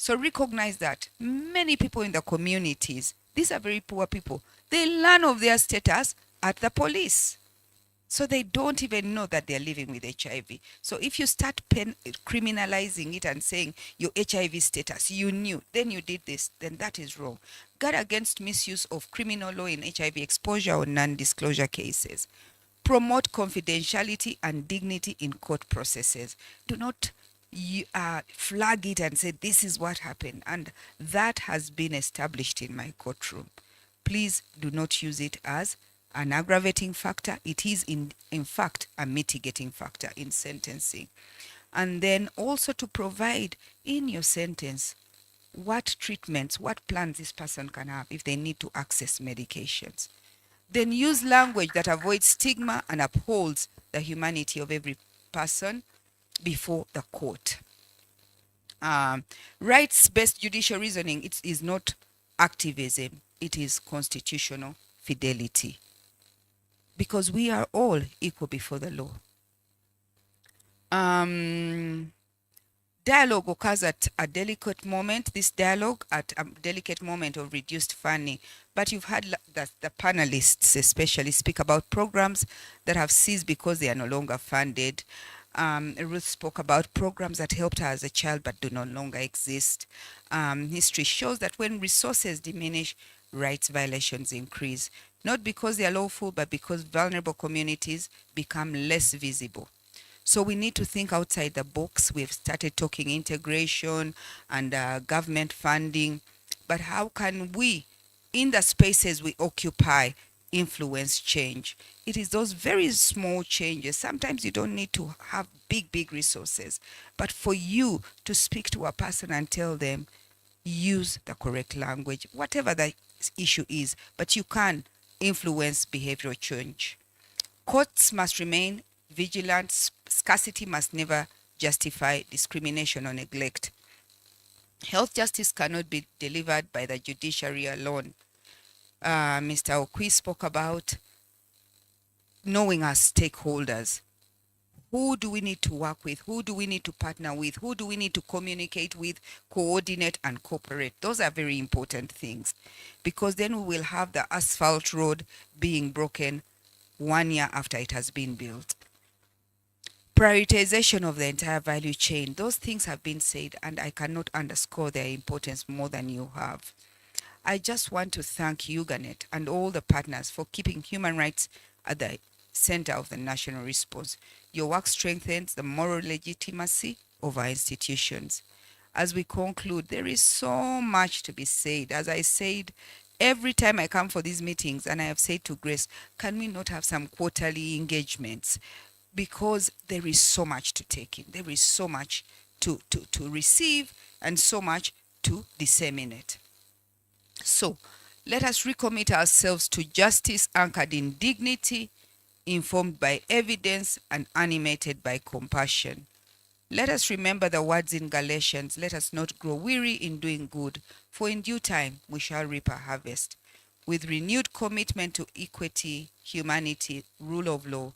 recognize that many people in the communities, these are very poor people, they learn of their status at the police. So they don't even know that they're living with HIV. So if you start criminalizing it and saying your HIV status, you knew, then you did this, then that is wrong. Guard against misuse of criminal law in HIV exposure or non-disclosure cases. Promote confidentiality and dignity in court processes. Do not flag it and say this is what happened, and that has been established in my courtroom. Please do not use it as an aggravating factor. It is in fact a mitigating factor in sentencing. And then also to provide in your sentence what treatments, what plans this person can have if they need to access medications. Then use language that avoids stigma and upholds the humanity of every person before the court. Rights-based judicial reasoning, it is not activism, it is constitutional fidelity. Because we are all equal before the law. Dialogue occurs at a delicate moment, this dialogue at a delicate moment of reduced funding. But you've heard the panelists especially speak about programs that have ceased because they are no longer funded. Ruth spoke about programs that helped her as a child but do no longer exist. History shows that when resources diminish, rights violations increase. Not because they are lawful, but because vulnerable communities become less visible. So we need to think outside the box. We've started talking integration and government funding, but how can we, in the spaces we occupy, influence change? It is those very small changes. Sometimes you don't need to have big resources, but for you to speak to a person and tell them, use the correct language, whatever the issue is, but you can influence behavioral change. Courts must remain vigilant. Scarcity must never justify discrimination or neglect. Health justice cannot be delivered by the judiciary alone. Mr. Okwi spoke about knowing our stakeholders. Who do we need to work with? Who do we need to partner with? Who do we need to communicate with, coordinate, and cooperate? Those are very important things, because then we will have the asphalt road being broken 1 year after it has been built. Prioritization of the entire value chain. Those things have been said, and I cannot underscore their importance more than you have. I just want to thank Uganet and all the partners for keeping human rights at the center of the national response. Your work strengthens the moral legitimacy of our institutions. as we conclude, there is so much to be said. As I said, every time I come for these meetings, and I have said to Grace, can we not have some quarterly engagements? Because there is so much to take in. There is so much to receive and so much to disseminate. So let us recommit ourselves to justice anchored in dignity, informed by evidence, and animated by compassion. Let us remember the words in Galatians, let us not grow weary in doing good, for in due time we shall reap a harvest. With renewed commitment to equity, humanity, rule of law,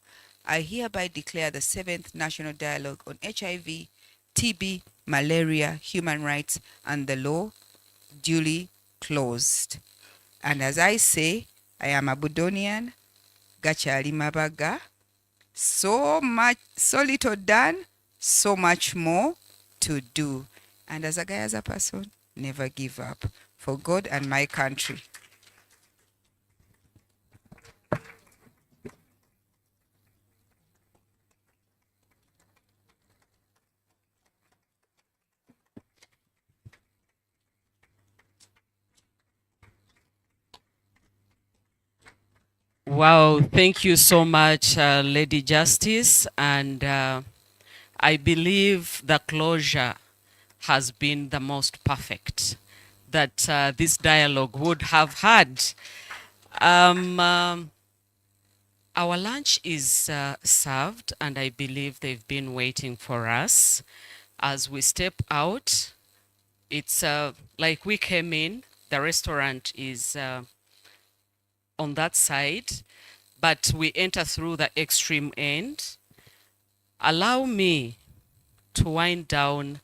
I hereby declare the 7th National Dialogue on HIV, TB, malaria, human rights, and the law duly closed. And as I say, I am a Budonian, Gachali Mabaga, so little done, so much more to do. And as a guy, as a person, never give up for God and my country. Wow, thank you so much, Lady Justice. And I believe the closure has been the most perfect that this dialogue would have had. Our lunch is served, and I believe they've been waiting for us. As we step out, it's like we came in, the restaurant is on that side, but we enter through the extreme end. Allow me to wind down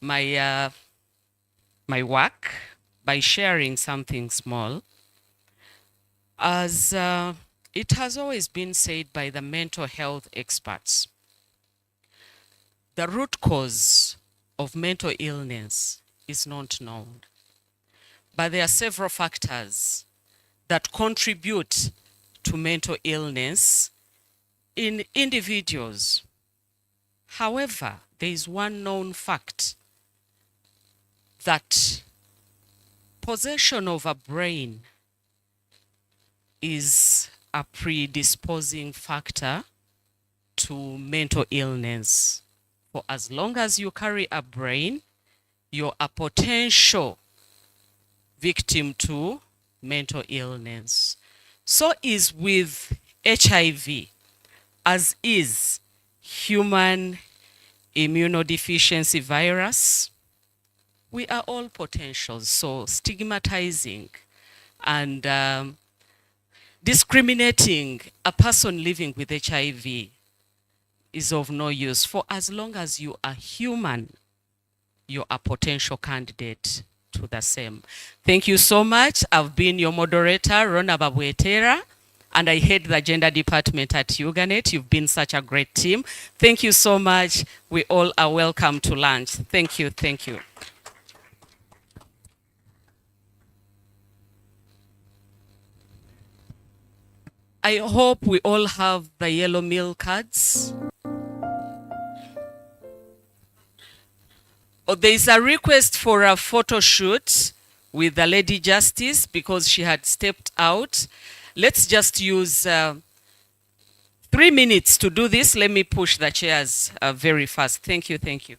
my my work by sharing something small. As it has always been said by the mental health experts, the root cause of mental illness is not known. But there are several factors that contribute to mental illness in individuals. However, there is one known fact that possession of a brain is a predisposing factor to mental illness. For as long as you carry a brain, you're a potential victim to mental illness. So is with HIV, as is human immunodeficiency virus. We are all potentials, so stigmatizing and discriminating a person living with HIV is of no use. For as long as you are human, you're a potential candidate to the same. Thank you so much. I've been your moderator, Rona Babuetera, and I head the gender department at Uganet. You've been such a great team. Thank you so much. We all are welcome to lunch. Thank you. Thank you. I hope we all have the yellow meal cards. Oh, there is a request for a photo shoot with the Lady Justice because she had stepped out. Let's just use 3 minutes to do this. Let me push the chairs very fast. Thank you, thank you.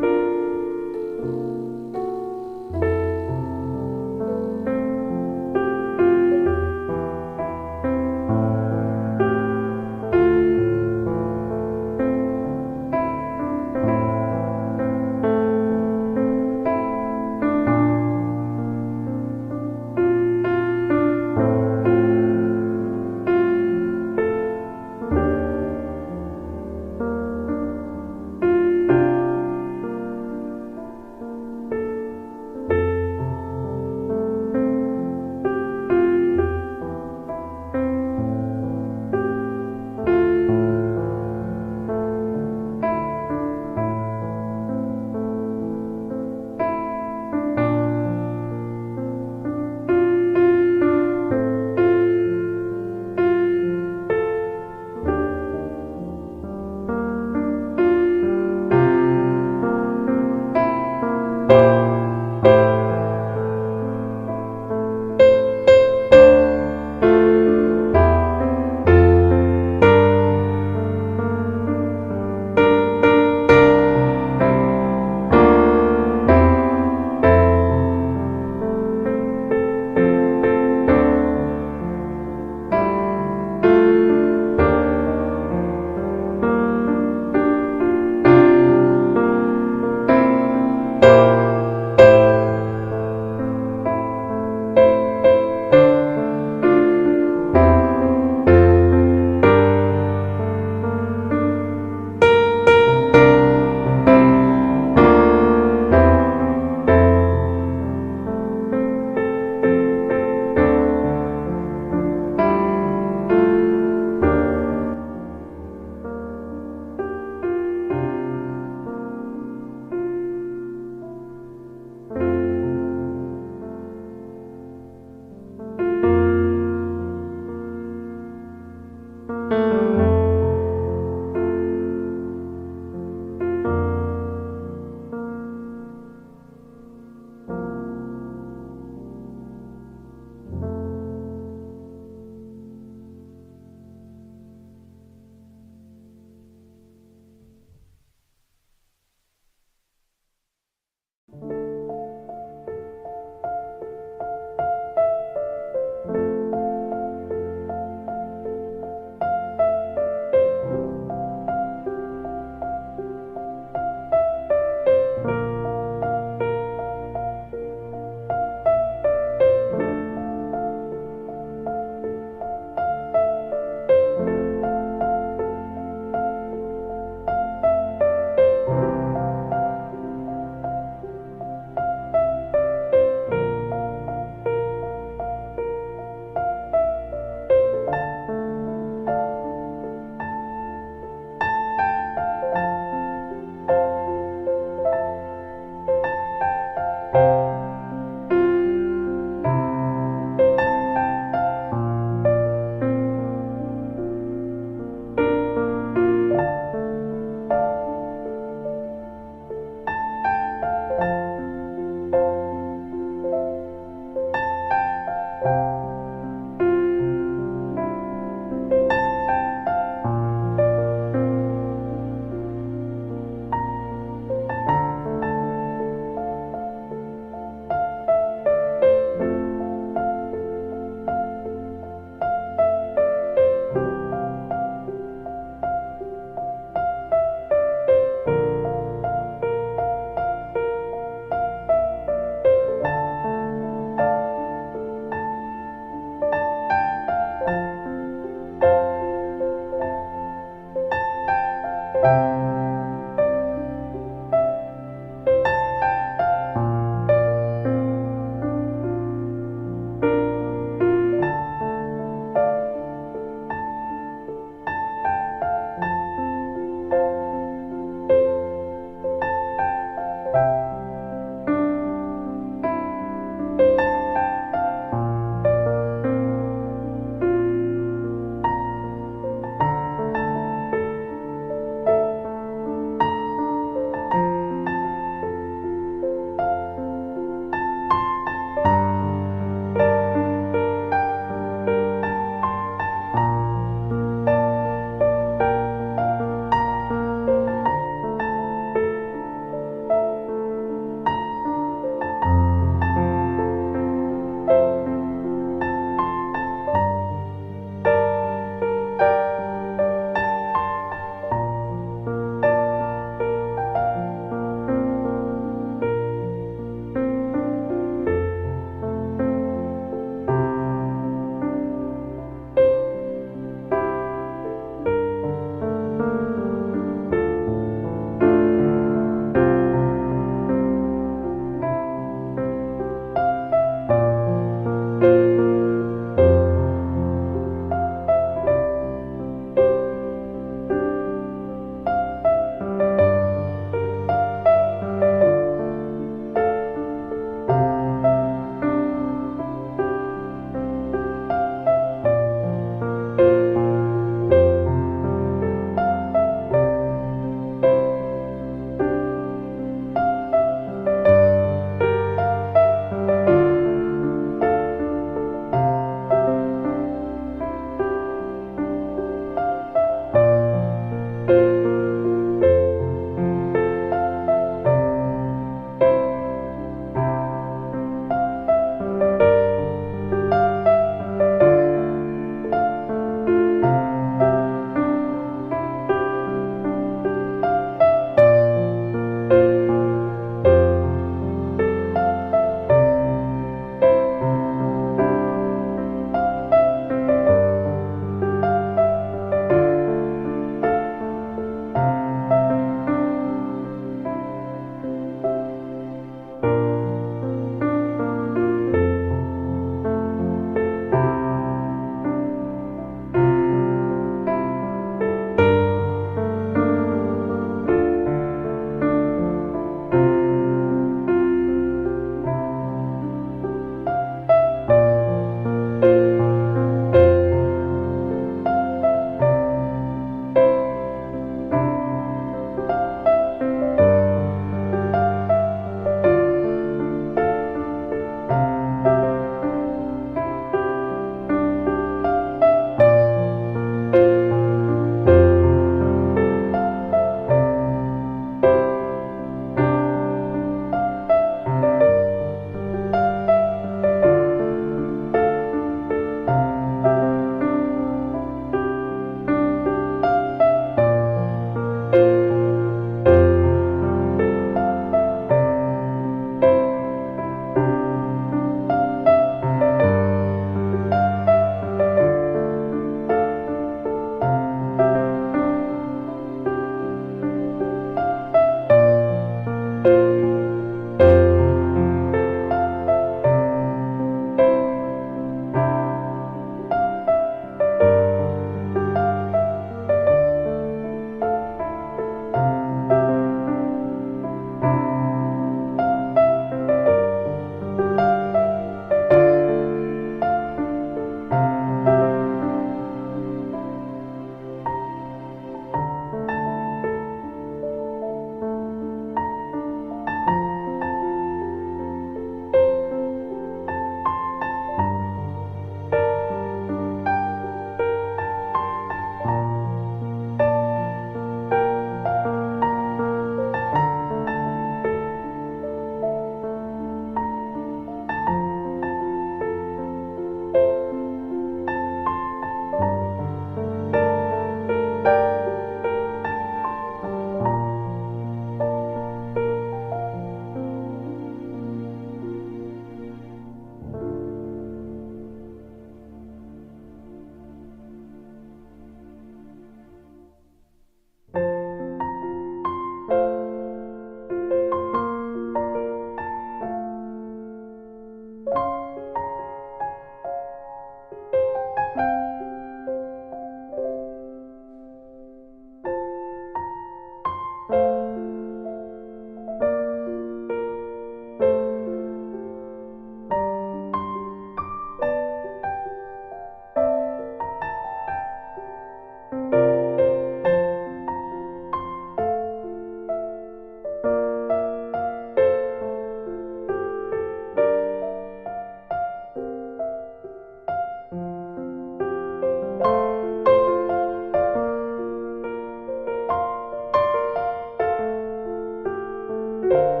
you.